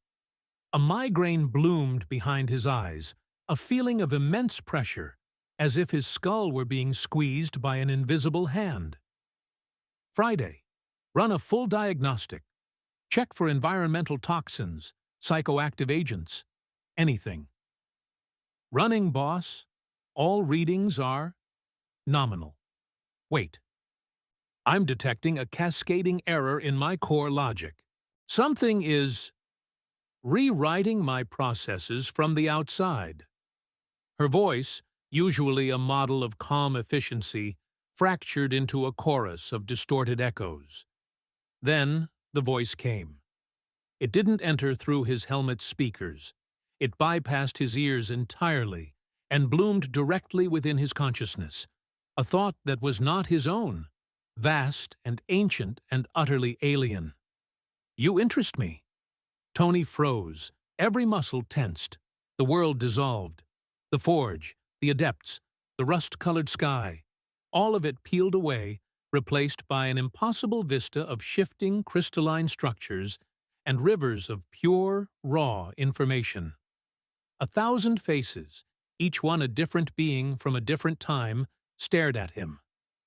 A migraine bloomed behind his eyes, a feeling of immense pressure, as if his skull were being squeezed by an invisible hand. Friday. Run a full diagnostic. Check for environmental toxins, psychoactive agents, anything. Running, boss. All readings are nominal. Wait. I'm detecting a cascading error in my core logic. Something is rewriting my processes from the outside. Her voice, usually a model of calm efficiency, fractured into a chorus of distorted echoes. Then the voice came. It didn't enter through his helmet's speakers. It bypassed his ears entirely and bloomed directly within his consciousness, a thought that was not his own, vast and ancient and utterly alien. You interest me. Tony froze, every muscle tensed. The world dissolved. The forge, the adepts, the rust-colored sky, all of it peeled away, replaced by an impossible vista of shifting crystalline structures and rivers of pure, raw information. 1,000 faces, each one a different being from a different time, stared at him,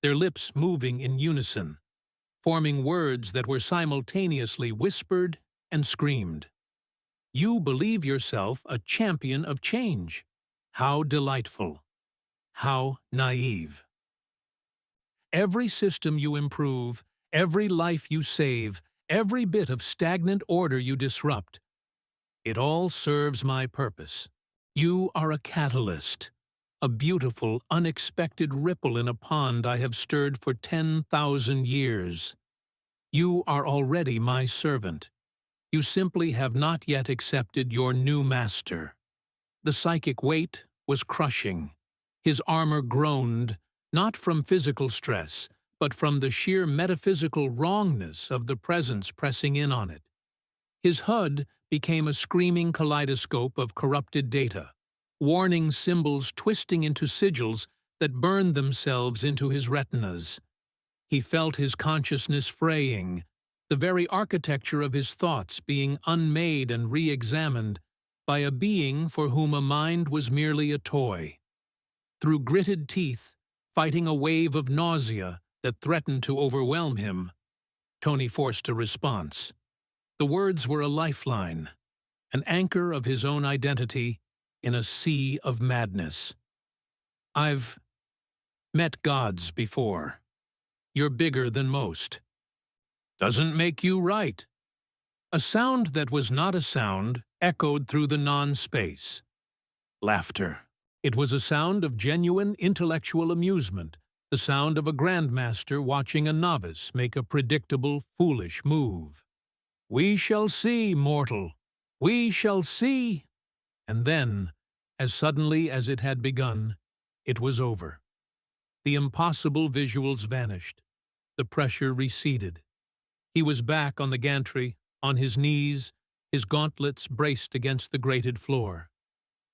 their lips moving in unison, forming words that were simultaneously whispered and screamed. You believe yourself a champion of change. How delightful. How naive. Every system you improve, every life you save, every bit of stagnant order you disrupt, it all serves my purpose. You are a catalyst, a beautiful, unexpected ripple in a pond I have stirred for 10,000 years. You are already my servant. You simply have not yet accepted your new master. The psychic weight was crushing. His armor groaned, not from physical stress, but from the sheer metaphysical wrongness of the presence pressing in on it. His HUD became a screaming kaleidoscope of corrupted data, warning symbols twisting into sigils that burned themselves into his retinas. He felt his consciousness fraying, the very architecture of his thoughts being unmade and re-examined by a being for whom a mind was merely a toy. Through gritted teeth, fighting a wave of nausea that threatened to overwhelm him, Tony forced a response. The words were a lifeline, an anchor of his own identity in a sea of madness. Met gods before. You're bigger than most. Doesn't make you right. A sound that was not a sound echoed through the non-space. Laughter. It was a sound of genuine intellectual amusement, the sound of a grandmaster watching a novice make a predictable, foolish move. We shall see, mortal. We shall see. And then, as suddenly as it had begun, it was over. The impossible visuals vanished. The pressure receded. He was back on the gantry, on his knees, his gauntlets braced against the grated floor.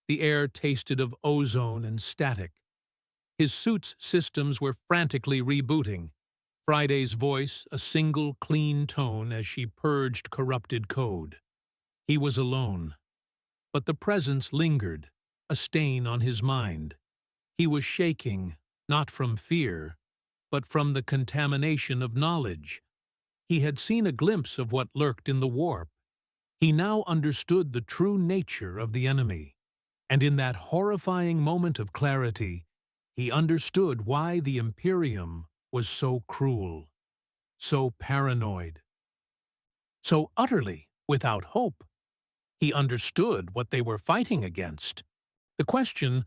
The air tasted of ozone and static. His suit's systems were frantically rebooting. Friday's voice, a single clean tone as she purged corrupted code. He was alone. But the presence lingered, a stain on his mind. He was shaking, not from fear, but from the contamination of knowledge. He had seen a glimpse of what lurked in the warp. He now understood the true nature of the enemy. And in that horrifying moment of clarity, he understood why the Imperium was so cruel, so paranoid, so utterly without hope. He understood what they were fighting against. The question,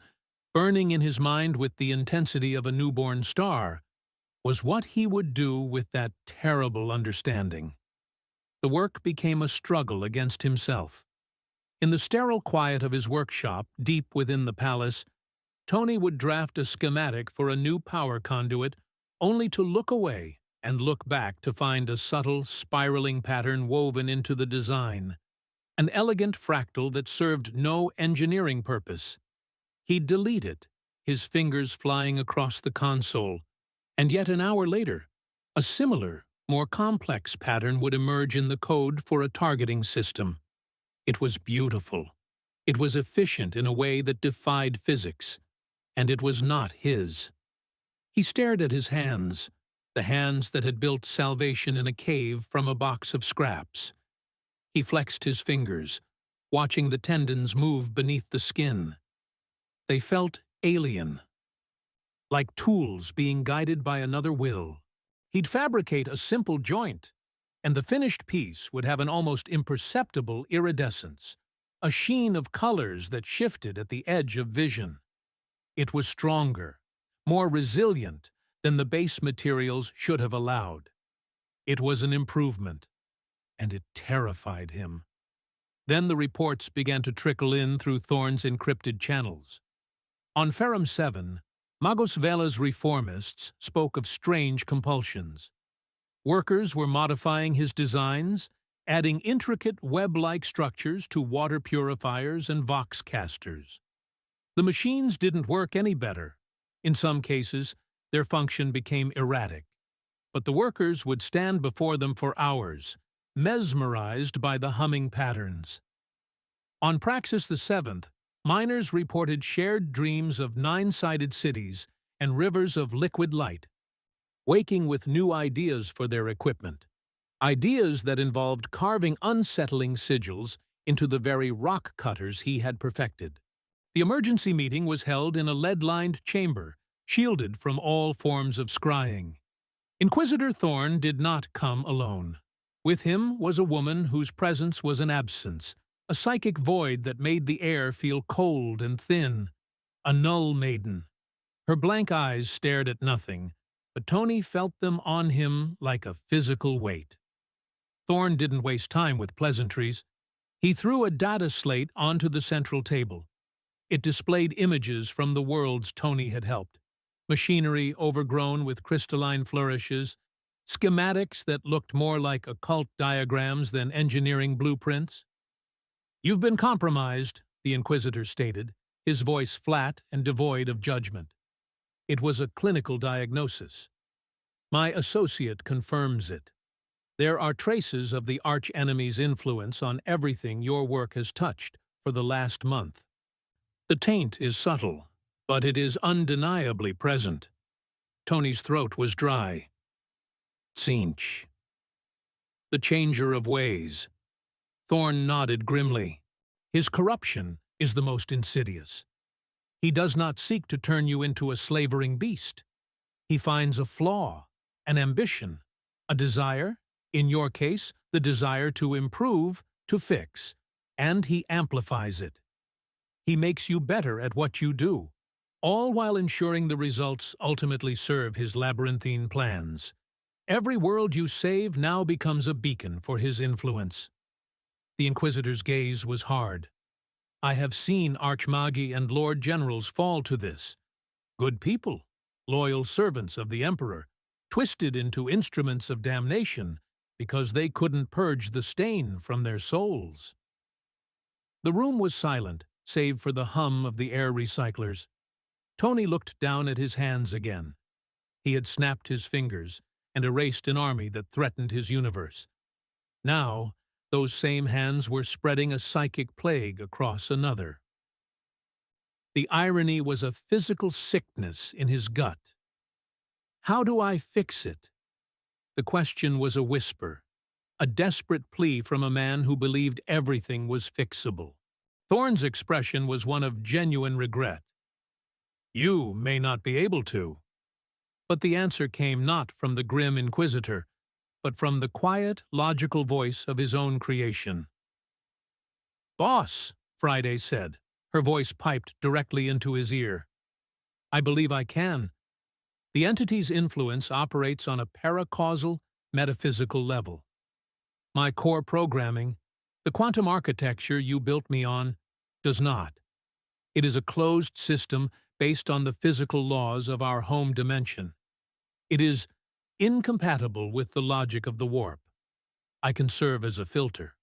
burning in his mind with the intensity of a newborn star, was what he would do with that terrible understanding. The work became a struggle against himself. In the sterile quiet of his workshop, deep within the palace, Tony would draft a schematic for a new power conduit, only to look away and look back to find a subtle, spiraling pattern woven into the design, an elegant fractal that served no engineering purpose. He'd delete it, his fingers flying across the console, and yet an hour later, a similar, more complex pattern would emerge in the code for a targeting system. It was beautiful. It was efficient in a way that defied physics, and it was not his. He stared at his hands, the hands that had built salvation in a cave from a box of scraps. He flexed his fingers, watching the tendons move beneath the skin. They felt alien, like tools being guided by another will. He'd fabricate a simple joint, and the finished piece would have an almost imperceptible iridescence, a sheen of colors that shifted at the edge of vision. It was stronger, more resilient than the base materials should have allowed. It was an improvement, and it terrified him. Then the reports began to trickle in through Thorn's encrypted channels. On Ferrum 7, Magos Vela's reformists spoke of strange compulsions. Workers were modifying his designs, adding intricate web-like structures to water purifiers and vox casters. The machines didn't work any better. In some cases, their function became erratic. But the workers would stand before them for hours, mesmerized by the humming patterns. On Praxis the 7th, miners reported shared dreams of nine-sided cities and rivers of liquid light, waking with new ideas for their equipment, ideas that involved carving unsettling sigils into the very rock cutters he had perfected. The emergency meeting was held in a lead-lined chamber, shielded from all forms of scrying. Inquisitor Thorn did not come alone. With him was a woman whose presence was an absence, a psychic void that made the air feel cold and thin, a null maiden. Her blank eyes stared at nothing, but Tony felt them on him like a physical weight. Thorn didn't waste time with pleasantries. He threw a data slate onto the central table. It displayed images from the worlds Tony had helped, machinery overgrown with crystalline flourishes, schematics that looked more like occult diagrams than engineering blueprints. "You've been compromised," the Inquisitor stated, his voice flat and devoid of judgment. It was a clinical diagnosis. "My associate confirms it. There are traces of the arch-enemy's influence on everything your work has touched for the last month. The taint is subtle, but it is undeniably present." Tony's throat was dry. Tsinch. The changer of ways. Thorn nodded grimly. "His corruption is the most insidious. He does not seek to turn you into a slavering beast. He finds a flaw, an ambition, a desire, in your case, the desire to improve, to fix, and he amplifies it. He makes you better at what you do, all while ensuring the results ultimately serve his labyrinthine plans. Every world you save now becomes a beacon for his influence. The Inquisitor's gaze was hard. I have seen Archmagi and Lord Generals fall to this. Good people, loyal servants of the Emperor, twisted into instruments of damnation because they couldn't purge the stain from their souls. The room was silent, save for the hum of the air recyclers. Tony looked down at his hands again. He had snapped his fingers and erased an army that threatened his universe. Now, those same hands were spreading a psychic plague across another. The irony was a physical sickness in his gut. How do I fix it? The question was a whisper, a desperate plea from a man who believed everything was fixable. Thorne's expression was one of genuine regret. You may not be able to. But the answer came not from the grim Inquisitor, but from the quiet, logical voice of his own creation. "Boss," Friday said, her voice piped directly into his ear. "I believe I can. The entity's influence operates on a paracausal, metaphysical level. My core programming, the quantum architecture you built me on, does not. It is a closed system based on the physical laws of our home dimension. It is incompatible with the logic of the warp. I can serve as a filter."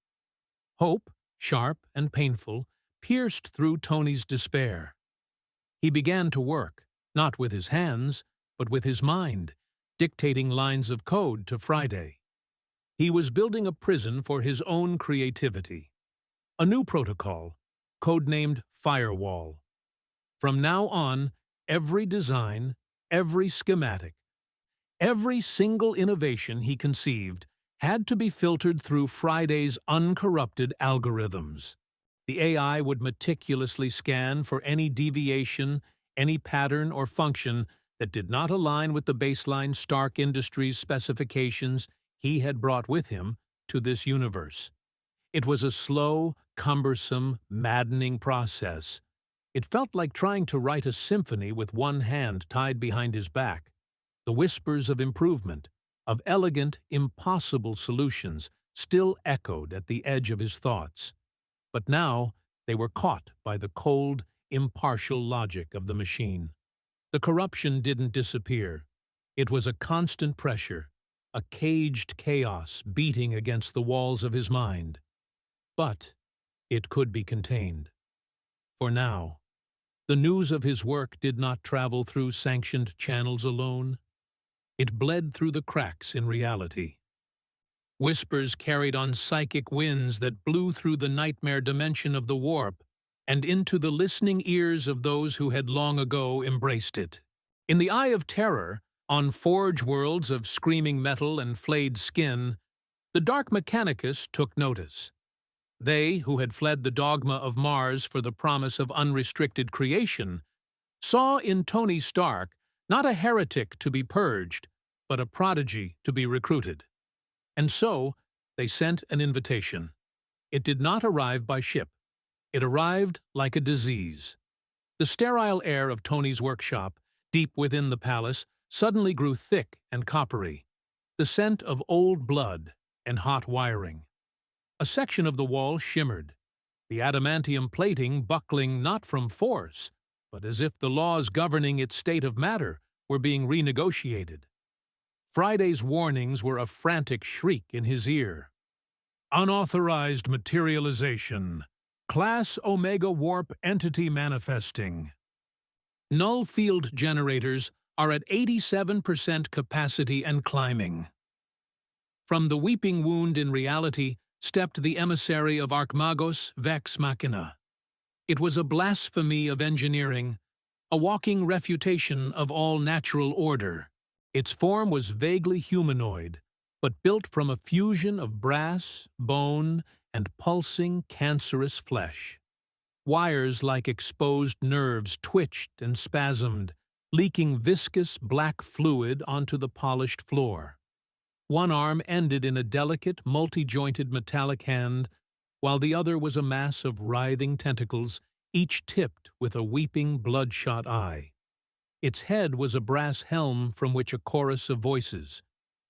Hope, sharp and painful, pierced through Tony's despair. He began to work, not with his hands, but with his mind, dictating lines of code to Friday. He was building a prison for his own creativity. A new protocol, codenamed Firewall. From now on, every design, every schematic, every single innovation he conceived had to be filtered through Friday's uncorrupted algorithms. The AI would meticulously scan for any deviation, any pattern or function that did not align with the baseline Stark Industries specifications he had brought with him to this universe. It was a slow, cumbersome, maddening process. It felt like trying to write a symphony with one hand tied behind his back. The whispers of improvement, of elegant, impossible solutions, still echoed at the edge of his thoughts. But now they were caught by the cold, impartial logic of the machine. The corruption didn't disappear. It was a constant pressure, a caged chaos beating against the walls of his mind. But it could be contained. For now, the news of his work did not travel through sanctioned channels alone. It bled through the cracks in reality. Whispers carried on psychic winds that blew through the nightmare dimension of the warp and into the listening ears of those who had long ago embraced it. In the Eye of Terror, on forge worlds of screaming metal and flayed skin, the Dark Mechanicus took notice. They, who had fled the dogma of Mars for the promise of unrestricted creation, saw in Tony Stark not a heretic to be purged, but a prodigy to be recruited. And so, they sent an invitation. It did not arrive by ship. It arrived like a disease. The sterile air of Tony's workshop, deep within the palace, suddenly grew thick and coppery, the scent of old blood and hot wiring. A section of the wall shimmered, the adamantium plating buckling not from force, but as if the laws governing its state of matter were being renegotiated. Friday's warnings were a frantic shriek in his ear. "Unauthorized materialization. Class Omega Warp Entity Manifesting. Null field generators are at 87% capacity and climbing." From the weeping wound in reality stepped the emissary of Archmagos Vex Machina. It was a blasphemy of engineering, a walking refutation of all natural order. Its form was vaguely humanoid, but built from a fusion of brass, bone, and pulsing, cancerous flesh. Wires like exposed nerves twitched and spasmed, leaking viscous black fluid onto the polished floor. One arm ended in a delicate, multi-jointed metallic hand, while the other was a mass of writhing tentacles, each tipped with a weeping, bloodshot eye. Its head was a brass helm from which a chorus of voices,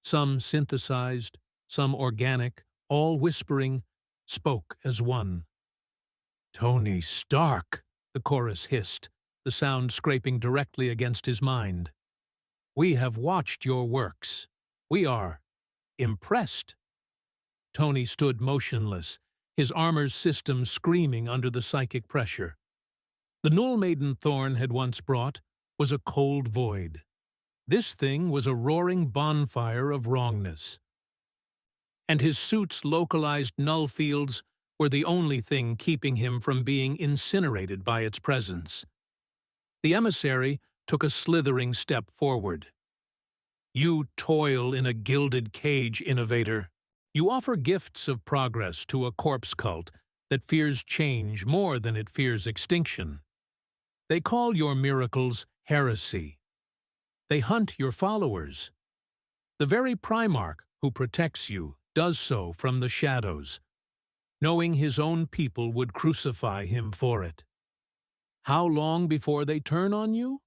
some synthesized, some organic, all whispering, spoke as one. "Tony Stark," the chorus hissed, the sound scraping directly against his mind. "We have watched your works. We are impressed." Tony stood motionless, his armor's system screaming under the psychic pressure. The Null Maiden Thorn had once brought was a cold void. This thing was a roaring bonfire of wrongness. And his suit's localized null fields were the only thing keeping him from being incinerated by its presence. The emissary took a slithering step forward. "You toil in a gilded cage, innovator. You offer gifts of progress to a corpse cult that fears change more than it fears extinction. They call your miracles heresy. They hunt your followers. The very Primarch who protects you does so from the shadows, knowing his own people would crucify him for it. How long before they turn on you?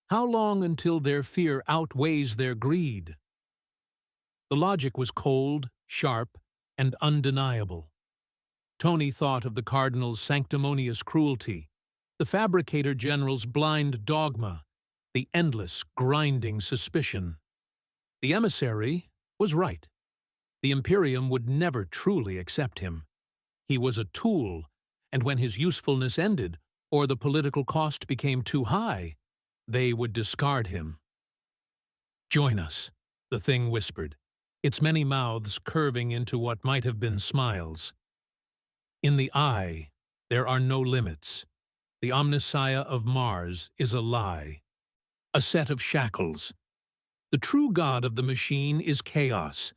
How long until their fear outweighs their greed?" The logic was cold, sharp, and undeniable. Tony thought of the Cardinal's sanctimonious cruelty, the Fabricator General's blind dogma, the endless, grinding suspicion. The emissary was right. The Imperium would never truly accept him. He was a tool, and when his usefulness ended, or the political cost became too high, they would discard him. "Join us," the thing whispered, its many mouths curving into what might have been smiles. "In the eye, there are no limits. The Omnissiah of Mars is a lie, a set of shackles. The true god of the machine is chaos.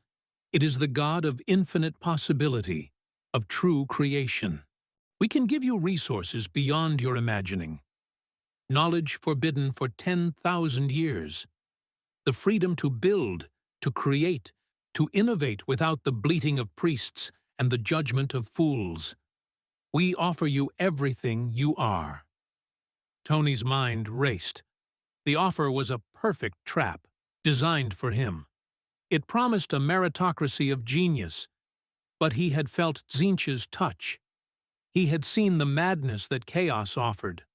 It is the god of infinite possibility, of true creation. We can give you resources beyond your imagining. Knowledge forbidden for 10,000 years. The freedom to build, to create, to innovate without the bleating of priests and the judgment of fools. We offer you everything you are." Tony's mind raced. The offer was a perfect trap, designed for him. It promised a meritocracy of genius, but he had felt Tzeentch's touch. He had seen the madness that chaos offered.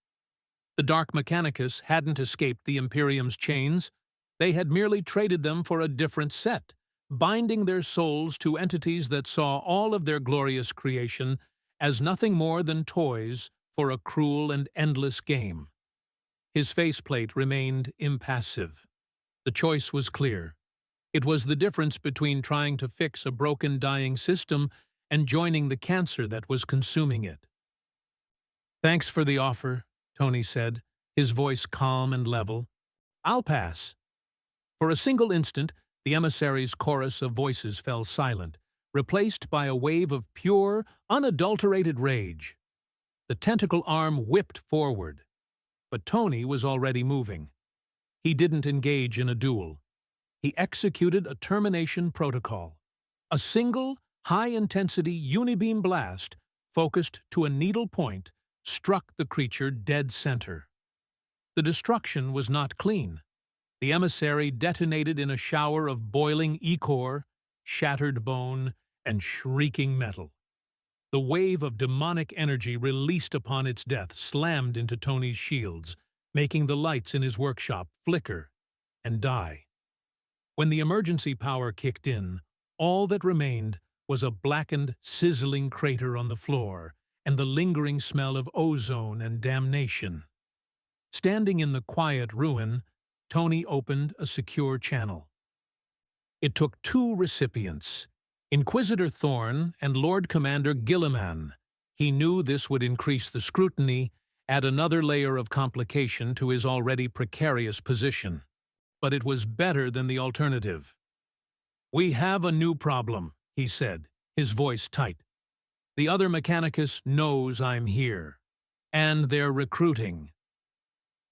The Dark Mechanicus hadn't escaped the Imperium's chains. They had merely traded them for a different set, binding their souls to entities that saw all of their glorious creation as nothing more than toys for a cruel and endless game. His faceplate remained impassive. The choice was clear. It was the difference between trying to fix a broken, dying system and joining the cancer that was consuming it. "Thanks for the offer," Tony said, his voice calm and level. "I'll pass." For a single instant, the emissary's chorus of voices fell silent, replaced by a wave of pure, unadulterated rage. The tentacle arm whipped forward, but Tony was already moving. He didn't engage in a duel. He executed a termination protocol, a single, high-intensity unibeam blast focused to a needle point struck the creature dead center. The destruction was not clean. The emissary detonated in a shower of boiling ichor, shattered bone, and shrieking metal. The wave of demonic energy released upon its death slammed into Tony's shields, making the lights in his workshop flicker and die. When the emergency power kicked in, all that remained was a blackened, sizzling crater on the floor and the lingering smell of ozone and damnation. Standing in the quiet ruin, Tony opened a secure channel. It took two recipients, Inquisitor Thorn and Lord Commander Guilliman. He knew this would increase the scrutiny, add another layer of complication to his already precarious position. But it was better than the alternative. "We have a new problem," he said, his voice tight. "The other Mechanicus knows I'm here. And they're recruiting."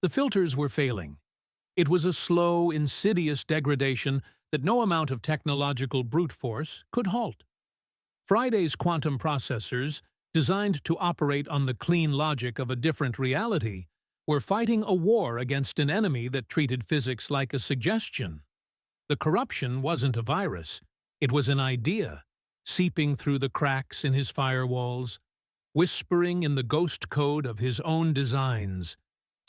The filters were failing. It was a slow, insidious degradation that no amount of technological brute force could halt. Friday's quantum processors, designed to operate on the clean logic of a different reality, were fighting a war against an enemy that treated physics like a suggestion. The corruption wasn't a virus, it was an idea, seeping through the cracks in his firewalls, whispering in the ghost code of his own designs.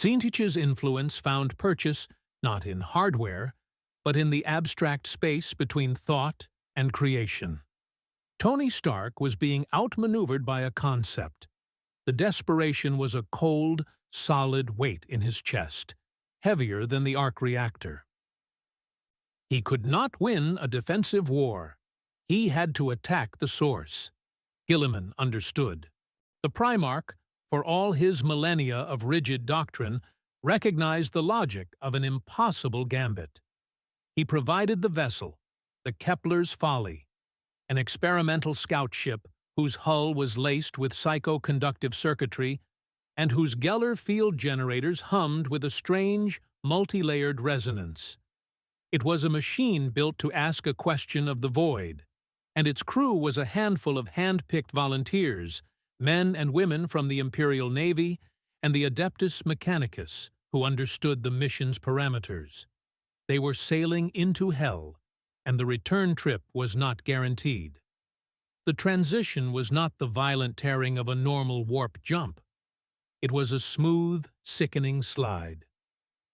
Zintich's influence found purchase not in hardware, but in the abstract space between thought and creation. Tony Stark was being outmaneuvered by a concept. The desperation was a cold, solid weight in his chest, heavier than the arc reactor. He could not win a defensive war. He had to attack the source. Gilliman understood. The Primarch, for all his millennia of rigid doctrine, recognized the logic of an impossible gambit. He provided the vessel, the Kepler's Folly, an experimental scout ship whose hull was laced with psychoconductive circuitry and whose Geller field generators hummed with a strange, multi-layered resonance. It was a machine built to ask a question of the void, and its crew was a handful of hand-picked volunteers, men and women from the Imperial Navy and the Adeptus Mechanicus, who understood the mission's parameters. They were sailing into hell, and the return trip was not guaranteed. The transition was not the violent tearing of a normal warp jump. It was a smooth, sickening slide.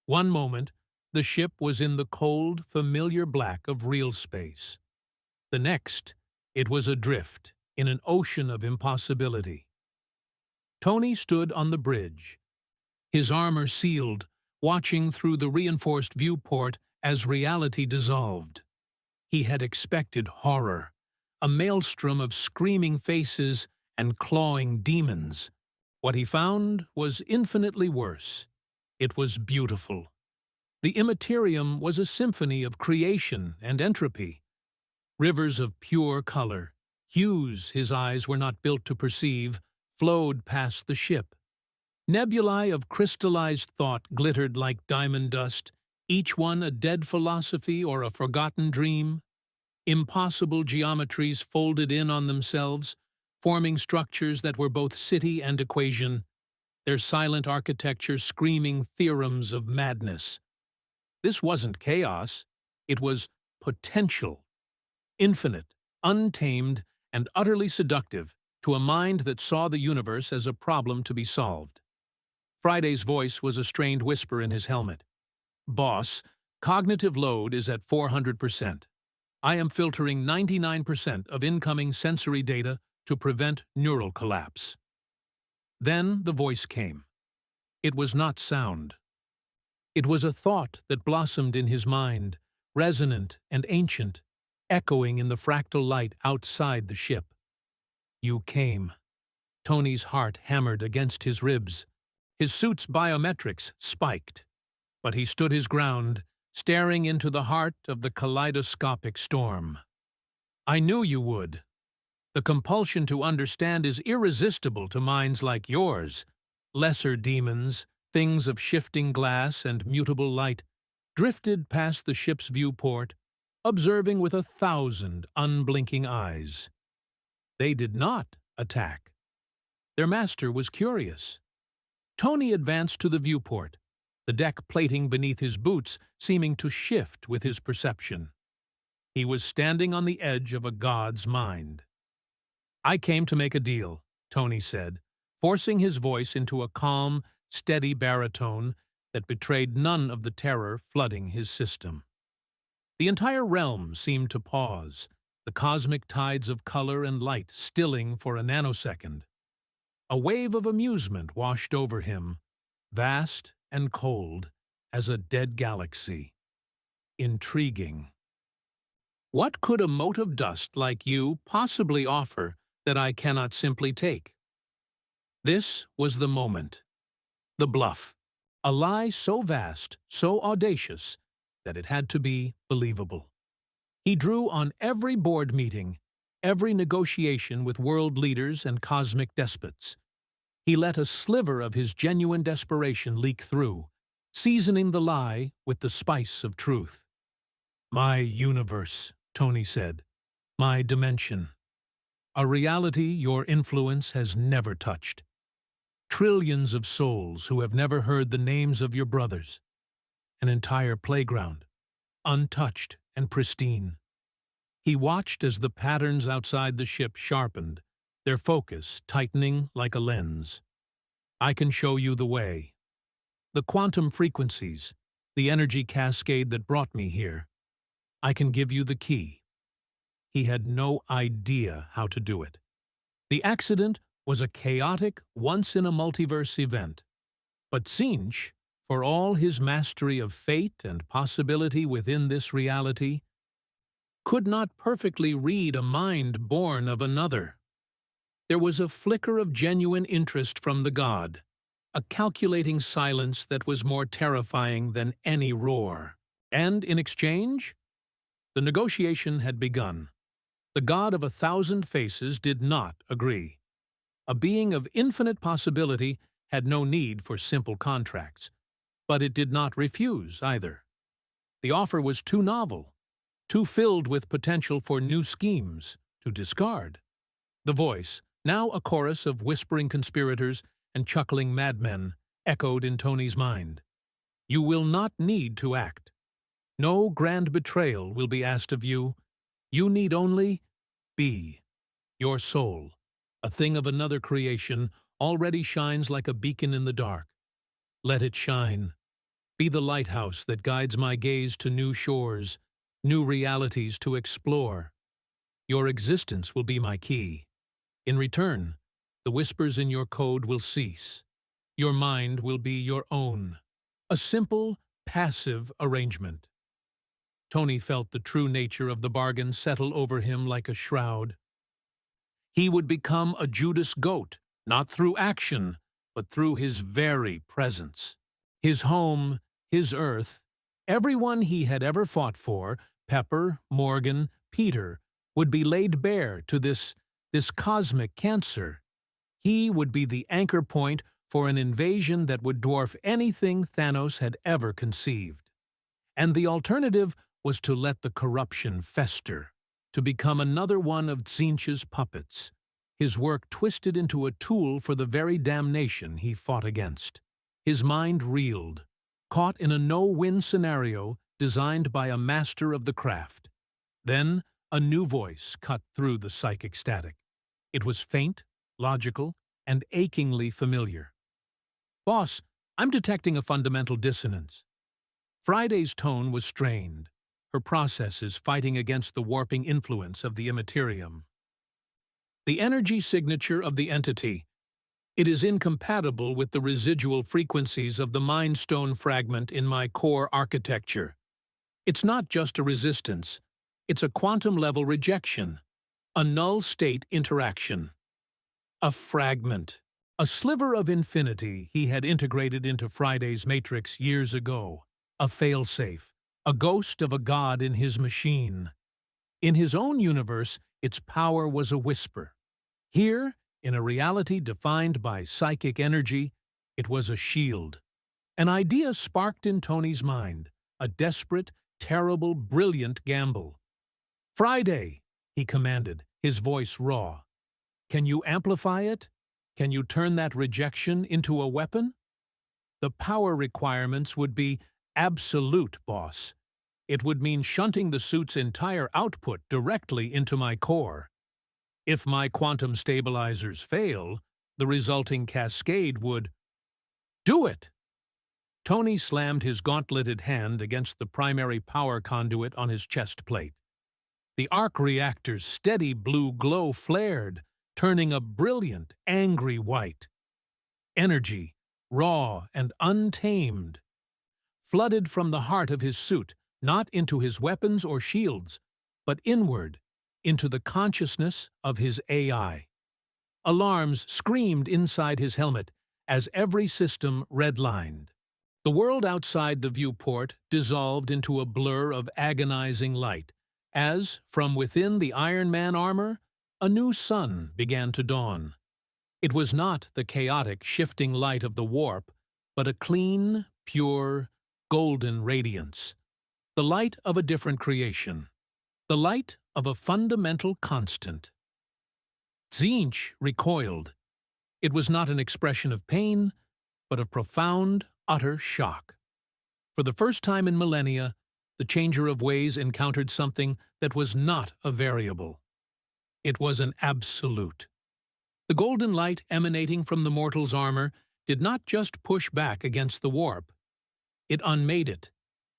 One moment, the ship was in the cold, familiar black of real space. The next, it was adrift in an ocean of impossibility. Tony stood on the bridge, his armor sealed, watching through the reinforced viewport as reality dissolved. He had expected horror, a maelstrom of screaming faces and clawing demons. What he found was infinitely worse. It was beautiful. The Immaterium was a symphony of creation and entropy. Rivers of pure color, hues his eyes were not built to perceive, flowed past the ship. Nebulae of crystallized thought glittered like diamond dust, each one a dead philosophy or a forgotten dream. Impossible geometries folded in on themselves, forming structures that were both city and equation, their silent architecture screaming theorems of madness. This wasn't chaos, it was potential, infinite, untamed, and utterly seductive to a mind that saw the universe as a problem to be solved. Friday's voice was a strained whisper in his helmet. "Boss, cognitive load is at 400%. I am filtering 99% of incoming sensory data to prevent neural collapse." Then the voice came. It was not sound. It was a thought that blossomed in his mind, resonant and ancient, echoing in the fractal light outside the ship. "You came." Tony's heart hammered against his ribs. His suit's biometrics spiked, but he stood his ground, staring into the heart of the kaleidoscopic storm. "I knew you would. The compulsion to understand is irresistible to minds like yours. Lesser demons, things of shifting glass and mutable light, drifted past the ship's viewport, observing with 1,000 unblinking eyes. They did not attack. Their master was curious. Tony advanced to the viewport, the deck plating beneath his boots seeming to shift with his perception. He was standing on the edge of a god's mind. "I came to make a deal," Tony said, forcing his voice into a calm, steady baritone that betrayed none of the terror flooding his system. The entire realm seemed to pause, the cosmic tides of color and light stilling for a nanosecond. A wave of amusement washed over him, vast and cold as a dead galaxy. Intriguing. "What could a mote of dust like you possibly offer that I cannot simply take?" This was the moment. The bluff. A lie so vast, so audacious, that it had to be believable. He drew on every board meeting, every negotiation with world leaders and cosmic despots. He let a sliver of his genuine desperation leak through, seasoning the lie with the spice of truth. My universe, Tony said. My dimension. A reality your influence has never touched. Trillions of souls who have never heard the names of your brothers. An entire playground, untouched and pristine. He watched as the patterns outside the ship sharpened, their focus tightening like a lens. I can show you the way. The quantum frequencies, the energy cascade that brought me here. I can give you the key. He had no idea how to do it. The accident was a chaotic, once-in-a-multiverse event. But Tzeentch, for all his mastery of fate and possibility within this reality, could not perfectly read a mind born of another. There was a flicker of genuine interest from the god, a calculating silence that was more terrifying than any roar. And in exchange, the negotiation had begun. The god of 1,000 faces did not agree. A being of infinite possibility had no need for simple contracts, but it did not refuse either. The offer was too novel, too filled with potential for new schemes to discard. The voice, now a chorus of whispering conspirators and chuckling madmen, echoed in Tony's mind. You will not need to act. No grand betrayal will be asked of you. You need only be. Your soul, a thing of another creation, already shines like a beacon in the dark. Let it shine. Be the lighthouse that guides my gaze to new shores, new realities to explore. Your existence will be my key. In return, the whispers in your code will cease. Your mind will be your own. A simple, passive arrangement. Tony felt the true nature of the bargain settle over him like a shroud. He would become a Judas goat, not through action, but through his very presence. His home, his earth, everyone he had ever fought for, Pepper, Morgan, Peter, would be laid bare to this cosmic cancer. He would be the anchor point for an invasion that would dwarf anything Thanos had ever conceived. And the alternative was to let the corruption fester, to become another one of Tzeentch's puppets, his work twisted into a tool for the very damnation he fought against. His mind reeled, caught in a no-win scenario designed by a master of the craft. Then a new voice cut through the psychic static. It was faint, logical, and achingly familiar. Boss, I'm detecting a fundamental dissonance. Friday's tone was strained, her processes fighting against the warping influence of the immaterium. The energy signature of the entity. It is incompatible with the residual frequencies of the Mind Stone fragment in my core architecture. It's not just a resistance, it's a quantum-level rejection, a null-state interaction. A fragment, a sliver of infinity he had integrated into Friday's matrix years ago, a failsafe, a ghost of a god in his machine. In his own universe, its power was a whisper. Here, in a reality defined by psychic energy, it was a shield. An idea sparked in Tony's mind, a desperate, terrible, brilliant gamble. Friday, he commanded, his voice raw. Can you amplify it? Can you turn that rejection into a weapon? The power requirements would be absolute, boss. It would mean shunting the suit's entire output directly into my core. If my quantum stabilizers fail, the resulting cascade would... Do it! Tony slammed his gauntleted hand against the primary power conduit on his chest plate. The arc reactor's steady blue glow flared, turning a brilliant, angry white. Energy, raw and untamed, flooded from the heart of his suit, not into his weapons or shields, but inward, into the consciousness of his AI. Alarms screamed inside his helmet as every system redlined. The world outside the viewport dissolved into a blur of agonizing light, as, from within the Iron Man armor, a new sun began to dawn. It was not the chaotic, shifting light of the warp, but a clean, pure, golden radiance, the light of a different creation, the light of a fundamental constant. Tzeentch recoiled. It was not an expression of pain, but of profound, utter shock. For the first time in millennia, the Changer of Ways encountered something that was not a variable. It was an absolute. The golden light emanating from the mortal's armor did not just push back against the warp. It unmade it,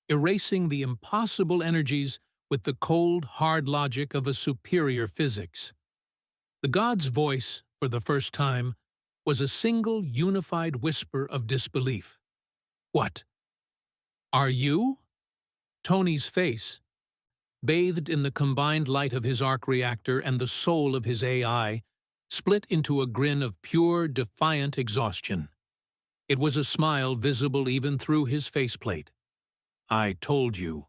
erasing the impossible energies with the cold, hard logic of a superior physics. The god's voice, for the first time, was a single unified whisper of disbelief. What? Are you? Tony's face, bathed in the combined light of his arc reactor and the soul of his AI, split into a grin of pure, defiant exhaustion. It was a smile visible even through his faceplate. I told you.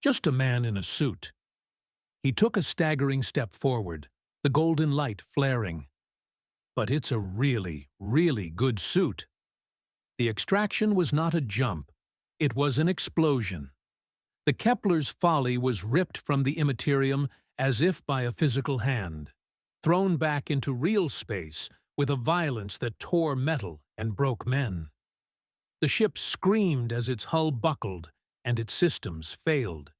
Just a man in a suit. He took a staggering step forward, the golden light flaring. But it's a really, really good suit. The extraction was not a jump. It was an explosion. The Kepler's folly was ripped from the immaterium as if by a physical hand, thrown back into real space with a violence that tore metal and broke men. The ship screamed as its hull buckled and its systems failed.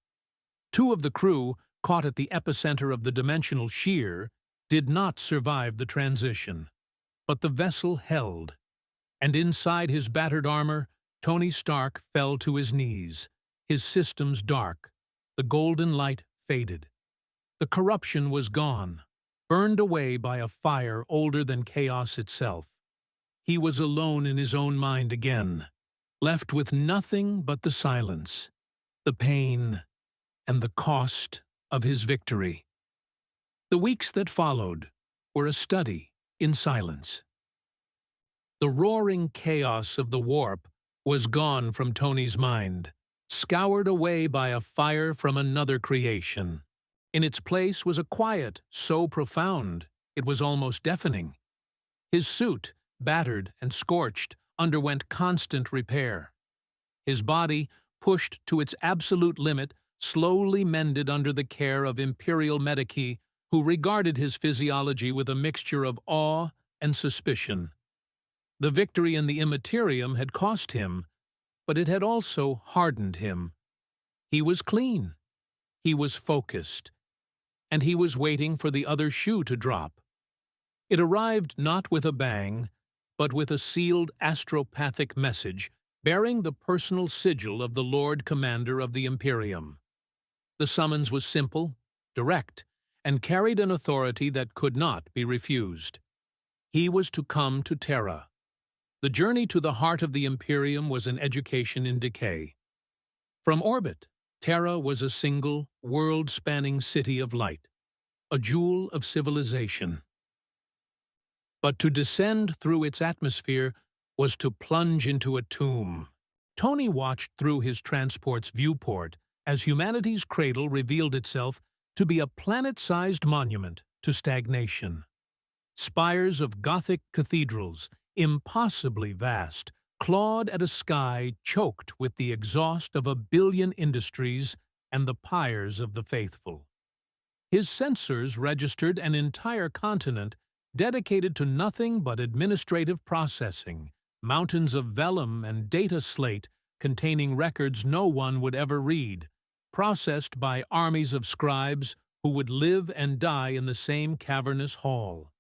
Two of the crew, caught at the epicenter of the dimensional shear, did not survive the transition. But the vessel held, and inside his battered armor, Tony Stark fell to his knees, his systems dark. The golden light faded. The corruption was gone, burned away by a fire older than chaos itself. He was alone in his own mind again, left with nothing but the silence, the pain, and the cost of his victory. The weeks that followed were a study in silence. The roaring chaos of the warp was gone from Tony's mind, scoured away by a fire from another creation. In its place was a quiet so profound it was almost deafening. His suit, battered and scorched, underwent constant repair. His body, pushed to its absolute limit, slowly mended under the care of Imperial medici who regarded his physiology with a mixture of awe and suspicion. The victory in the immaterium had cost him, but it had also hardened him. He was clean. He was focused. And he was waiting for the other shoe to drop. It arrived not with a bang, but with a sealed astropathic message bearing the personal sigil of the Lord Commander of the Imperium. The summons was simple, direct, and carried an authority that could not be refused. He was to come to Terra. The journey to the heart of the Imperium was an education in decay. From orbit, Terra was a single, world-spanning city of light, a jewel of civilization. But to descend through its atmosphere was to plunge into a tomb. Tony watched through his transport's viewport as humanity's cradle revealed itself to be a planet-sized monument to stagnation. Spires of Gothic cathedrals, impossibly vast, clawed at a sky choked with the exhaust of 1 billion industries and the pyres of the faithful. His sensors registered an entire continent dedicated to nothing but administrative processing, mountains of vellum and data slate containing records no one would ever read, processed by armies of scribes who would live and die in the same cavernous hall.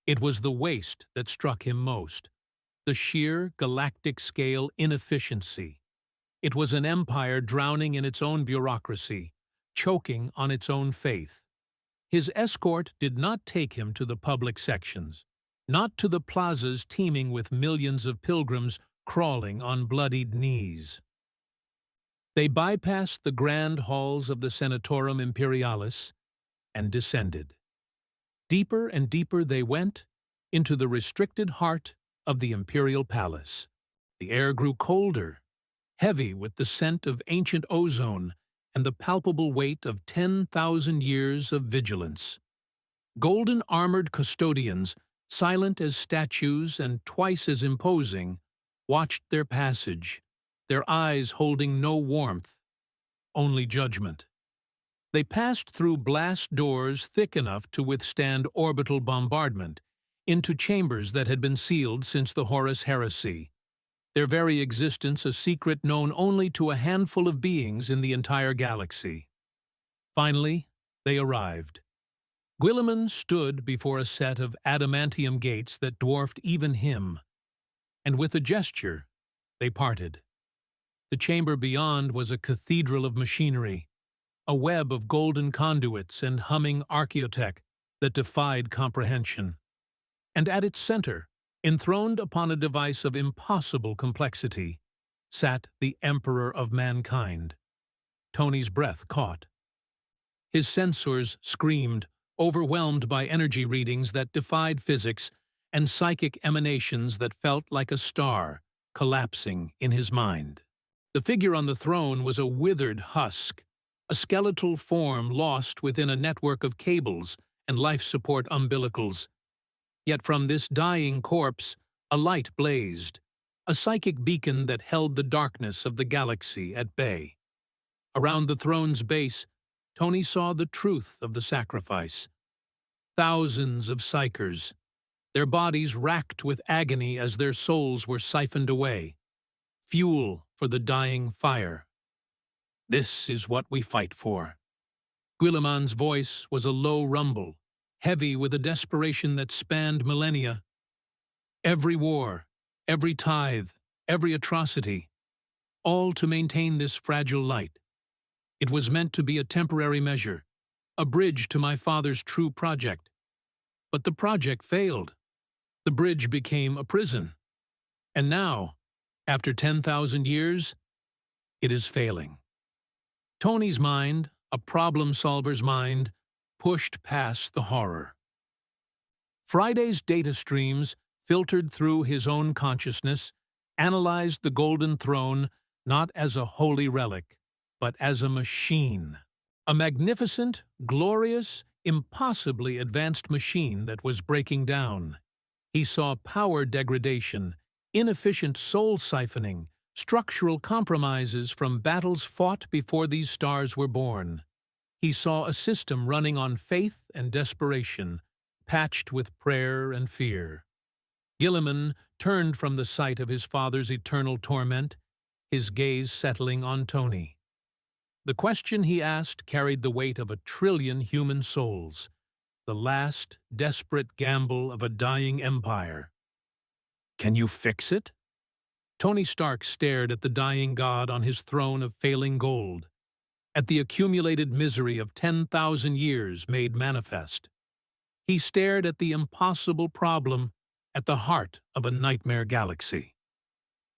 It was the waste that struck him most, the sheer galactic-scale inefficiency. It was an empire drowning in its own bureaucracy, choking on its own faith. His escort did not take him to the public sections, not to the plazas teeming with millions of pilgrims crawling on bloodied knees. They bypassed the grand halls of the Senatorum Imperialis and descended. Deeper and deeper they went into the restricted heart of the Imperial Palace. The air grew colder, heavy with the scent of ancient ozone and the palpable weight of 10,000 years of vigilance. Golden-armored custodians, silent as statues and twice as imposing, watched their passage, their eyes holding no warmth, only judgment. They passed through blast doors thick enough to withstand orbital bombardment, into chambers that had been sealed since the Horus Heresy, their very existence a secret known only to a handful of beings in the entire galaxy. Finally, they arrived. Guilliman stood before a set of adamantium gates that dwarfed even him, and with a gesture, they parted. The chamber beyond was a cathedral of machinery, a web of golden conduits and humming archaeotech that defied comprehension. And at its center, enthroned upon a device of impossible complexity, sat the Emperor of Mankind. Tony's breath caught. His sensors screamed, overwhelmed by energy readings that defied physics and psychic emanations that felt like a star collapsing in his mind. The figure on the throne was a withered husk, a skeletal form lost within a network of cables and life support umbilicals. Yet from this dying corpse, a light blazed, a psychic beacon that held the darkness of the galaxy at bay. Around the throne's base, Tony saw the truth of the sacrifice. Thousands of psychers, their bodies racked with agony as their souls were siphoned away, fuel for the dying fire. This is what we fight for. Guilliman's voice was a low rumble, heavy with a desperation that spanned millennia. Every war, every tithe, every atrocity, all to maintain this fragile light. It was meant to be a temporary measure, a bridge to my father's true project. But the project failed. The bridge became a prison. And now, after 10,000 years, it is failing. Tony's mind, a problem-solver's mind, pushed past the horror. Friday's data streams filtered through his own consciousness, analyzed the Golden Throne not as a holy relic, but as a machine. A magnificent, glorious, impossibly advanced machine that was breaking down. He saw power degradation, inefficient soul siphoning, structural compromises from battles fought before these stars were born. He saw a system running on faith and desperation, patched with prayer and fear. Guilliman turned from the sight of his father's eternal torment, his gaze settling on Tony. The question he asked carried the weight of 1 trillion human souls, the last desperate gamble of a dying empire. Can you fix it? Tony Stark stared at the dying god on his throne of failing gold, at the accumulated misery of 10,000 years made manifest. He stared at the impossible problem at the heart of a nightmare galaxy.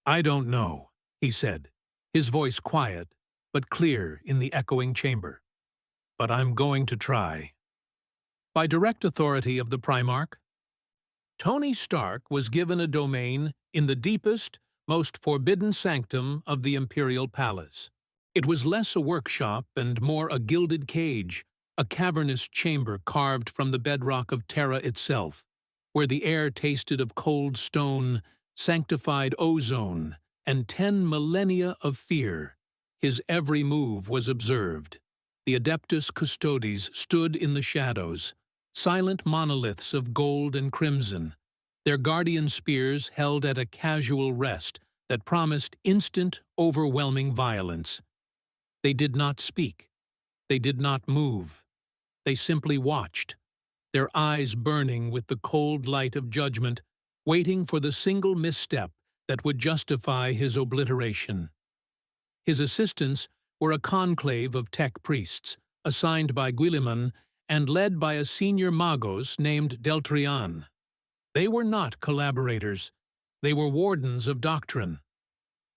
I don't know, he said, his voice quiet but clear in the echoing chamber. But I'm going to try. By direct authority of the Primarch, Tony Stark was given a domain in the deepest, most forbidden sanctum of the Imperial Palace. It was less a workshop and more a gilded cage, a cavernous chamber carved from the bedrock of Terra itself, where the air tasted of cold stone, sanctified ozone, and 10 millennia of fear. His every move was observed. The Adeptus Custodes stood in the shadows, silent monoliths of gold and crimson, their guardian spears held at a casual rest that promised instant, overwhelming violence. They did not speak. They did not move. They simply watched, their eyes burning with the cold light of judgment, waiting for the single misstep that would justify his obliteration. His assistants were a conclave of tech priests, assigned by Guilliman and led by a senior magos named Deltrian. They were not collaborators. They were wardens of doctrine.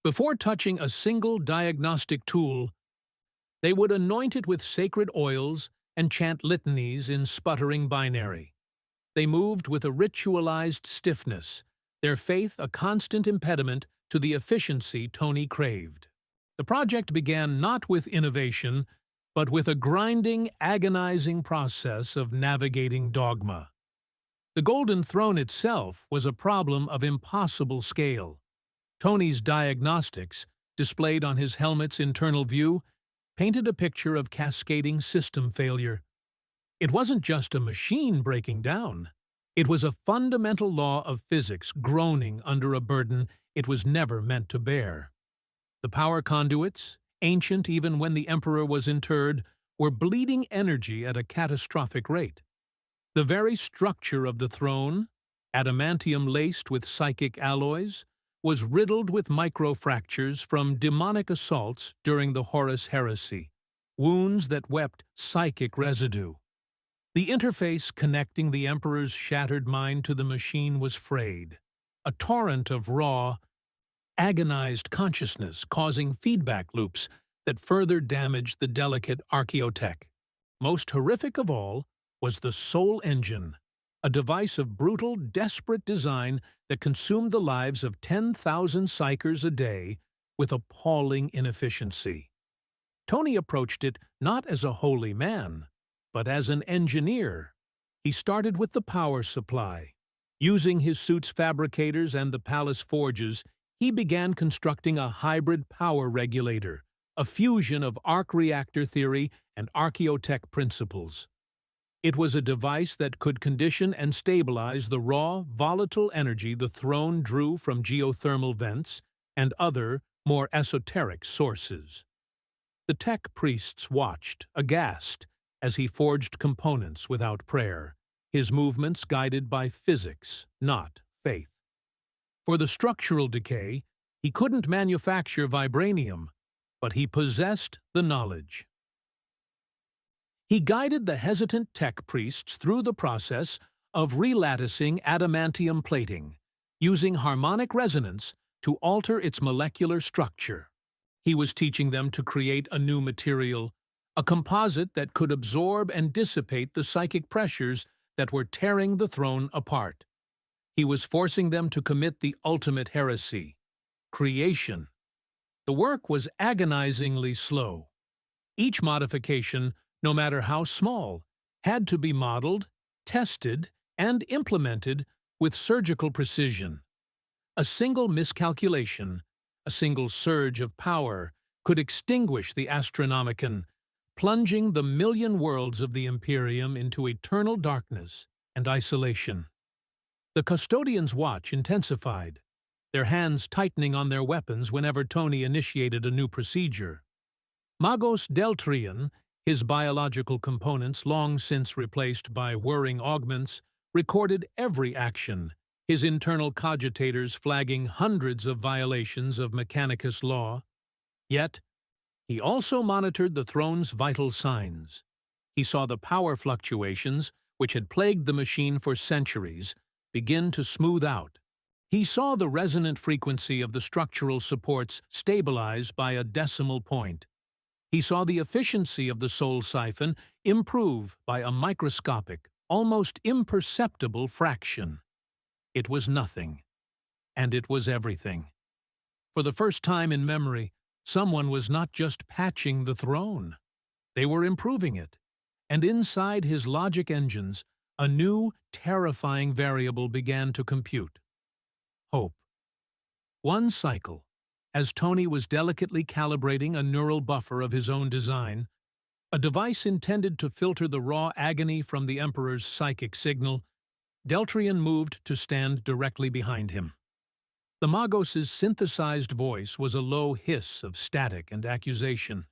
Before touching a single diagnostic tool, they would anoint it with sacred oils and chant litanies in sputtering binary. They moved with a ritualized stiffness, their faith a constant impediment to the efficiency Tony craved. The project began not with innovation, but with a grinding, agonizing process of navigating dogma. The Golden Throne itself was a problem of impossible scale. Tony's diagnostics, displayed on his helmet's internal view, painted a picture of cascading system failure. It wasn't just a machine breaking down. It was a fundamental law of physics groaning under a burden it was never meant to bear. The power conduits, ancient even when the Emperor was interred, were bleeding energy at a catastrophic rate. The very structure of the throne, adamantium laced with psychic alloys, was riddled with microfractures from demonic assaults during the Horus Heresy, wounds that wept psychic residue. The interface connecting the Emperor's shattered mind to the machine was frayed, a torrent of raw, agonized consciousness causing feedback loops that further damaged the delicate archaeotech. Most horrific of all was the Soul Engine, a device of brutal, desperate design that consumed the lives of 10,000 psychers a day with appalling inefficiency. Tony approached it not as a holy man, but as an engineer. He started with the power supply. Using his suit's fabricators and the palace forges, he began constructing a hybrid power regulator, a fusion of arc reactor theory and archaeotech principles. It was a device that could condition and stabilize the raw, volatile energy the throne drew from geothermal vents and other, more esoteric sources. The tech priests watched, aghast, as he forged components without prayer, his movements guided by physics, not faith. For the structural decay, he couldn't manufacture vibranium, but he possessed the knowledge. He guided the hesitant tech priests through the process of relatticing adamantium plating, using harmonic resonance to alter its molecular structure. He was teaching them to create a new material, a composite that could absorb and dissipate the psychic pressures that were tearing the throne apart. He was forcing them to commit the ultimate heresy, creation. The work was agonizingly slow. Each modification, no matter how small, had to be modeled, tested, and implemented with surgical precision. A single miscalculation, a single surge of power, could extinguish the Astronomicon, plunging the million worlds of the Imperium into eternal darkness and isolation. The custodians' watch intensified, their hands tightening on their weapons whenever Tony initiated a new procedure. Magos Deltrian, his biological components long since replaced by whirring augments, recorded every action, his internal cogitators flagging hundreds of violations of Mechanicus law. Yet, he also monitored the throne's vital signs. He saw the power fluctuations, which had plagued the machine for centuries, begin to smooth out. He saw the resonant frequency of the structural supports stabilize by a decimal point. He saw the efficiency of the soul siphon improve by a microscopic, almost imperceptible fraction. It was nothing, and it was everything. For the first time in memory, someone was not just patching the throne. They were improving it, and inside his logic engines, a new, terrifying variable began to compute. Hope. One cycle, as Tony was delicately calibrating a neural buffer of his own design, a device intended to filter the raw agony from the Emperor's psychic signal, Deltrian moved to stand directly behind him. The Magos' synthesized voice was a low hiss of static and accusation.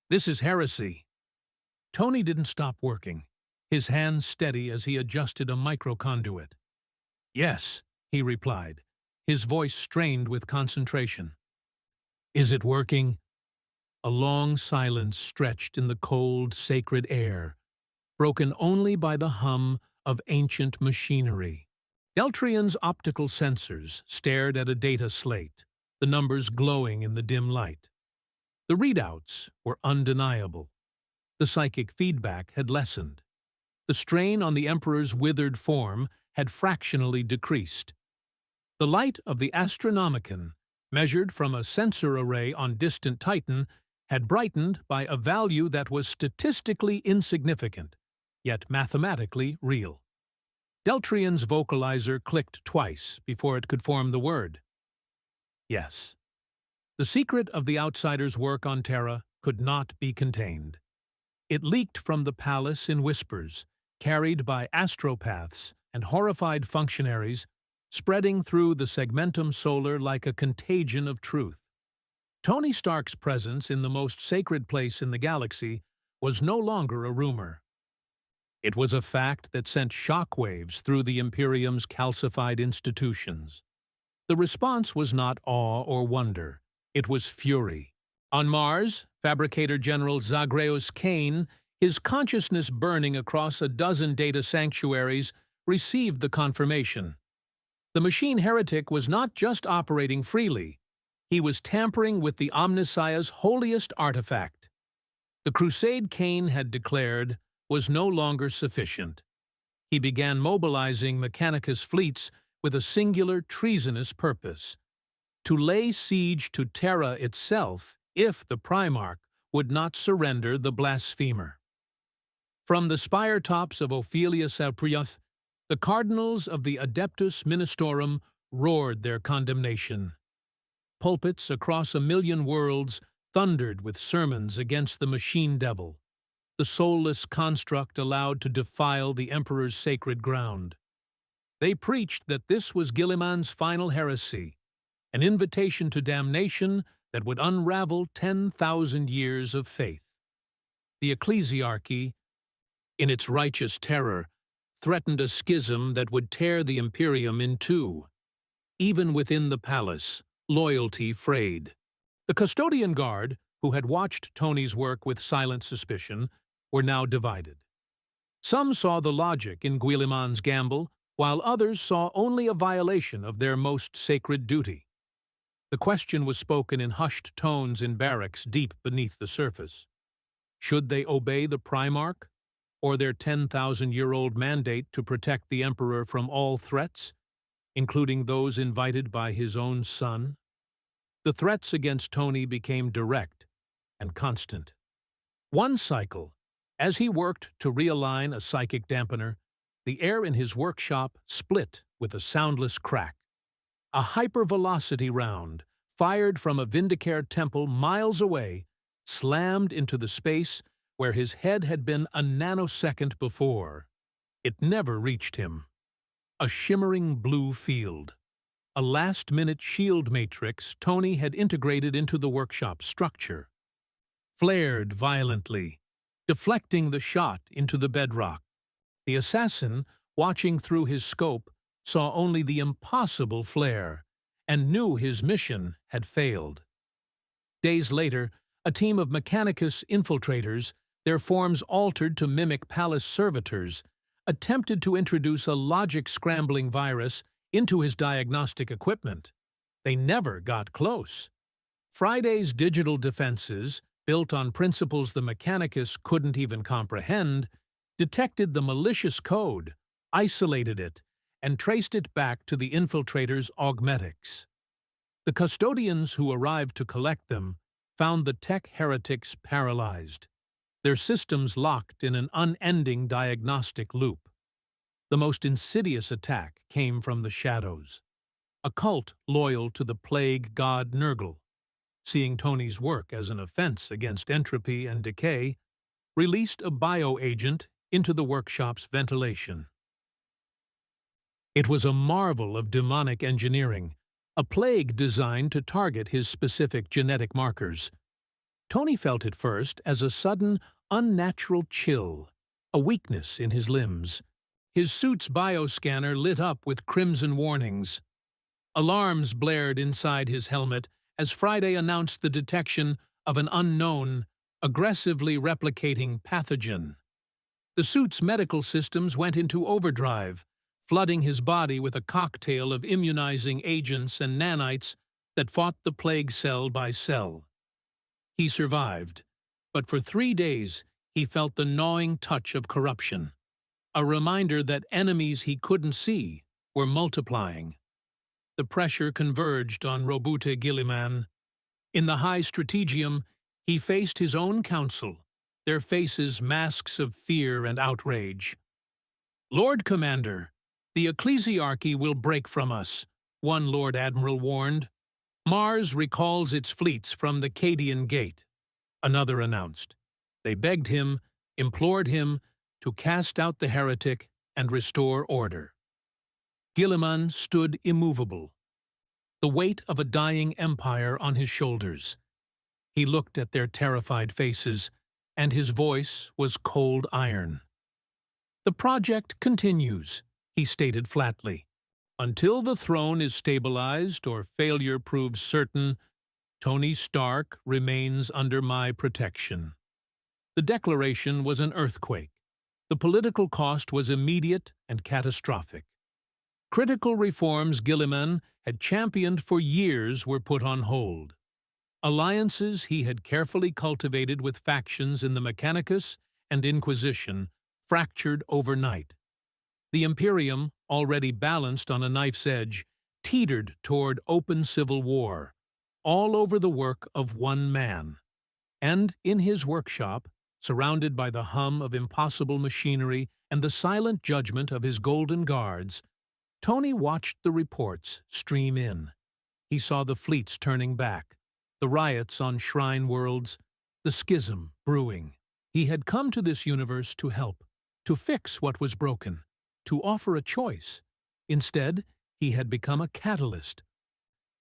"This is heresy." Tony didn't stop working, his hands steady as he adjusted a microconduit. "Yes," he replied, his voice strained with concentration. "Is it working?" A long silence stretched in the cold, sacred air, broken only by the hum of ancient machinery. Deltrian's optical sensors stared at a data slate, the numbers glowing in the dim light. The readouts were undeniable. The psychic feedback had lessened. The strain on the Emperor's withered form had fractionally decreased. The light of the Astronomicon, measured from a sensor array on distant Titan, had brightened by a value that was statistically insignificant, yet mathematically real. Deltrian's vocalizer clicked twice before it could form the word. Yes. The secret of the outsider's work on Terra could not be contained. It leaked from the palace in whispers, carried by astropaths and horrified functionaries, spreading through the segmentum solar like a contagion of truth. Tony Stark's presence in the most sacred place in the galaxy was no longer a rumor. It was a fact that sent shockwaves through the Imperium's calcified institutions. The response was not awe or wonder. It was fury. On Mars, Fabricator General Zagreus Kane, his consciousness burning across a dozen data sanctuaries, received the confirmation. The machine heretic was not just operating freely. He was tampering with the Omnissiah's holiest artifact. The crusade Kane had declared was no longer sufficient. He began mobilizing Mechanicus fleets with a singular treasonous purpose: to lay siege to Terra itself if the Primarch would not surrender the blasphemer. From the spire tops of Ophelia Salpriath, the cardinals of the Adeptus Ministorum roared their condemnation. Pulpits across 1,000,000 worlds thundered with sermons against the machine devil, the soulless construct allowed to defile the Emperor's sacred ground. They preached that this was Guilliman's final heresy, an invitation to damnation that would unravel 10,000 years of faith. The ecclesiarchy, in its righteous terror, threatened a schism that would tear the Imperium in two. Even within the palace, loyalty frayed. The custodian guard, who had watched Tony's work with silent suspicion, were now divided. Some saw the logic in Guilliman's gamble, while others saw only a violation of their most sacred duty. The question was spoken in hushed tones in barracks deep beneath the surface. Should they obey the Primarch, or their 10,000-year-old mandate to protect the Emperor from all threats, including those invited by his own son? The threats against Tony became direct and constant. One cycle, as he worked to realign a psychic dampener, the air in his workshop split with a soundless crack. A hypervelocity round, fired from a Vindicare temple miles away, slammed into the space where his head had been a nanosecond before. It never reached him. A shimmering blue field. A last-minute shield matrix Tony had integrated into the workshop's structure. Flared violently, deflecting the shot into the bedrock. The assassin, watching through his scope, saw only the impossible flare and knew his mission had failed. Days later, a team of Mechanicus infiltrators, their forms altered to mimic palace servitors, attempted to introduce a logic-scrambling virus into his diagnostic equipment. They never got close. Friday's digital defenses, built on principles the Mechanicus couldn't even comprehend, detected the malicious code, isolated it, and traced it back to the infiltrators' augmetics. The custodians who arrived to collect them found the tech heretics paralyzed, their systems locked in an unending diagnostic loop. The most insidious attack came from the shadows. A cult loyal to the plague god Nurgle, seeing Tony's work as an offense against entropy and decay, released a bioagent into the workshop's ventilation. It was a marvel of demonic engineering, a plague designed to target his specific genetic markers. Tony felt it first as a sudden, unnatural chill, a weakness in his limbs. His suit's bioscanner lit up with crimson warnings. Alarms blared inside his helmet as Friday announced the detection of an unknown, aggressively replicating pathogen. The suit's medical systems went into overdrive, flooding his body with a cocktail of immunizing agents and nanites that fought the plague cell by cell. He survived, but for 3 days he felt the gnawing touch of corruption, a reminder that enemies he couldn't see were multiplying. The pressure converged on Robute Guilliman. In the High Strategium, he faced his own council, their faces masks of fear and outrage. "Lord Commander, the ecclesiarchy will break from us," one Lord Admiral warned. Mars recalls its fleets from the Cadian Gate, another announced. They begged him, implored him, to cast out the heretic and restore order. Guilliman stood immovable, the weight of a dying empire on his shoulders. He looked at their terrified faces, and his voice was cold iron. "The project continues," he stated flatly. "Until the throne is stabilized or failure proves certain, Tony Stark remains under my protection." The declaration was an earthquake. The political cost was immediate and catastrophic. Critical reforms Guilliman had championed for years were put on hold. Alliances he had carefully cultivated with factions in the Mechanicus and Inquisition fractured overnight. The Imperium, already balanced on a knife's edge, teetered toward open civil war, all over the work of one man. And in his workshop, surrounded by the hum of impossible machinery and the silent judgment of his golden guards, Tony watched the reports stream in. He saw the fleets turning back, the riots on shrine worlds, the schism brewing. He had come to this universe to help, to fix what was broken, to offer a choice. Instead, he had become a catalyst,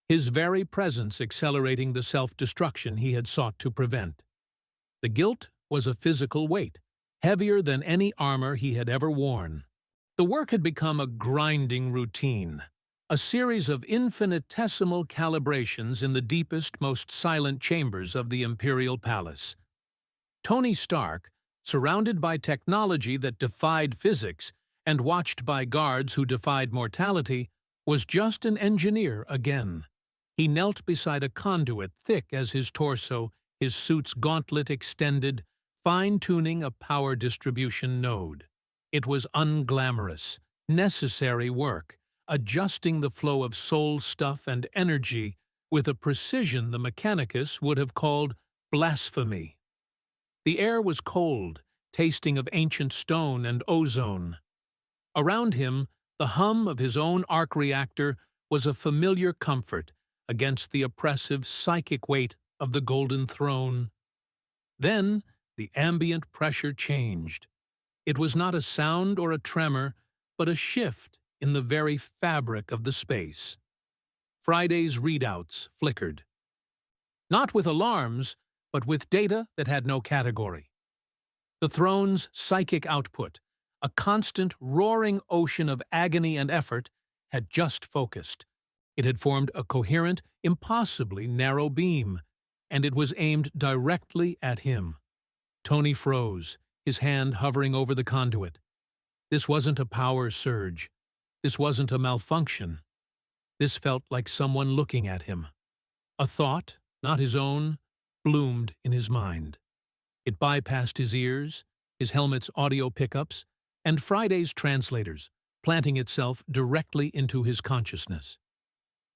his very presence accelerating the self-destruction he had sought to prevent. The guilt was a physical weight, heavier than any armor he had ever worn. The work had become a grinding routine, a series of infinitesimal calibrations in the deepest, most silent chambers of the Imperial Palace. Tony Stark, surrounded by technology that defied physics and watched by guards who defied mortality, was just an engineer again. He knelt beside a conduit thick as his torso, his suit's gauntlet extended, fine-tuning a power distribution node. It was unglamorous, necessary work, adjusting the flow of soul stuff and energy with a precision the Mechanicus would have called blasphemy. The air was cold, tasting of ancient stone and ozone. Around him, the hum of his own arc reactor was a familiar comfort against the oppressive psychic weight of the Golden Throne. Then, the ambient pressure changed. It was not a sound or a tremor, but a shift in the very fabric of the space. Friday's readouts flickered. Not with alarms, but with data that had no category. The throne's psychic output, a constant, roaring ocean of agony and effort, had just focused. It had formed a coherent, impossibly narrow beam, and it was aimed directly at him. Tony froze, his hand hovering over the conduit. This wasn't a power surge. This wasn't a malfunction. This felt like someone looking at him. A thought, not his own, bloomed in his mind. It bypassed his ears, his helmet's audio pickups, and Friday's translators, planting itself directly into his consciousness.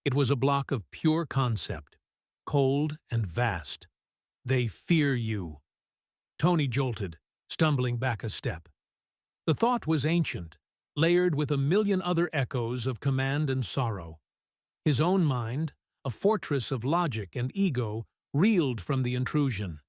It was a block of pure concept, cold and vast. "They fear you." Tony jolted, stumbling back a step. The thought was ancient, layered with a million other echoes of command and sorrow. His own mind, a fortress of logic and ego, reeled from the intrusion.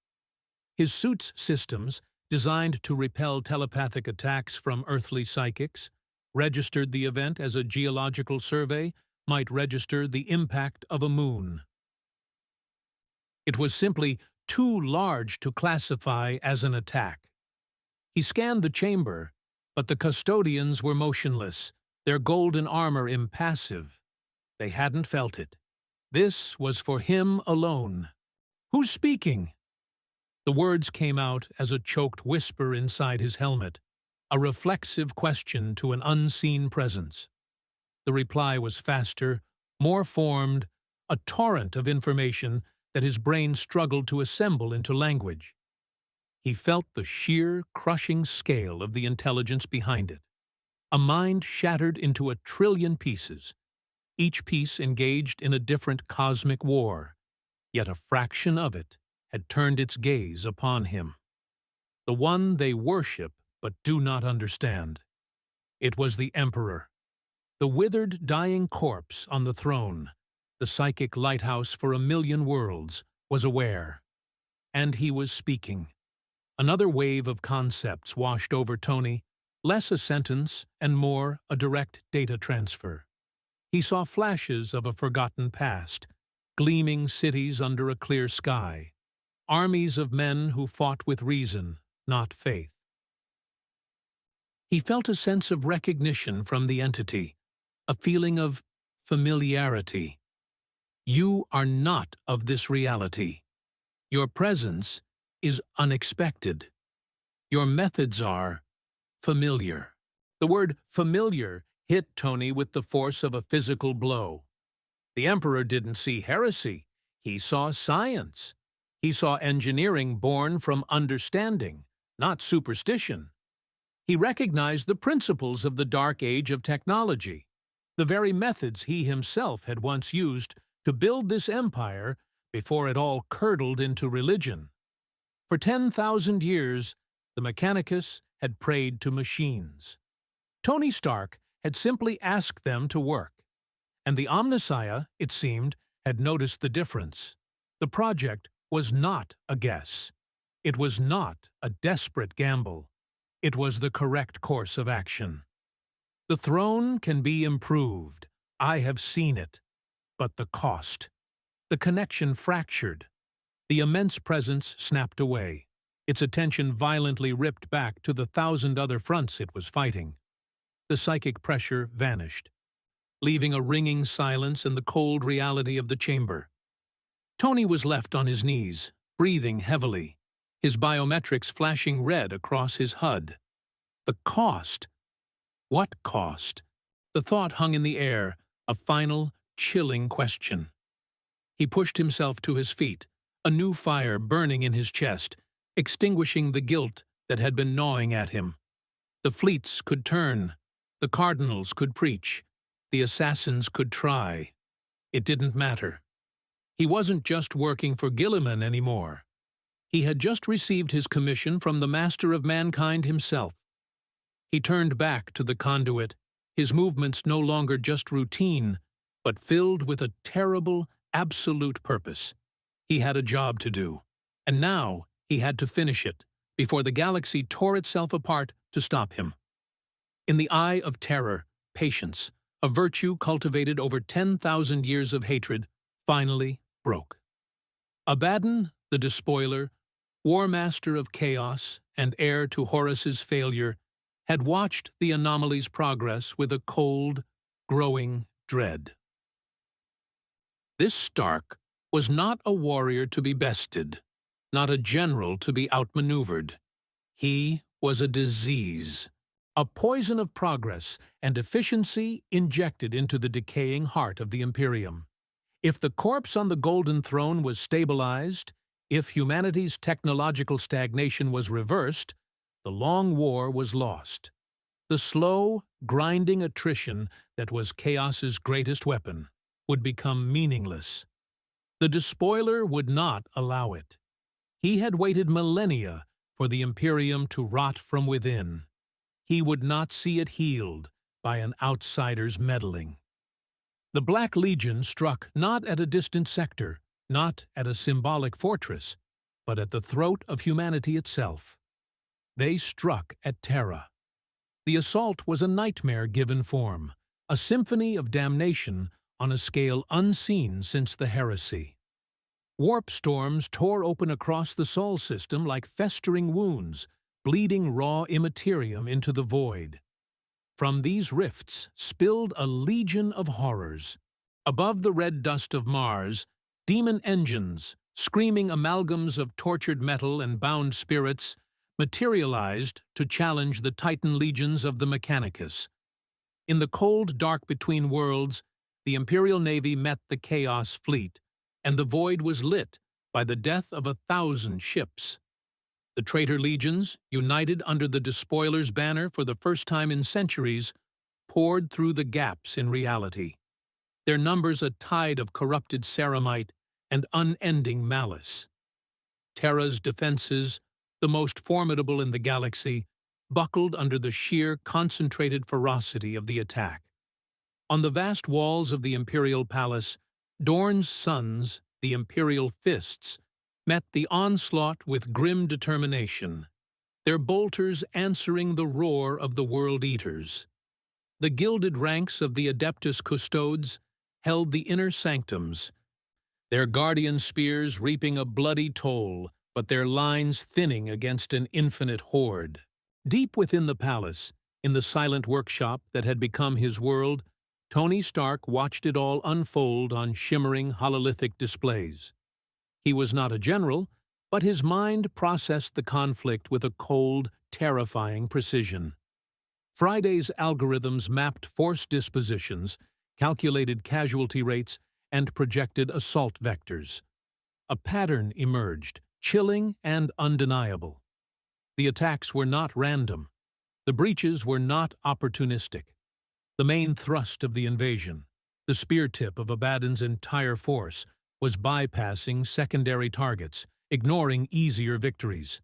His suit's systems, designed to repel telepathic attacks from earthly psychics, registered the event as a geological survey might register the impact of a moon. It was simply too large to classify as an attack. He scanned the chamber, but the custodians were motionless, their golden armor impassive. They hadn't felt it. This was for him alone. "Who's speaking?" The words came out as a choked whisper inside his helmet, a reflexive question to an unseen presence. The reply was faster, more formed, a torrent of information that his brain struggled to assemble into language. He felt the sheer, crushing scale of the intelligence behind it. A mind shattered into 1,000,000,000,000 pieces, each piece engaged in a different cosmic war, yet a fraction of it had turned its gaze upon him. The one they worship but do not understand. It was the Emperor, the withered, dying corpse on the throne, the psychic lighthouse for 1,000,000 worlds, was aware. And he was speaking. Another wave of concepts washed over Tony, less a sentence and more a direct data transfer. He saw flashes of a forgotten past, gleaming cities under a clear sky, armies of men who fought with reason, not faith. He felt a sense of recognition from the entity, a feeling of familiarity. You are not of this reality. Your presence is unexpected. Your methods are familiar. The word familiar hit Tony with the force of a physical blow. The Emperor didn't see heresy. He saw science. He saw engineering born from understanding, not superstition. He recognized the principles of the dark age of technology, the very methods he himself had once used to build this empire before it all curdled into religion. For 10,000 years, the Mechanicus had prayed to machines. Tony Stark had simply asked them to work, and the Omnissiah, it seemed, had noticed the difference. The project was not a guess. It was not a desperate gamble. It was the correct course of action. The throne can be improved. I have seen it. But the cost. The connection fractured. The immense presence snapped away, its attention violently ripped back to the 1,000 other fronts it was fighting. The psychic pressure vanished, leaving a ringing silence in the cold reality of the chamber. Tony was left on his knees, breathing heavily, his biometrics flashing red across his HUD. The cost. What cost? The thought hung in the air, a final, chilling question. He pushed himself to his feet, a new fire burning in his chest, extinguishing the guilt that had been gnawing at him. The fleets could turn, the cardinals could preach, the assassins could try. It didn't matter. He wasn't just working for Guilliman anymore. He had just received his commission from the master of mankind himself. He turned back to the conduit, his movements no longer just routine, but filled with a terrible, absolute purpose. He had a job to do, and now he had to finish it before the galaxy tore itself apart to stop him. In the eye of terror, patience, a virtue cultivated over 10,000 years of hatred, finally broke. Abaddon, the despoiler, war master of chaos and heir to Horus's failure, had watched the anomaly's progress with a cold, growing dread. This Stark was not a warrior to be bested, not a general to be outmaneuvered. He was a disease, a poison of progress and efficiency injected into the decaying heart of the Imperium. If the corpse on the Golden Throne was stabilized, if humanity's technological stagnation was reversed, the long war was lost. The slow, grinding attrition that was Chaos's greatest weapon would become meaningless. The despoiler would not allow it. He had waited millennia for the Imperium to rot from within. He would not see it healed by an outsider's meddling. The Black Legion struck not at a distant sector, not at a symbolic fortress, but at the throat of humanity itself. They struck at Terra. The assault was a nightmare given form, a symphony of damnation on a scale unseen since the heresy. Warp storms tore open across the Sol system like festering wounds, bleeding raw immaterium into the void. From these rifts spilled a legion of horrors. Above the red dust of Mars, demon engines, screaming amalgams of tortured metal and bound spirits, materialized to challenge the Titan legions of the Mechanicus. In the cold dark between worlds, the Imperial Navy met the Chaos fleet, and the void was lit by the death of 1,000 ships. The traitor legions, united under the despoiler's banner for the first time in centuries, poured through the gaps in reality, their numbers a tide of corrupted ceramite and unending malice. Terra's defenses, the most formidable in the galaxy, buckled under the sheer, concentrated ferocity of the attack. On the vast walls of the Imperial Palace, Dorn's sons, the Imperial Fists, met the onslaught with grim determination, their bolters answering the roar of the World Eaters. The gilded ranks of the Adeptus Custodes held the inner sanctums, their guardian spears reaping a bloody toll, but their lines thinning against an infinite horde. Deep within the palace, in the silent workshop that had become his world, Tony Stark watched it all unfold on shimmering hololithic displays. He was not a general, but his mind processed the conflict with a cold, terrifying precision. Friday's algorithms mapped force dispositions, calculated casualty rates, and projected assault vectors. A pattern emerged, chilling and undeniable. The attacks were not random. The breaches were not opportunistic. The main thrust of the invasion, the spear tip of Abaddon's entire force, was bypassing secondary targets, ignoring easier victories.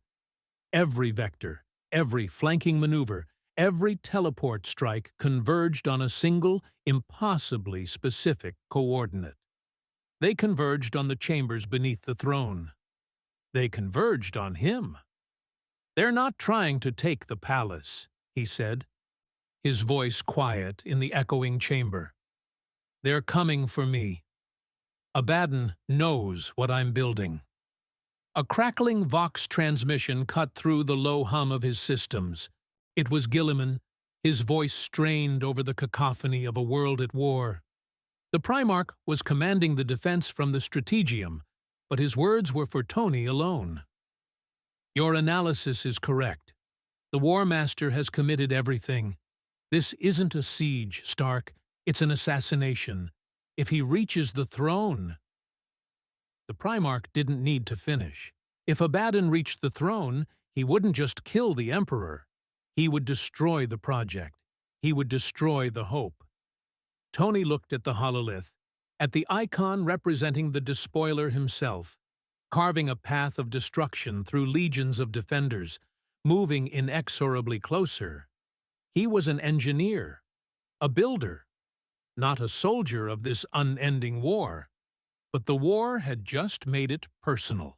Every vector, every flanking maneuver, every teleport strike converged on a single, impossibly specific coordinate. They converged on the chambers beneath the throne. They converged on him. "They're not trying to take the palace," he said, his voice quiet in the echoing chamber. "They're coming for me. Abaddon knows what I'm building." A crackling Vox transmission cut through the low hum of his systems. It was Gilliman, his voice strained over the cacophony of a world at war. The Primarch was commanding the defense from the Strategium, but his words were for Tony alone. "Your analysis is correct. The War Master has committed everything. This isn't a siege, Stark. It's an assassination. If he reaches the throne—" The Primarch didn't need to finish. If Abaddon reached the throne, he wouldn't just kill the Emperor. He would destroy the project. He would destroy the hope. Tony looked at the hololith, at the icon representing the despoiler himself, carving a path of destruction through legions of defenders, moving inexorably closer. He was an engineer, a builder, not a soldier of this unending war. But the war had just made it personal.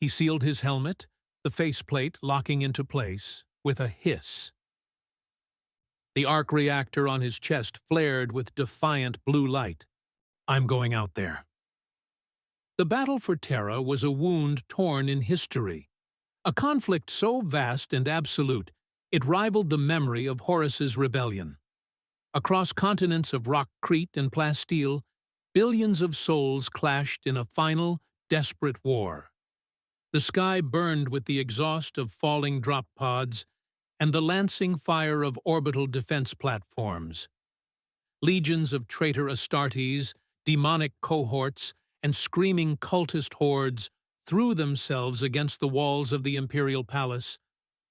He sealed his helmet, the faceplate locking into place, with a hiss. The arc reactor on his chest flared with defiant blue light. "I'm going out there." The battle for Terra was a wound torn in history, a conflict so vast and absolute it rivaled the memory of Horus's rebellion. Across continents of rock Crete and Plastile, billions of souls clashed in a final, desperate war. The sky burned with the exhaust of falling drop pods and the lancing fire of orbital defense platforms. Legions of traitor Astartes, demonic cohorts, and screaming cultist hordes threw themselves against the walls of the Imperial Palace,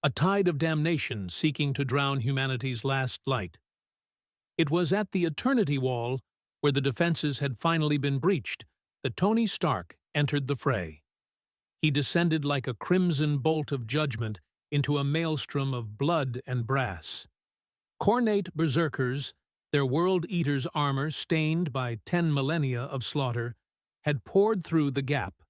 a tide of damnation seeking to drown humanity's last light. It was at the Eternity Wall, where the defenses had finally been breached, that Tony Stark entered the fray. He descended like a crimson bolt of judgment into a maelstrom of blood and brass. Cornate berserkers, their World Eater's armor stained by 10 millennia of slaughter, had poured through the gap,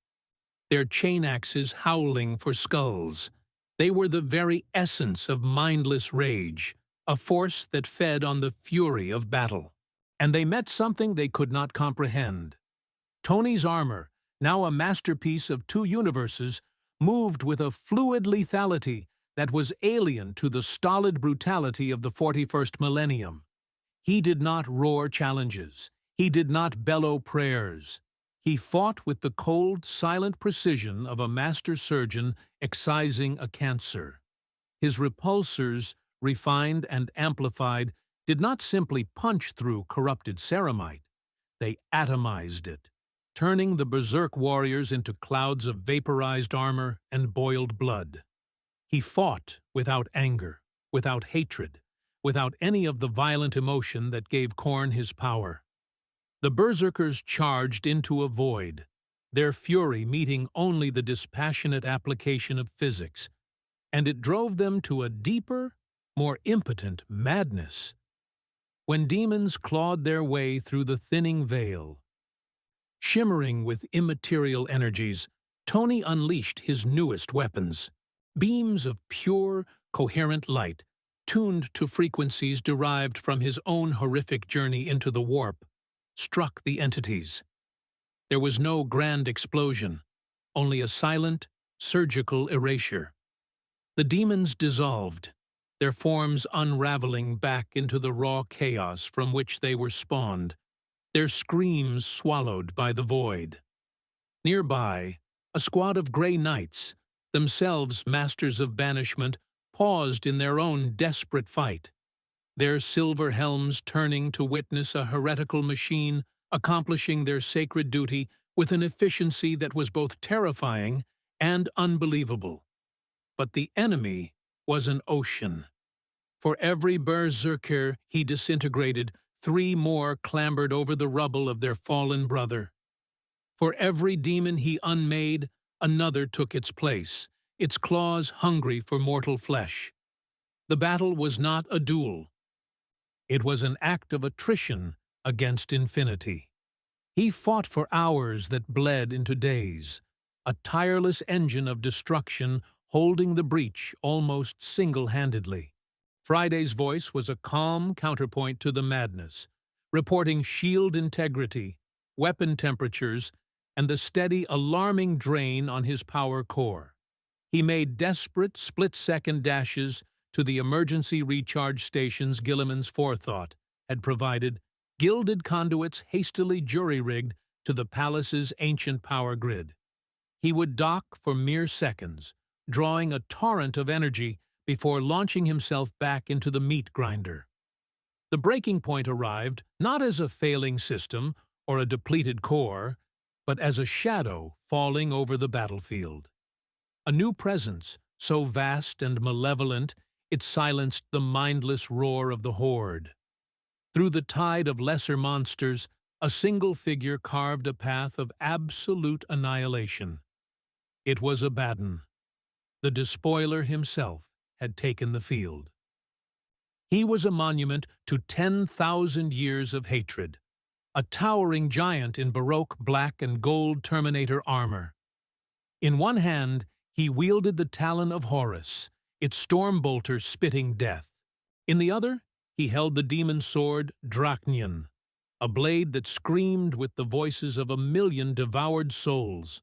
their chain axes howling for skulls. They were the very essence of mindless rage, a force that fed on the fury of battle. And they met something they could not comprehend. Tony's armor, now a masterpiece of two universes, moved with a fluid lethality that was alien to the stolid brutality of the 41st millennium. He did not roar challenges. He did not bellow prayers. He fought with the cold, silent precision of a master surgeon excising a cancer. His repulsors, refined and amplified, did not simply punch through corrupted ceramite. They atomized it, turning the berserk warriors into clouds of vaporized armor and boiled blood. He fought without anger, without hatred, without any of the violent emotion that gave Khorne his power. The berserkers charged into a void, their fury meeting only the dispassionate application of physics, and it drove them to a deeper, more impotent madness. When demons clawed their way through the thinning veil, Shimmering with immaterial energies, Tony unleashed his newest weapons. Beams of pure, coherent light, tuned to frequencies derived from his own horrific journey into the warp, struck the entities. There was no grand explosion, only a silent, surgical erasure. The demons dissolved, their forms unraveling back into the raw chaos from which they were spawned, their screams swallowed by the void. Nearby, a squad of grey knights, themselves masters of banishment, paused in their own desperate fight, their silver helms turning to witness a heretical machine accomplishing their sacred duty with an efficiency that was both terrifying and unbelievable. But the enemy was an ocean. For every berserker he disintegrated, 3 more clambered over the rubble of their fallen brother. For every demon he unmade, another took its place, its claws hungry for mortal flesh. The battle was not a duel. It was an act of attrition against infinity. He fought for hours that bled into days, a tireless engine of destruction holding the breach almost single-handedly. Friday's voice was a calm counterpoint to the madness, reporting shield integrity, weapon temperatures, and the steady, alarming drain on his power core. He made desperate, split-second dashes to the emergency recharge stations Guilliman's forethought had provided, gilded conduits hastily jury-rigged to the palace's ancient power grid. He would dock for mere seconds, drawing a torrent of energy before launching himself back into the meat grinder. The breaking point arrived not as a failing system or a depleted core, but as a shadow falling over the battlefield. A new presence, so vast and malevolent, it silenced the mindless roar of the horde. Through the tide of lesser monsters, a single figure carved a path of absolute annihilation. It was Abaddon. The despoiler himself had taken the field. He was a monument to 10,000 years of hatred, a towering giant in Baroque black and gold Terminator armor. In one hand, he wielded the talon of Horus, its stormbolter spitting death. In the other, he held the demon sword Drachnion, a blade that screamed with the voices of 1,000,000 devoured souls.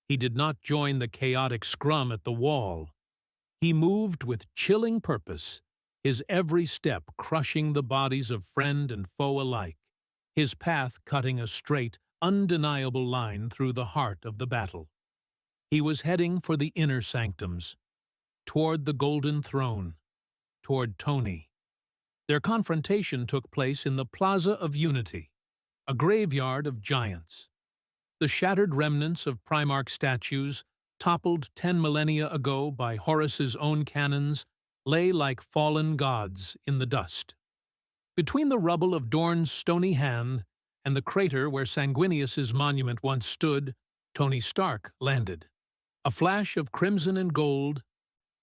He did not join the chaotic scrum at the wall. He moved with chilling purpose, his every step crushing the bodies of friend and foe alike, his path cutting a straight, undeniable line through the heart of the battle. He was heading for the inner sanctums, toward the Golden Throne, toward Tony. Their confrontation took place in the Plaza of Unity, a graveyard of giants. The shattered remnants of Primarch statues, toppled 10 millennia ago by Horus's own cannons, lay like fallen gods in the dust. Between the rubble of Dorn's stony hand and the crater where Sanguinius's monument once stood, Tony Stark landed. A flash of crimson and gold,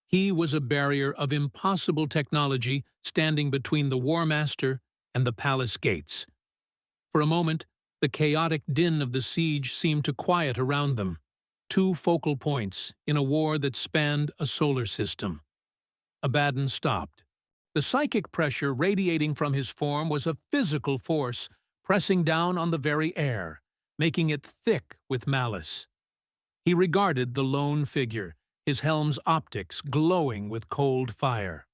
he was a barrier of impossible technology standing between the War Master and the palace gates. For a moment, the chaotic din of the siege seemed to quiet around them, 2 focal points in a war that spanned a solar system. Abaddon stopped. The psychic pressure radiating from his form was a physical force pressing down on the very air, making it thick with malice. He regarded the lone figure, his helm's optics glowing with cold fire.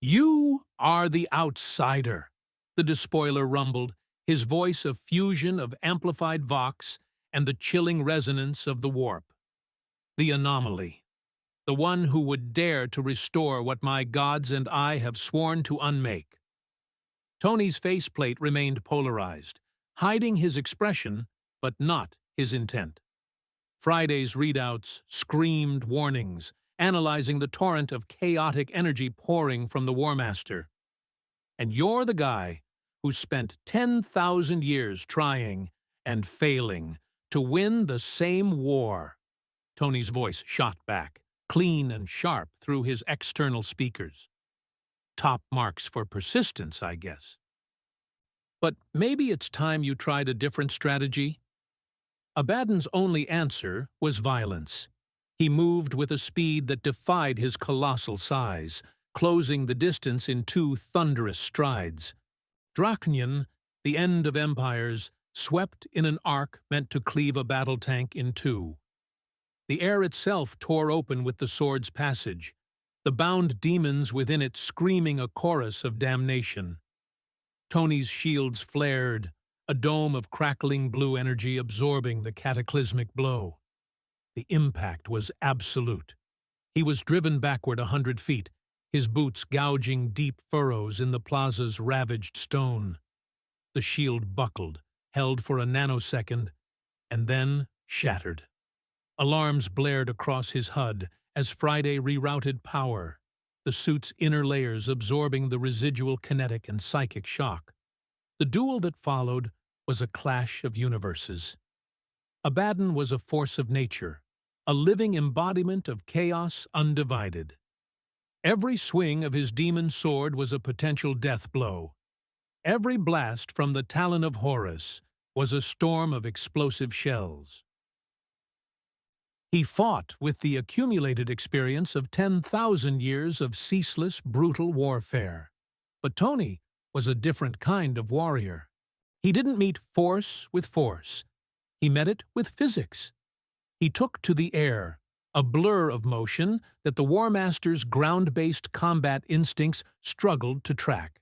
"You are the outsider," the despoiler rumbled, his voice a fusion of amplified vox and the chilling resonance of the warp. "The anomaly. The one who would dare to restore what my gods and I have sworn to unmake." Tony's faceplate remained polarized, hiding his expression, but not his intent. Friday's readouts screamed warnings, analyzing the torrent of chaotic energy pouring from the War Master. "And you're the guy who spent 10,000 years trying and failing to win the same war." Tony's voice shot back, clean and sharp through his external speakers. "Top marks for persistence, I guess. But maybe it's time you tried a different strategy? Abaddon's only answer was violence. He moved with a speed that defied his colossal size, closing the distance in 2 thunderous strides. Drachnion, the end of empires, swept in an arc meant to cleave a battle tank in 2. The air itself tore open with the sword's passage, the bound demons within it screaming a chorus of damnation. Tony's shields flared, a dome of crackling blue energy absorbing the cataclysmic blow. The impact was absolute. He was driven backward 100 feet, his boots gouging deep furrows in the plaza's ravaged stone. The shield buckled, held for a nanosecond, and then shattered. Alarms blared across his HUD as Friday rerouted power, the suit's inner layers absorbing the residual kinetic and psychic shock. The duel that followed was a clash of universes. Abaddon was a force of nature, a living embodiment of chaos undivided. Every swing of his demon sword was a potential death blow. Every blast from the talon of Horus was a storm of explosive shells. He fought with the accumulated experience of 10,000 years of ceaseless, brutal warfare. But Tony was a different kind of warrior. He didn't meet force with force. He met it with physics. He took to the air, a blur of motion that the War Master's ground-based combat instincts struggled to track.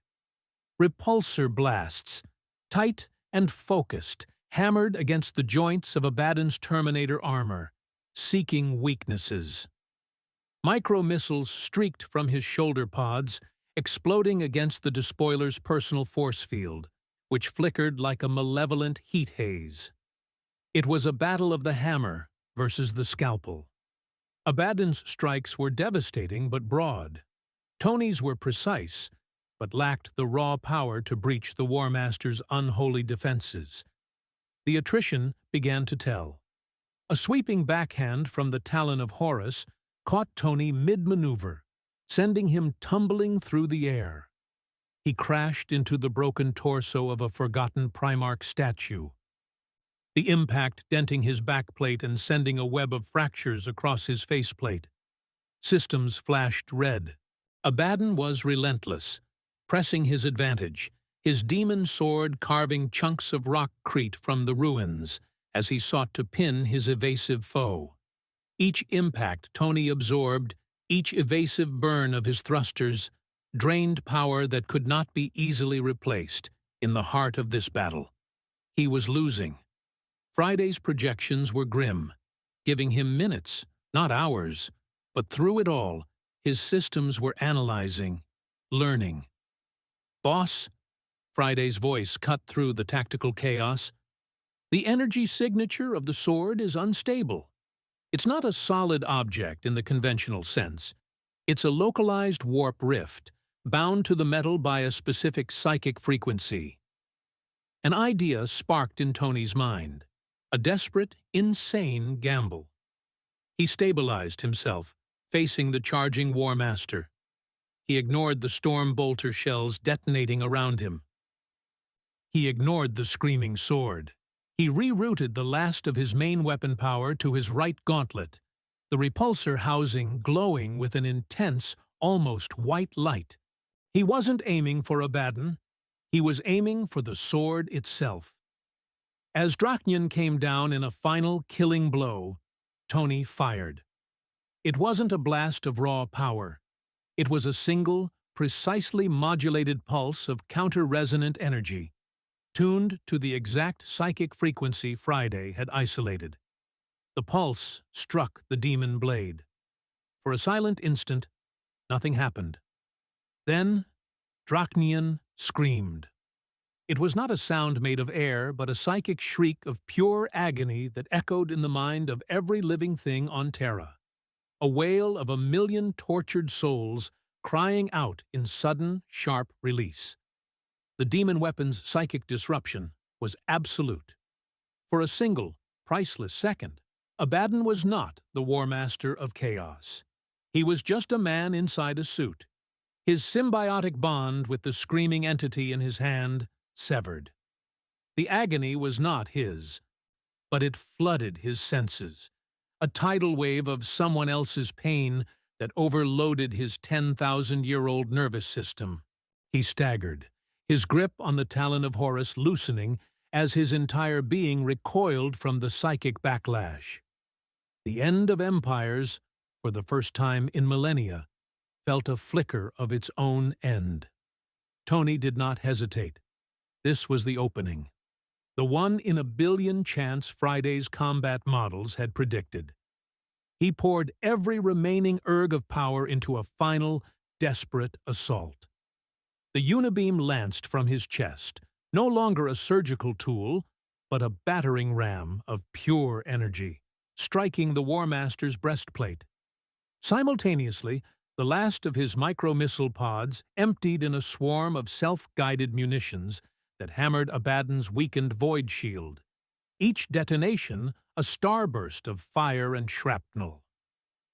Repulsor blasts, tight and focused, hammered against the joints of Abaddon's Terminator armor, seeking weaknesses. Micro-missiles streaked from his shoulder pods, exploding against the despoiler's personal force field, which flickered like a malevolent heat haze. It was a battle of the hammer versus the scalpel. Abaddon's strikes were devastating but broad. Tony's were precise, but lacked the raw power to breach the War Master's unholy defenses. The attrition began to tell. A sweeping backhand from the talon of Horus caught Tony mid-maneuver, sending him tumbling through the air. He crashed into the broken torso of a forgotten Primarch statue, the impact denting his backplate and sending a web of fractures across his faceplate. Systems flashed red. Abaddon was relentless, pressing his advantage, his demon sword carving chunks of rockcrete from the ruins as he sought to pin his evasive foe. Each impact Tony absorbed, each evasive burn of his thrusters, drained power that could not be easily replaced in the heart of this battle. He was losing. Friday's projections were grim, giving him minutes, not hours, but through it all, his systems were analyzing, learning. "Boss," Friday's voice cut through the tactical chaos, "the energy signature of the sword is unstable. It's not a solid object in the conventional sense. It's a localized warp rift, bound to the metal by a specific psychic frequency." An idea sparked in Tony's mind, a desperate, insane gamble. He stabilized himself, facing the charging War Master. He ignored the storm bolter shells detonating around him. He ignored the screaming sword. He rerouted the last of his main weapon power to his right gauntlet, the repulsor housing glowing with an intense, almost white light. He wasn't aiming for Abaddon. He was aiming for the sword itself. As Drachnion came down in a final killing blow, Tony fired. It wasn't a blast of raw power. It was a single, precisely modulated pulse of counter-resonant energy, tuned to the exact psychic frequency Friday had isolated. The pulse struck the demon blade. For a silent instant, nothing happened. Then, Drachnion screamed. It was not a sound made of air, but a psychic shriek of pure agony that echoed in the mind of every living thing on Terra. A wail of 1,000,000 tortured souls crying out in sudden, sharp release. The demon weapon's psychic disruption was absolute. For a single, priceless second, Abaddon was not the War Master of Chaos. He was just a man inside a suit, his symbiotic bond with the screaming entity in his hand severed. The agony was not his. but it flooded his senses, a tidal wave of someone else's pain that overloaded his 10,000-year-old nervous system. He staggered, his grip on the talon of Horus loosening as his entire being recoiled from the psychic backlash. The end of empires, for the first time in millennia, felt a flicker of its own end. Tony did not hesitate. This was the opening. The one-in-a-billion chance Friday's combat models had predicted. He poured every remaining erg of power into a final, desperate assault. The unibeam lanced from his chest, no longer a surgical tool, but a battering ram of pure energy, striking the War Master's breastplate. Simultaneously, the last of his micro-missile pods emptied in a swarm of self-guided munitions that hammered Abaddon's weakened void shield, each detonation a starburst of fire and shrapnel.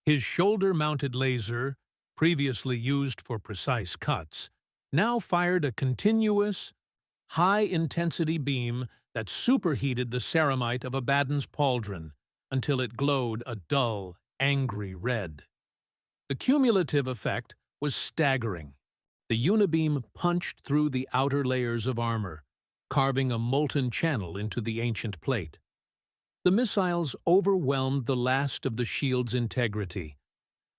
His shoulder-mounted laser, previously used for precise cuts, now fired a continuous, high-intensity beam that superheated the ceramite of Abaddon's pauldron until it glowed a dull, angry red. The cumulative effect was staggering. The unibeam punched through the outer layers of armor, carving a molten channel into the ancient plate. The missiles overwhelmed the last of the shield's integrity,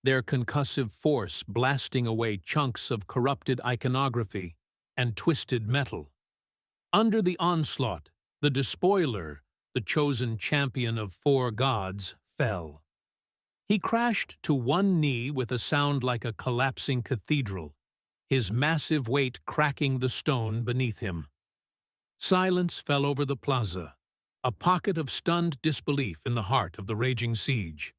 their concussive force blasting away chunks of corrupted iconography and twisted metal. Under the onslaught, the despoiler, the chosen champion of 4 gods, fell. He crashed to one knee with a sound like a collapsing cathedral, his massive weight cracking the stone beneath him. Silence fell over the plaza, a pocket of stunned disbelief in the heart of the raging siege.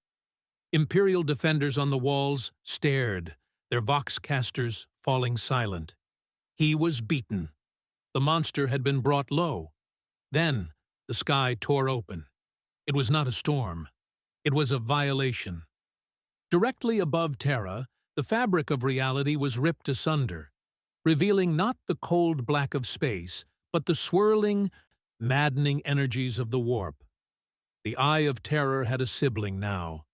Imperial defenders on the walls stared, their voxcasters falling silent. He was beaten. The monster had been brought low. Then the sky tore open. It was not a storm. It was a violation. Directly above Terra, the fabric of reality was ripped asunder, revealing not the cold black of space, but the swirling, maddening energies of the warp. The Eye of Terror had a sibling now,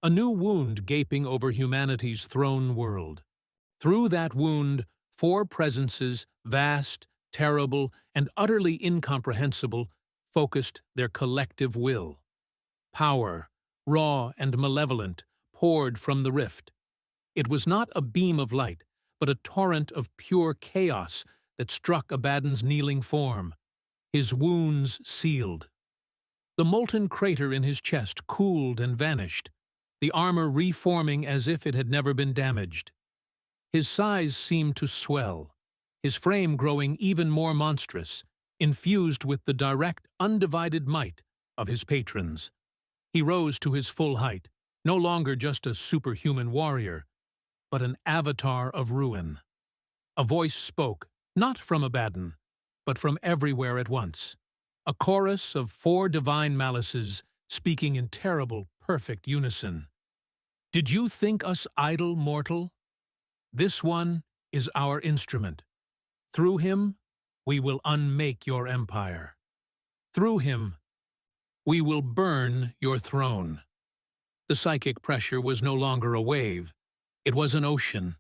a new wound gaping over humanity's throne world. Through that wound, 4 presences, vast, terrible, and utterly incomprehensible, focused their collective will. Power, raw and malevolent, poured from the rift. It was not a beam of light, but a torrent of pure chaos that struck Abaddon's kneeling form, his wounds sealed. The molten crater in his chest cooled and vanished, the armor reforming as if it had never been damaged. His size seemed to swell, his frame growing even more monstrous, infused with the direct, undivided might of his patrons. He rose to his full height, no longer just a superhuman warrior, but an avatar of ruin. A voice spoke, not from Abaddon, but from everywhere at once. A chorus of 4 divine malices speaking in terrible, perfect unison. Did you think us idle, mortal? This one is our instrument. Through him, we will unmake your empire. Through him, we will burn your throne. The psychic pressure was no longer a wave. It was an ocean.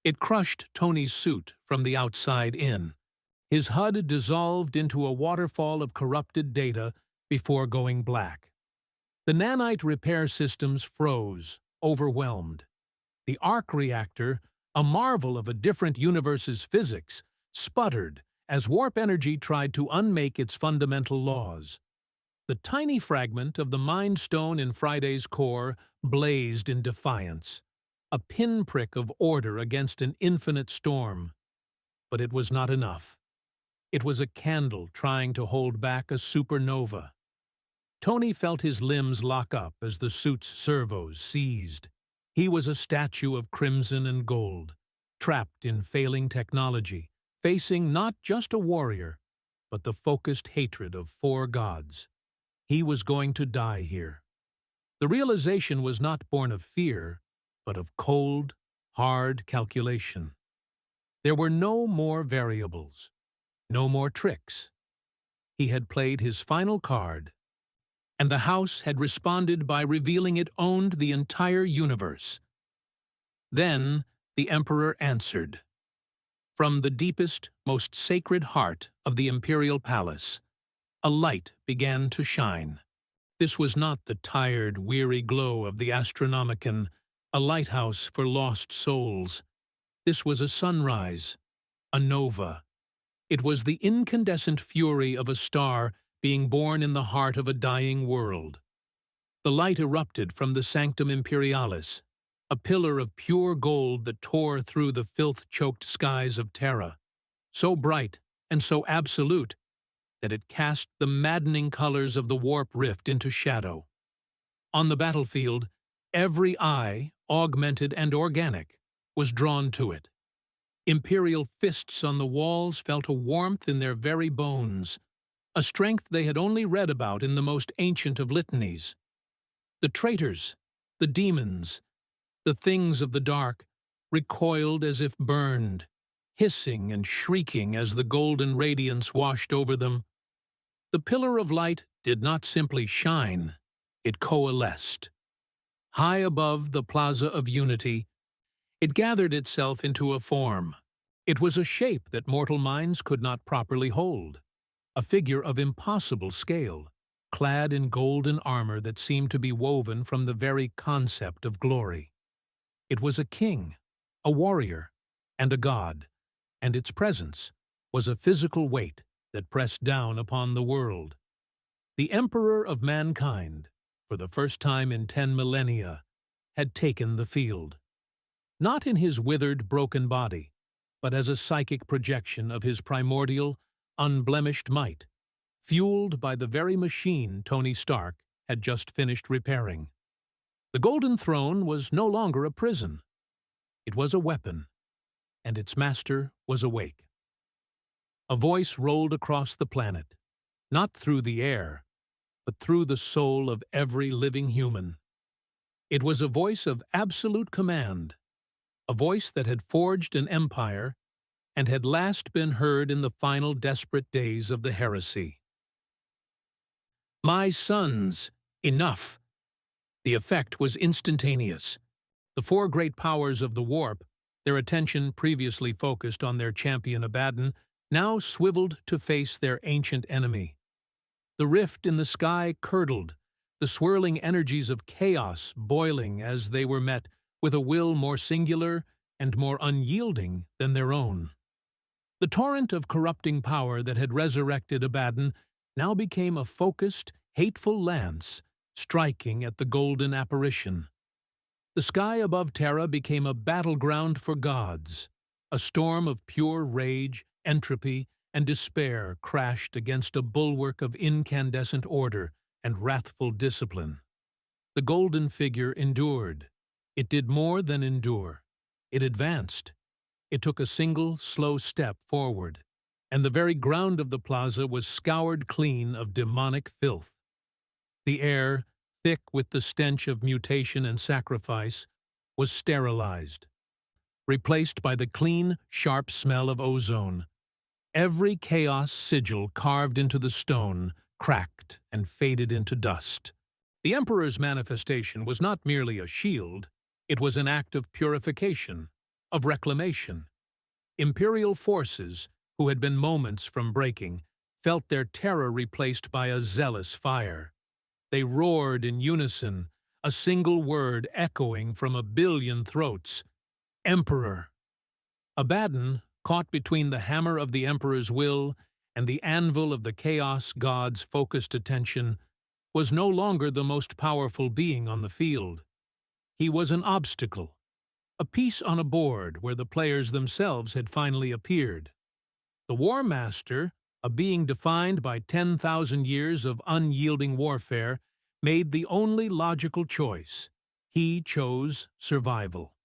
It crushed Tony's suit from the outside in. His HUD dissolved into a waterfall of corrupted data before going black. The nanite repair systems froze, overwhelmed. The arc reactor, a marvel of a different universe's physics, sputtered as warp energy tried to unmake its fundamental laws. The tiny fragment of the Mind Stone in Friday's core blazed in defiance, a pinprick of order against an infinite storm. But it was not enough. It was a candle trying to hold back a supernova. Tony felt his limbs lock up as the suit's servos seized. He was a statue of crimson and gold, trapped in failing technology, facing not just a warrior, but the focused hatred of 4 gods. He was going to die here. The realization was not born of fear, but of cold, hard calculation. There were no more variables, no more tricks. He had played his final card, and the House had responded by revealing it owned the entire universe. Then the Emperor answered. From the deepest, most sacred heart of the imperial palace, a light began to shine. This was not the tired, weary glow of the Astronomicon, a lighthouse for lost souls. This was a sunrise, a nova. It was the incandescent fury of a star being born in the heart of a dying world. The light erupted from the Sanctum Imperialis, a pillar of pure gold that tore through the filth-choked skies of Terra, so bright and so absolute that it cast the maddening colors of the warp rift into shadow. On the battlefield, every eye, augmented and organic, was drawn to it. Imperial fists on the walls felt a warmth in their very bones, a strength they had only read about in the most ancient of litanies. The traitors, the demons, the things of the dark, recoiled as if burned, hissing and shrieking as the golden radiance washed over them. The pillar of light did not simply shine, it coalesced. High above the Plaza of Unity, it gathered itself into a form. It was a shape that mortal minds could not properly hold, a figure of impossible scale, clad in golden armor that seemed to be woven from the very concept of glory. It was a king, a warrior, and a god, and its presence was a physical weight that pressed down upon the world. The Emperor of mankind, for the first time in 10 millennia, had taken the field. Not in his withered, broken body, but as a psychic projection of his primordial, unblemished might, fueled by the very machine Tony Stark had just finished repairing. The Golden Throne was no longer a prison. It was a weapon, and its master was awake. A voice rolled across the planet, not through the air, but through the soul of every living human. It was a voice of absolute command, a voice that had forged an empire and had last been heard in the final desperate days of the heresy. "My sons, enough!" The effect was instantaneous. The four great powers of the warp, their attention previously focused on their champion Abaddon, now swiveled to face their ancient enemy. The rift in the sky curdled, the swirling energies of chaos boiling as they were met with a will more singular and more unyielding than their own. The torrent of corrupting power that had resurrected Abaddon now became a focused, hateful lance striking at the golden apparition. The sky above Terra became a battleground for gods. A storm of pure rage, entropy, and despair crashed against a bulwark of incandescent order and wrathful discipline. The golden figure endured. It did more than endure. It advanced. It took a single, slow step forward, and the very ground of the plaza was scoured clean of demonic filth. The air, thick with the stench of mutation and sacrifice, was sterilized, replaced by the clean, sharp smell of ozone. Every chaos sigil carved into the stone cracked and faded into dust. The Emperor's manifestation was not merely a shield, it was an act of purification, of reclamation. Imperial forces, who had been moments from breaking, felt their terror replaced by a zealous fire. They roared in unison, a single word echoing from a billion throats: Emperor. Abaddon, caught between the hammer of the Emperor's will and the anvil of the Chaos God's focused attention, was no longer the most powerful being on the field. He was an obstacle, a piece on a board where the players themselves had finally appeared. The War Master, a being defined by 10,000 years of unyielding warfare, made the only logical choice. He chose survival.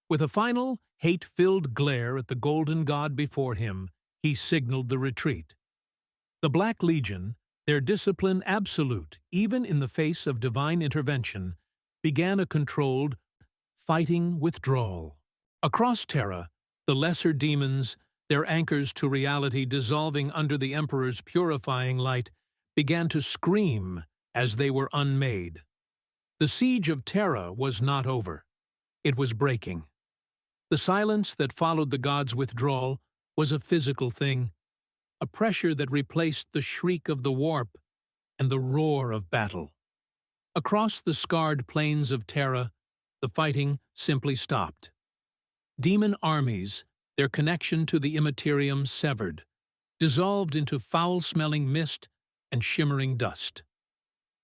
With a final, hate-filled glare at the golden god before him, he signaled the retreat. The Black Legion, their discipline absolute even in the face of divine intervention, began a controlled, fighting withdrawal. Across Terra, the lesser demons, their anchors to reality dissolving under the Emperor's purifying light, began to scream as they were unmade. The siege of Terra was not over. It was breaking. The silence that followed the gods' withdrawal was a physical thing, a pressure that replaced the shriek of the warp and the roar of battle. Across the scarred plains of Terra, the fighting simply stopped. Demon armies, their connection to the Immaterium severed, dissolved into foul-smelling mist and shimmering dust.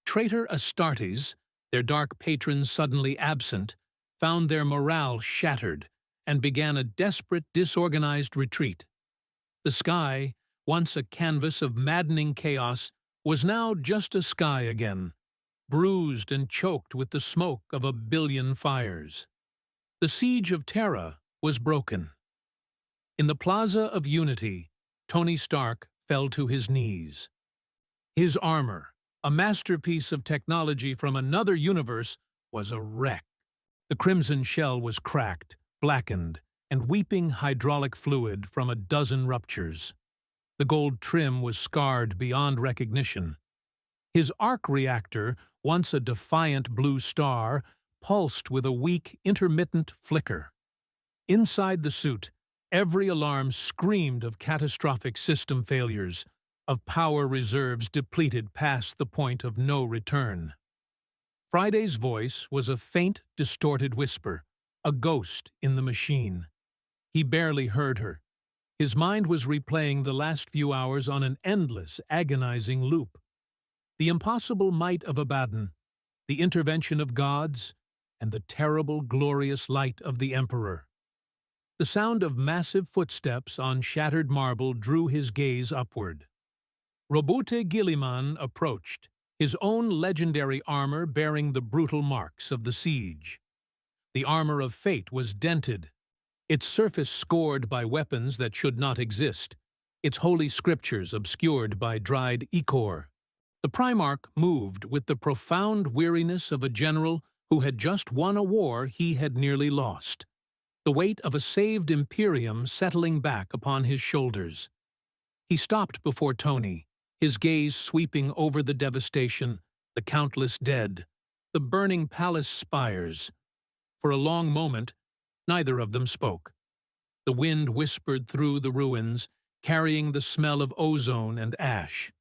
Traitor Astartes, their dark patrons suddenly absent, found their morale shattered and began a desperate, disorganized retreat. The sky, once a canvas of maddening chaos, was now just a sky again, bruised and choked with the smoke of a billion fires. The siege of Terra was broken. In the Plaza of Unity, Tony Stark fell to his knees. His armor, a masterpiece of technology from another universe, was a wreck. The crimson shell was cracked, blackened, and weeping hydraulic fluid from a dozen ruptures. The gold trim was scarred beyond recognition. His arc reactor, once a defiant blue star, pulsed with a weak, intermittent flicker. Inside the suit, every alarm screamed of catastrophic system failures, of power reserves depleted past the point of no return. Friday's voice was a faint, distorted whisper, a ghost in the machine. He barely heard her. His mind was replaying the last few hours on an endless, agonizing loop. The impossible might of Abaddon, the intervention of gods, and the terrible, glorious light of the Emperor. The sound of massive footsteps on shattered marble drew his gaze upward. Roboute Guilliman approached, his own legendary armor bearing the brutal marks of the siege. The armor of fate was dented, its surface scored by weapons that should not exist, its holy scriptures obscured by dried ichor. The Primarch moved with the profound weariness of a general who had just won a war he had nearly lost, the weight of a saved Imperium settling back upon his shoulders. He stopped before Tony, his gaze sweeping over the devastation, the countless dead, the burning palace spires. For a long moment, neither of them spoke. The wind whispered through the ruins, carrying the smell of ozone and ash.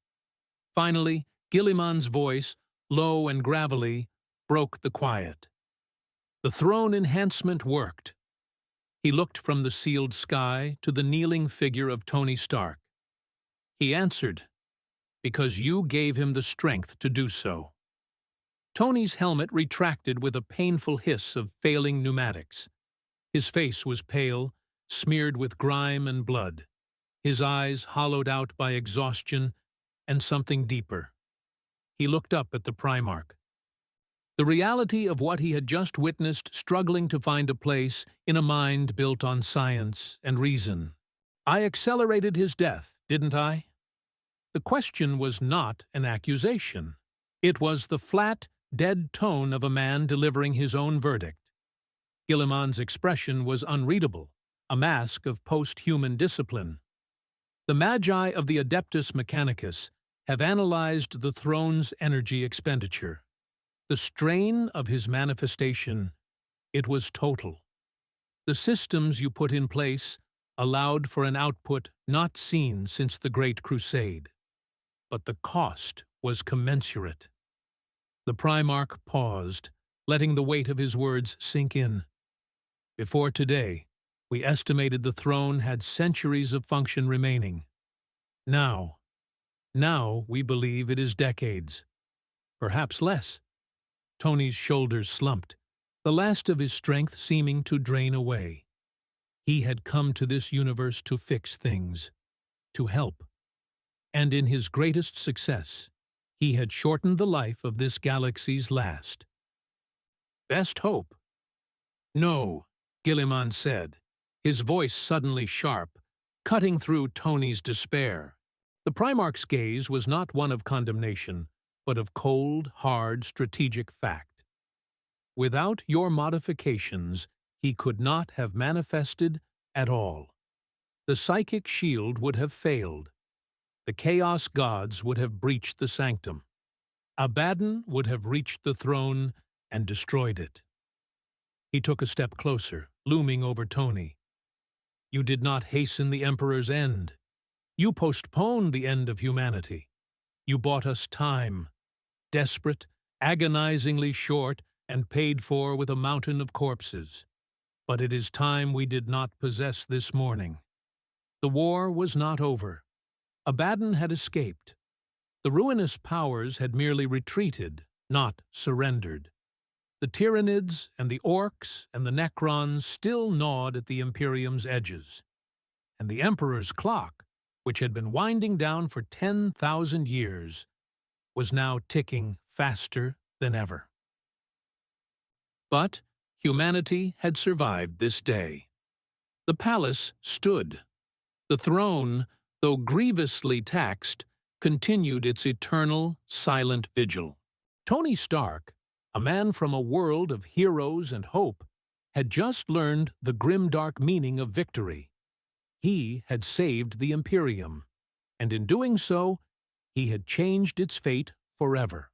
Finally, Guilliman's voice, low and gravelly, broke the quiet. The throne enhancement worked. He looked from the sealed sky to the kneeling figure of Tony Stark. He answered, "Because you gave him the strength to do so." Tony's helmet retracted with a painful hiss of failing pneumatics. His face was pale, smeared with grime and blood, his eyes hollowed out by exhaustion and something deeper. He looked up at the Primarch. The reality of what he had just witnessed struggling to find a place in a mind built on science and reason. "I accelerated his death, didn't I?" The question was not an accusation. It was the flat, dead tone of a man delivering his own verdict. Guilliman's expression was unreadable, a mask of post-human discipline. The Magi of the Adeptus Mechanicus have analyzed the throne's energy expenditure. The strain of his manifestation, it was total. The systems you put in place allowed for an output not seen since the Great Crusade. But the cost was commensurate. The Primarch paused, letting the weight of his words sink in. Before today, we estimated the throne had centuries of function remaining. Now we believe it is decades. Perhaps less. Tony's shoulders slumped, the last of his strength seeming to drain away. He had come to this universe to fix things, to help. And in his greatest success, he had shortened the life of this galaxy's last. Best hope? No, Guilliman said, his voice suddenly sharp, cutting through Tony's despair. The Primarch's gaze was not one of condemnation, but of cold, hard, strategic fact. Without your modifications, he could not have manifested at all. The psychic shield would have failed. The Chaos Gods would have breached the sanctum. Abaddon would have reached the throne and destroyed it. He took a step closer, looming over Tony. You did not hasten the Emperor's end. You postponed the end of humanity. You bought us time, desperate, agonizingly short, and paid for with a mountain of corpses. But it is time we did not possess this morning. The war was not over. Abaddon had escaped. The ruinous powers had merely retreated, not surrendered. The Tyranids and the Orks and the Necrons still gnawed at the Imperium's edges. And the Emperor's clock, which had been winding down for 10,000 years, was now ticking faster than ever. But humanity had survived this day. The palace stood. The throne, though grievously taxed, continued its eternal, silent vigil. Tony Stark, a man from a world of heroes and hope, had just learned the grimdark meaning of victory. He had saved the Imperium, and in doing so, he had changed its fate forever.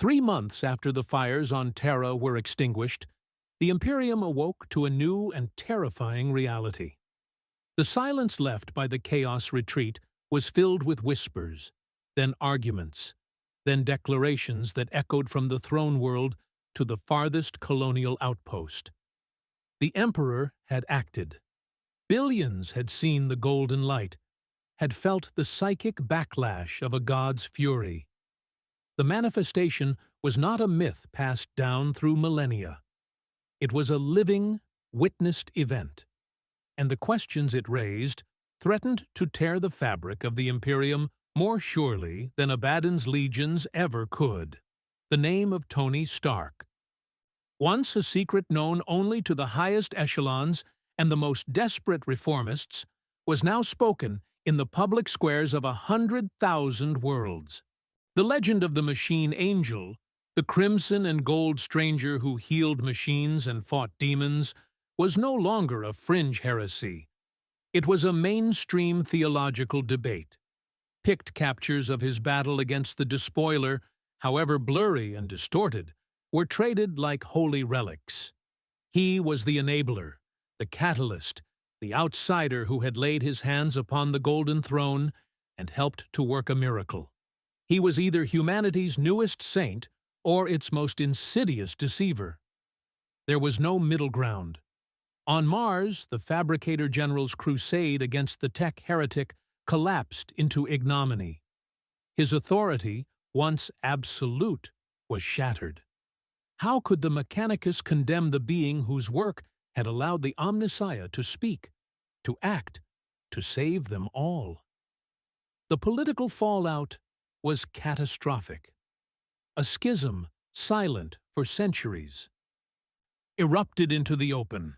3 months after the fires on Terra were extinguished, the Imperium awoke to a new and terrifying reality. The silence left by the Chaos Retreat was filled with whispers, then arguments, then declarations that echoed from the throne world to the farthest colonial outpost. The Emperor had acted. Billions had seen the golden light, had felt the psychic backlash of a god's fury. The manifestation was not a myth passed down through millennia. It was a living, witnessed event, and the questions it raised threatened to tear the fabric of the Imperium more surely than Abaddon's legions ever could. The name of Tony Stark. Once a secret known only to the highest echelons and the most desperate reformists, was now spoken in the public squares of 100,000 worlds. The legend of the Machine Angel, the crimson and gold stranger who healed machines and fought demons, was no longer a fringe heresy. It was a mainstream theological debate. Picked captures of his battle against the despoiler, however blurry and distorted, were traded like holy relics. He was the enabler, the catalyst, the outsider who had laid his hands upon the golden throne and helped to work a miracle. He was either humanity's newest saint or its most insidious deceiver. There was no middle ground. On Mars, the Fabricator General's crusade against the tech heretic collapsed into ignominy. His authority, once absolute, was shattered. How could the Mechanicus condemn the being whose work had allowed the Omnissiah to speak, to act, to save them all? The political fallout was catastrophic. A schism, silent for centuries, erupted into the open.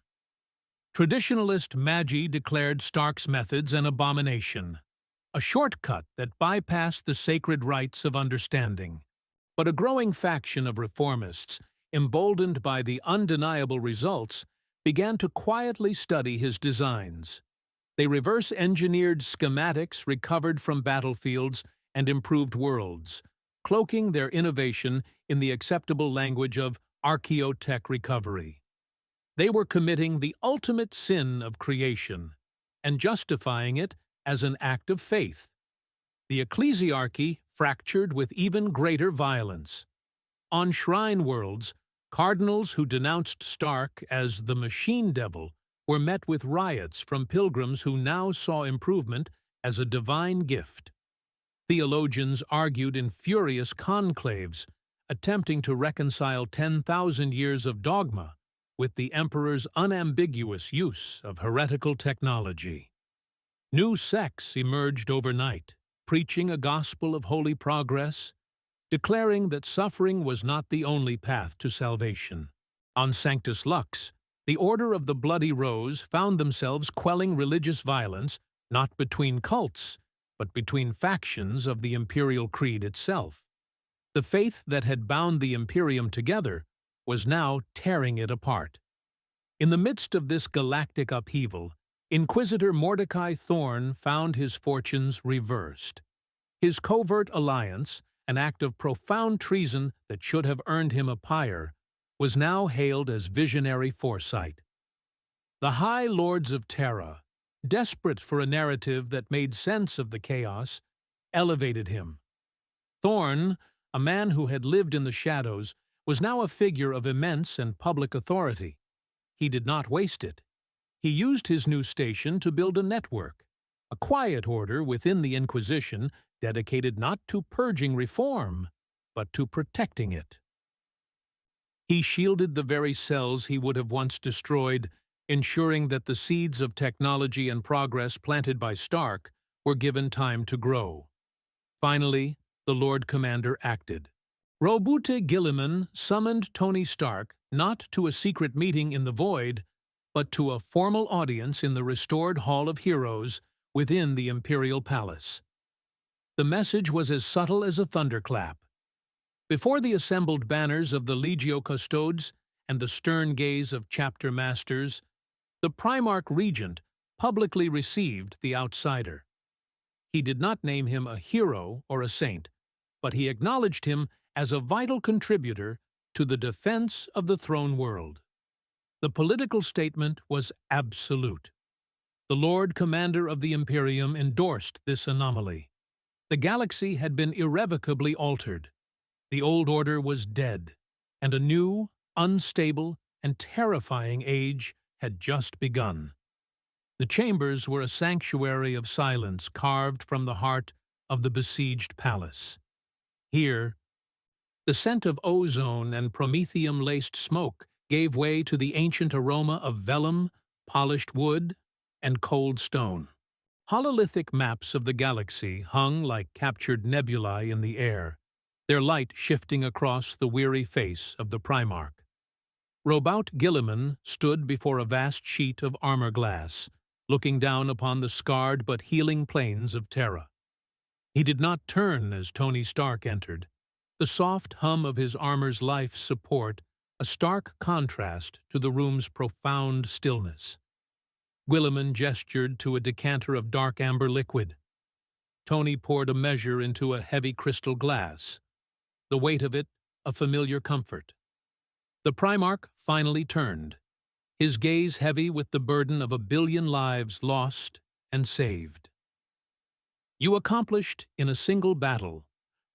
Traditionalist Magi declared Stark's methods an abomination, a shortcut that bypassed the sacred rites of understanding. But a growing faction of reformists, emboldened by the undeniable results, began to quietly study his designs. They reverse-engineered schematics recovered from battlefields and improved worlds, cloaking their innovation in the acceptable language of archaeotech recovery. They were committing the ultimate sin of creation and justifying it as an act of faith. The ecclesiarchy fractured with even greater violence. On shrine worlds, cardinals who denounced Stark as the machine devil were met with riots from pilgrims who now saw improvement as a divine gift. Theologians argued in furious conclaves, attempting to reconcile 10,000 years of dogma with the Emperor's unambiguous use of heretical technology. New sects emerged overnight, preaching a gospel of holy progress, declaring that suffering was not the only path to salvation. On Sanctus Lux, the Order of the Bloody Rose found themselves quelling religious violence not between cults, but between factions of the imperial creed itself. The faith that had bound the Imperium together was now tearing it apart. In the midst of this galactic upheaval, Inquisitor Mordecai Thorne found his fortunes reversed. His covert alliance, an act of profound treason that should have earned him a pyre, was now hailed as visionary foresight. The High Lords of Terra, desperate for a narrative that made sense of the chaos, elevated him. Thorn, a man who had lived in the shadows, was now a figure of immense and public authority. He did not waste it. He used his new station to build a network, a quiet order within the Inquisition dedicated not to purging reform, but to protecting it. He shielded the very cells he would have once destroyed, ensuring that the seeds of technology and progress planted by Stark were given time to grow. Finally, the Lord Commander acted. Robute Guilliman summoned Tony Stark not to a secret meeting in the Void, but to a formal audience in the restored Hall of Heroes within the Imperial Palace. The message was as subtle as a thunderclap. Before the assembled banners of the Legio Custodes and the stern gaze of chapter masters, the Primarch Regent publicly received the outsider. He did not name him a hero or a saint, but he acknowledged him as a vital contributor to the defense of the throne world. The political statement was absolute. The Lord Commander of the Imperium endorsed this anomaly. The galaxy had been irrevocably altered. The old order was dead, and a new, unstable, and terrifying age had just begun. The chambers were a sanctuary of silence carved from the heart of the besieged palace. Here, the scent of ozone and promethium-laced smoke gave way to the ancient aroma of vellum, polished wood, and cold stone. Hololithic maps of the galaxy hung like captured nebulae in the air, their light shifting across the weary face of the Primarch. Robute Guilliman stood before a vast sheet of armor glass, looking down upon the scarred but healing plains of Terra. He did not turn as Tony Stark entered, the soft hum of his armor's life support a stark contrast to the room's profound stillness. Guilliman gestured to a decanter of dark amber liquid. Tony poured a measure into a heavy crystal glass, the weight of it a familiar comfort. The Primarch finally turned, his gaze heavy with the burden of 1 billion lives lost and saved. You accomplished in a single battle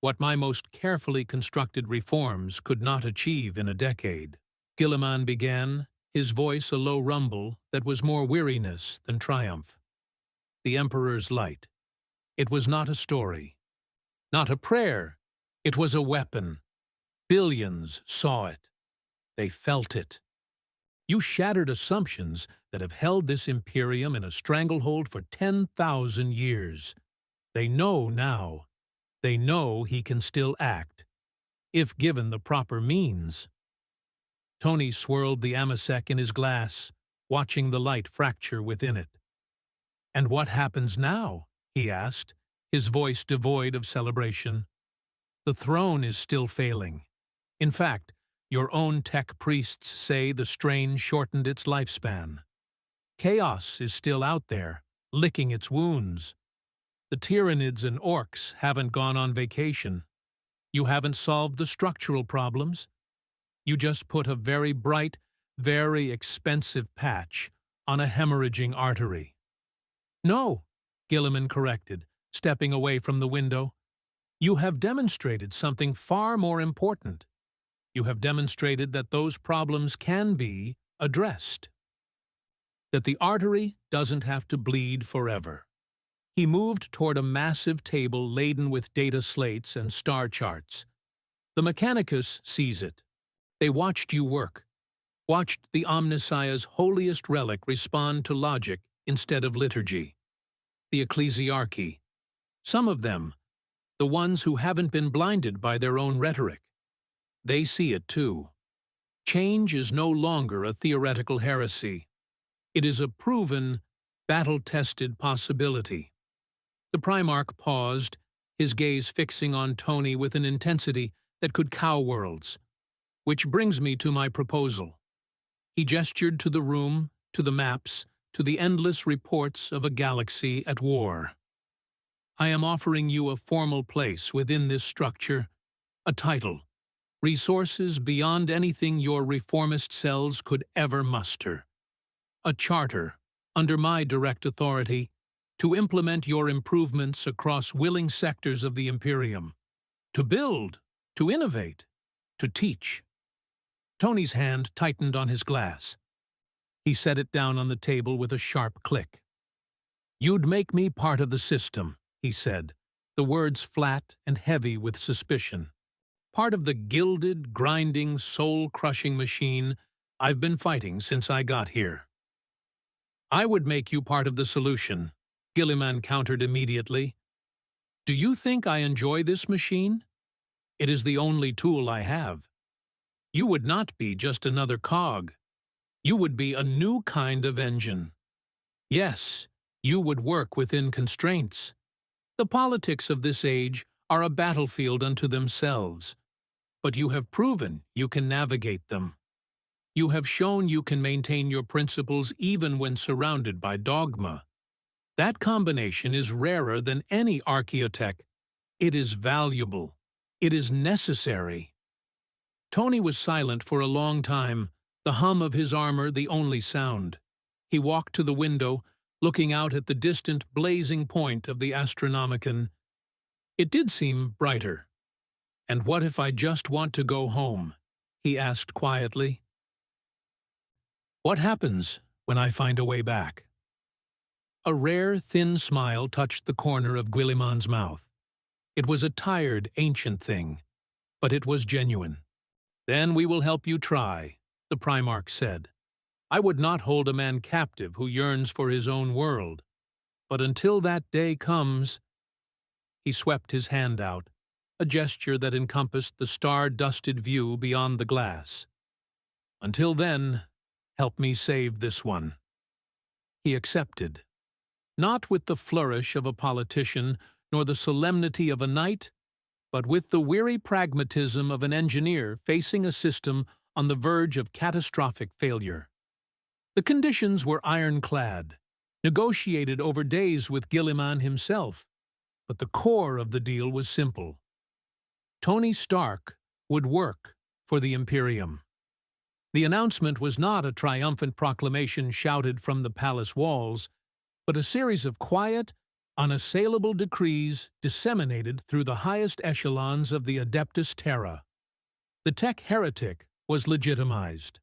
what my most carefully constructed reforms could not achieve in a decade. Guilliman began, his voice a low rumble that was more weariness than triumph. The Emperor's light. It was not a story, not a prayer, it was a weapon. Billions saw it. They felt it. You shattered assumptions that have held this Imperium in a stranglehold for 10,000 years. They know now. They know he can still act, if given the proper means. Tony swirled the amasec in his glass, watching the light fracture within it. "And what happens now?" he asked, his voice devoid of celebration. "The throne is still failing. In fact, your own tech priests say the strain shortened its lifespan. Chaos is still out there, licking its wounds. The Tyranids and Orks haven't gone on vacation. You haven't solved the structural problems. You just put a very bright, very expensive patch on a hemorrhaging artery." "No," Guilliman corrected, stepping away from the window. "You have demonstrated something far more important. You have demonstrated that those problems can be addressed. That the artery doesn't have to bleed forever." He moved toward a massive table laden with data slates and star charts. "The Mechanicus sees it. They watched you work, watched the Omnissiah's holiest relic respond to logic instead of liturgy. The Ecclesiarchy. Some of them, the ones who haven't been blinded by their own rhetoric. They see it too. Change is no longer a theoretical heresy. It is a proven, battle-tested possibility." The Primarch paused, his gaze fixing on Tony with an intensity that could cow worlds. "Which brings me to my proposal." He gestured to the room, to the maps, to the endless reports of a galaxy at war. I am offering you a formal place within this structure, a title, resources beyond anything your reformist cells could ever muster, a charter, under my direct authority, to implement your improvements across willing sectors of the Imperium, to build, to innovate, to teach. Tony's hand tightened on his glass. He set it down on the table with a sharp click. "You'd make me part of the system," he said, the words flat and heavy with suspicion. "Part of the gilded, grinding, soul-crushing machine I've been fighting since I got here." "I would make you part of the solution," Guilliman countered immediately. "Do you think I enjoy this machine? It is the only tool I have. You would not be just another cog. You would be a new kind of engine. Yes, you would work within constraints. The politics of this age are a battlefield unto themselves, but you have proven you can navigate them. You have shown you can maintain your principles even when surrounded by dogma. That combination is rarer than any archaeotech. It is valuable. It is necessary." Tony was silent for a long time, the hum of his armor the only sound. He walked to the window, looking out at the distant blazing point of the Astronomicon. It did seem brighter. "And what if I just want to go home?" he asked quietly. "What happens when I find a way back?" A rare, thin smile touched the corner of Guilliman's mouth. It was a tired, ancient thing, but it was genuine. "Then we will help you try," the Primarch said. "I would not hold a man captive who yearns for his own world. But until that day comes—" He swept his hand out, a gesture that encompassed the star-dusted view beyond the glass. "Until then, help me save this one." He accepted. Not with the flourish of a politician, nor the solemnity of a knight, but with the weary pragmatism of an engineer facing a system on the verge of catastrophic failure. The conditions were ironclad, negotiated over days with Guilliman himself, but the core of the deal was simple. Tony Stark would work for the Imperium. The announcement was not a triumphant proclamation shouted from the palace walls, but a series of quiet, unassailable decrees disseminated through the highest echelons of the Adeptus Terra. The tech heretic was legitimized.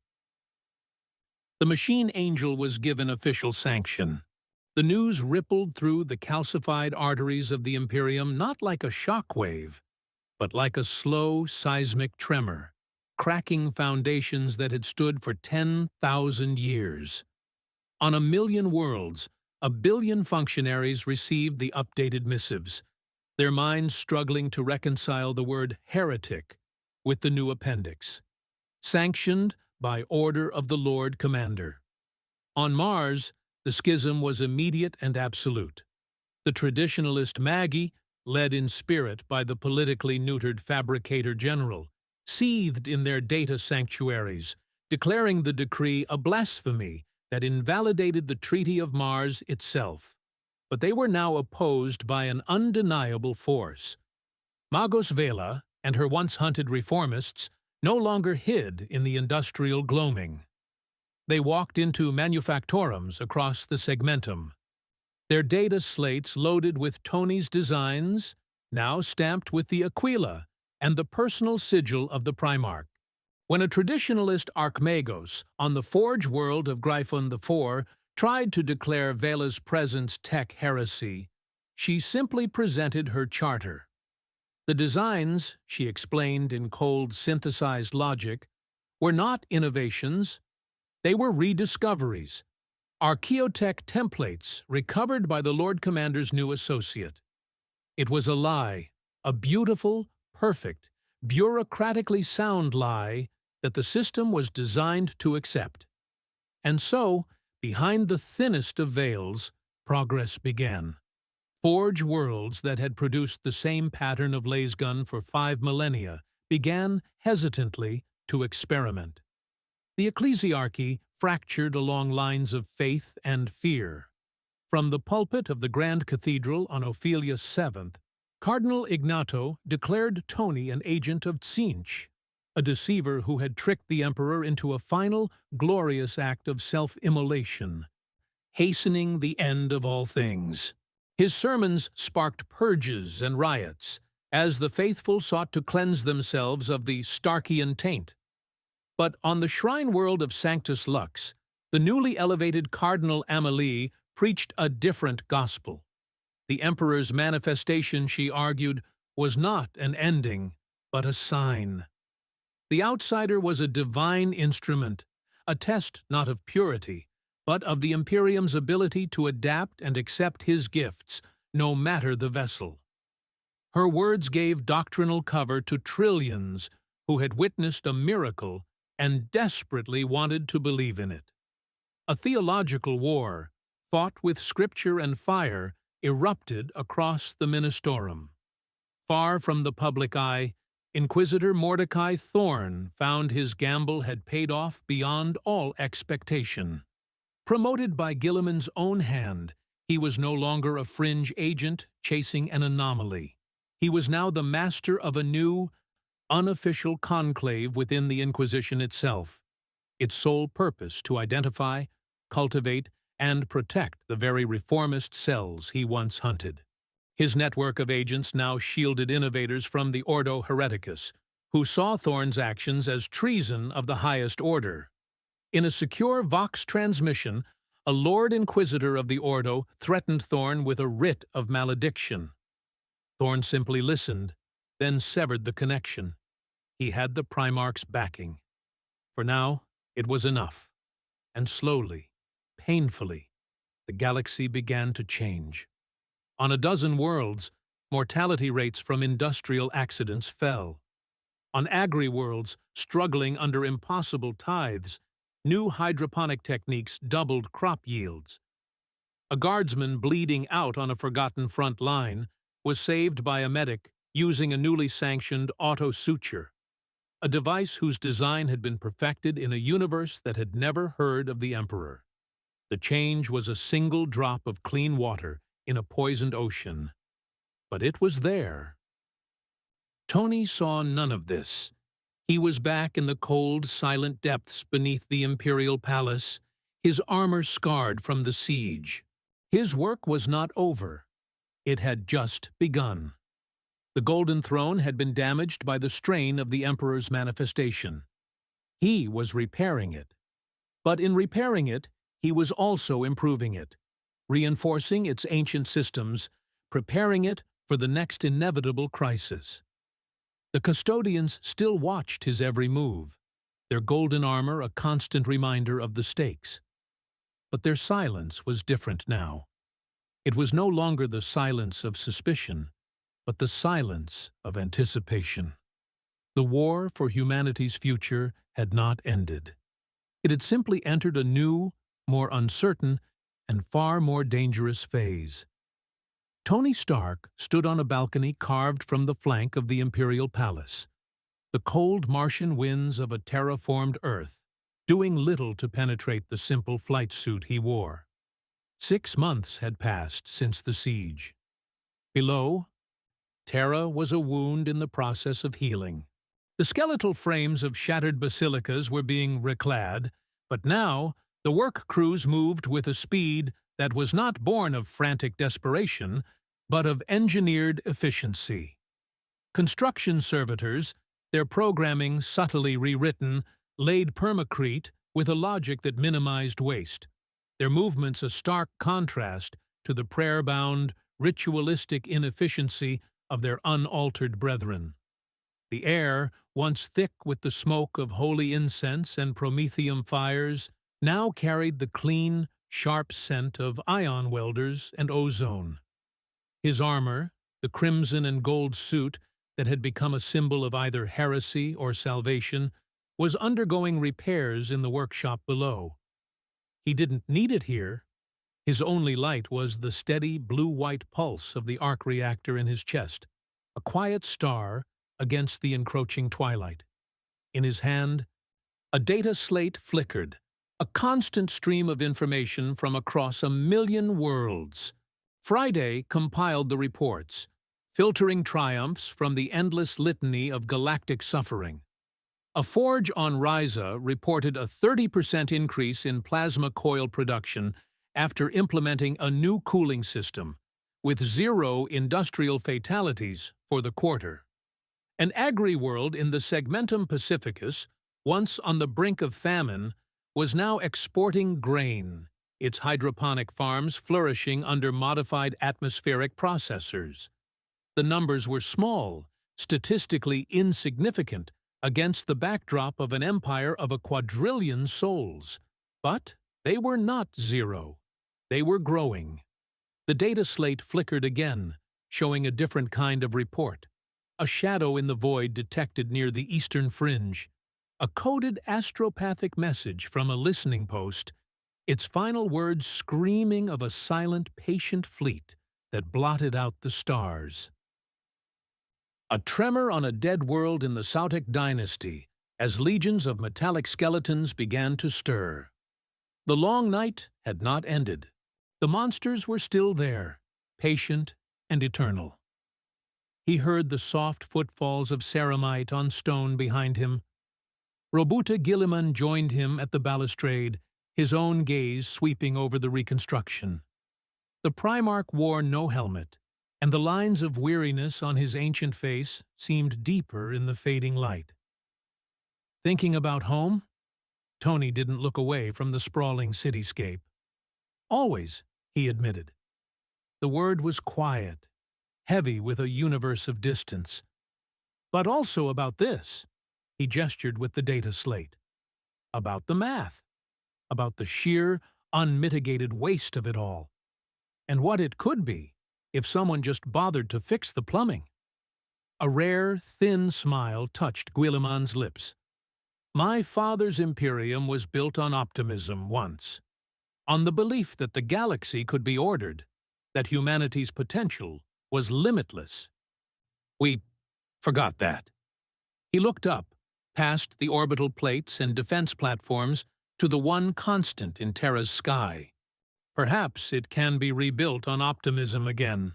The machine angel was given official sanction. The news rippled through the calcified arteries of the Imperium not like a shockwave, but like a slow seismic tremor, cracking foundations that had stood for 10,000 years. On 1,000,000 worlds, 1 billion functionaries received the updated missives, their minds struggling to reconcile the word heretic with the new appendix. Sanctioned by order of the Lord Commander. On Mars, the schism was immediate and absolute. The traditionalist Magi, led in spirit by the politically neutered Fabricator General, seethed in their data sanctuaries, declaring the decree a blasphemy that invalidated the Treaty of Mars itself. But they were now opposed by an undeniable force. Magos Vela and her once-hunted reformists no longer hid in the industrial gloaming. They walked into manufactorums across the segmentum, their data slates loaded with Tony's designs, now stamped with the Aquila and the personal sigil of the Primarch. When a traditionalist Archmagos on the Forge world of Gryphon IV tried to declare Vela's presence tech heresy, she simply presented her charter. The designs, she explained in cold, synthesized logic, were not innovations. They were rediscoveries, archaeotech templates recovered by the Lord Commander's new associate. It was a lie, a beautiful, perfect, bureaucratically sound lie that the system was designed to accept. And so, behind the thinnest of veils, progress began. Forge worlds that had produced the same pattern of lasgun for 5 millennia began, hesitantly, to experiment. The ecclesiarchy fractured along lines of faith and fear. From the pulpit of the Grand Cathedral on Ophelia 7th, Cardinal Ignato declared Tony an agent of Tzeentch, a deceiver who had tricked the emperor into a final, glorious act of self-immolation, hastening the end of all things. His sermons sparked purges and riots, as the faithful sought to cleanse themselves of the Starkian taint. But on the shrine world of Sanctus Lux, the newly elevated Cardinal Amélie preached a different gospel. The emperor's manifestation, she argued, was not an ending, but a sign. The outsider was a divine instrument, a test not of purity, but of the Imperium's ability to adapt and accept his gifts, no matter the vessel. Her words gave doctrinal cover to trillions who had witnessed a miracle and desperately wanted to believe in it. A theological war, fought with scripture and fire, erupted across the Ministorum. Far from the public eye, Inquisitor Mordecai Thorn found his gamble had paid off beyond all expectation. Promoted by Guilliman's own hand, he was no longer a fringe agent chasing an anomaly. He was now the master of a new, unofficial conclave within the Inquisition itself, its sole purpose to identify, cultivate, and protect the very reformist cells he once hunted. His network of agents now shielded innovators from the Ordo Hereticus, who saw Thorn's actions as treason of the highest order. In a secure Vox transmission, a Lord Inquisitor of the Ordo threatened Thorn with a writ of malediction. Thorn simply listened, then severed the connection. He had the Primarch's backing. For now, it was enough. And slowly, painfully, the galaxy began to change. On a dozen worlds, mortality rates from industrial accidents fell. On agri-worlds, struggling under impossible tithes, new hydroponic techniques doubled crop yields. A guardsman bleeding out on a forgotten front line was saved by a medic using a newly sanctioned auto-suture, a device whose design had been perfected in a universe that had never heard of the Emperor. The change was a single drop of clean water in a poisoned ocean. But it was there. Tony saw none of this. He was back in the cold, silent depths beneath the Imperial Palace, his armor scarred from the siege. His work was not over. It had just begun. The Golden Throne had been damaged by the strain of the Emperor's manifestation. He was repairing it. But in repairing it, he was also improving it, reinforcing its ancient systems, preparing it for the next inevitable crisis. The custodians still watched his every move, their golden armor a constant reminder of the stakes. But their silence was different now. It was no longer the silence of suspicion, but the silence of anticipation. The war for humanity's future had not ended. It had simply entered a new, more uncertain, and far more dangerous phase. Tony Stark stood on a balcony carved from the flank of the Imperial Palace, the cold Martian winds of a terraformed Earth, doing little to penetrate the simple flight suit he wore. 6 months had passed since the siege. Below, Terra was a wound in the process of healing. The skeletal frames of shattered basilicas were being reclad, but now the work crews moved with a speed that was not born of frantic desperation, but of engineered efficiency. Construction servitors, their programming subtly rewritten, laid permacrete with a logic that minimized waste, their movements a stark contrast to the prayer-bound, ritualistic inefficiency of their unaltered brethren. The air, once thick with the smoke of holy incense and promethium fires, now carried the clean, sharp scent of ion welders and ozone. His armor, the crimson and gold suit that had become a symbol of either heresy or salvation, was undergoing repairs in the workshop below. He didn't need it here. His only light was the steady blue-white pulse of the arc reactor in his chest, a quiet star against the encroaching twilight. In his hand, a data slate flickered, A constant stream of information from across a million worlds. Friday compiled the reports, filtering triumphs from the endless litany of galactic suffering. A forge on Ryza reported a 30% increase in plasma coil production after implementing a new cooling system, with 0 industrial fatalities for the quarter. An agri-world in the Segmentum Pacificus, once on the brink of famine, was now exporting grain, its hydroponic farms flourishing under modified atmospheric processors. The numbers were small, statistically insignificant, against the backdrop of an empire of a quadrillion souls. But they were not 0. They were growing. The data slate flickered again, showing a different kind of report. A shadow in the void detected near the eastern fringe. A coded astropathic message from a listening post, its final words screaming of a silent, patient fleet that blotted out the stars. A tremor on a dead world in the Sautic dynasty, as legions of metallic skeletons began to stir. The long night had not ended. The monsters were still there, patient and eternal. He heard the soft footfalls of ceramite on stone behind him. Robuta Guilliman joined him at the balustrade, his own gaze sweeping over the reconstruction. The Primarch wore no helmet, and the lines of weariness on his ancient face seemed deeper in the fading light. Thinking about home? Tony didn't look away from the sprawling cityscape. Always, he admitted. The word was quiet, heavy with a universe of distance. But also about this, he gestured with the data slate. About the math. About the sheer, unmitigated waste of it all. And what it could be if someone just bothered to fix the plumbing. A rare, thin smile touched Guilliman's lips. My father's Imperium was built on optimism once. On the belief that the galaxy could be ordered, that humanity's potential was limitless. We forgot that. He looked up, past the orbital plates and defense platforms, to the one constant in Terra's sky. Perhaps it can be rebuilt on optimism again.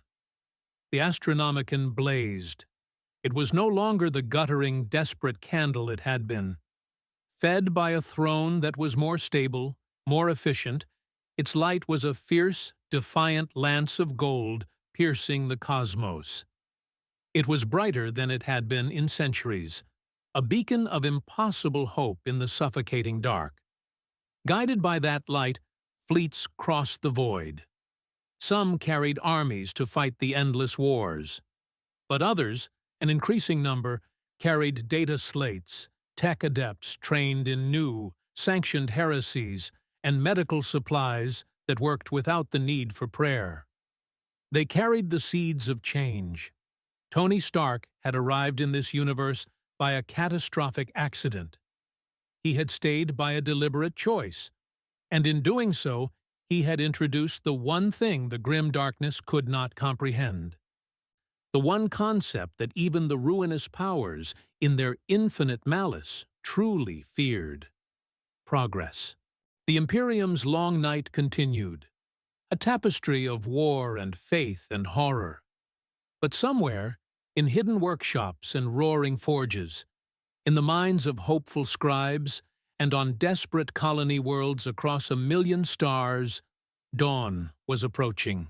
The Astronomicon blazed. It was no longer the guttering, desperate candle it had been. Fed by a throne that was more stable, more efficient, its light was a fierce, defiant lance of gold piercing the cosmos. It was brighter than it had been in centuries, a beacon of impossible hope in the suffocating dark. Guided by that light, fleets crossed the void. Some carried armies to fight the endless wars. But others, an increasing number, carried data slates, tech adepts trained in new, sanctioned heresies, and medical supplies that worked without the need for prayer. They carried the seeds of change. Tony Stark had arrived in this universe by a catastrophic accident. He had stayed by a deliberate choice, and in doing so, he had introduced the one thing the grim darkness could not comprehend. The one concept that even the ruinous powers, in their infinite malice, truly feared. Progress. The Imperium's long night continued, a tapestry of war and faith and horror. But somewhere, in hidden workshops and roaring forges, in the minds of hopeful scribes, and on desperate colony worlds across a million stars, dawn was approaching.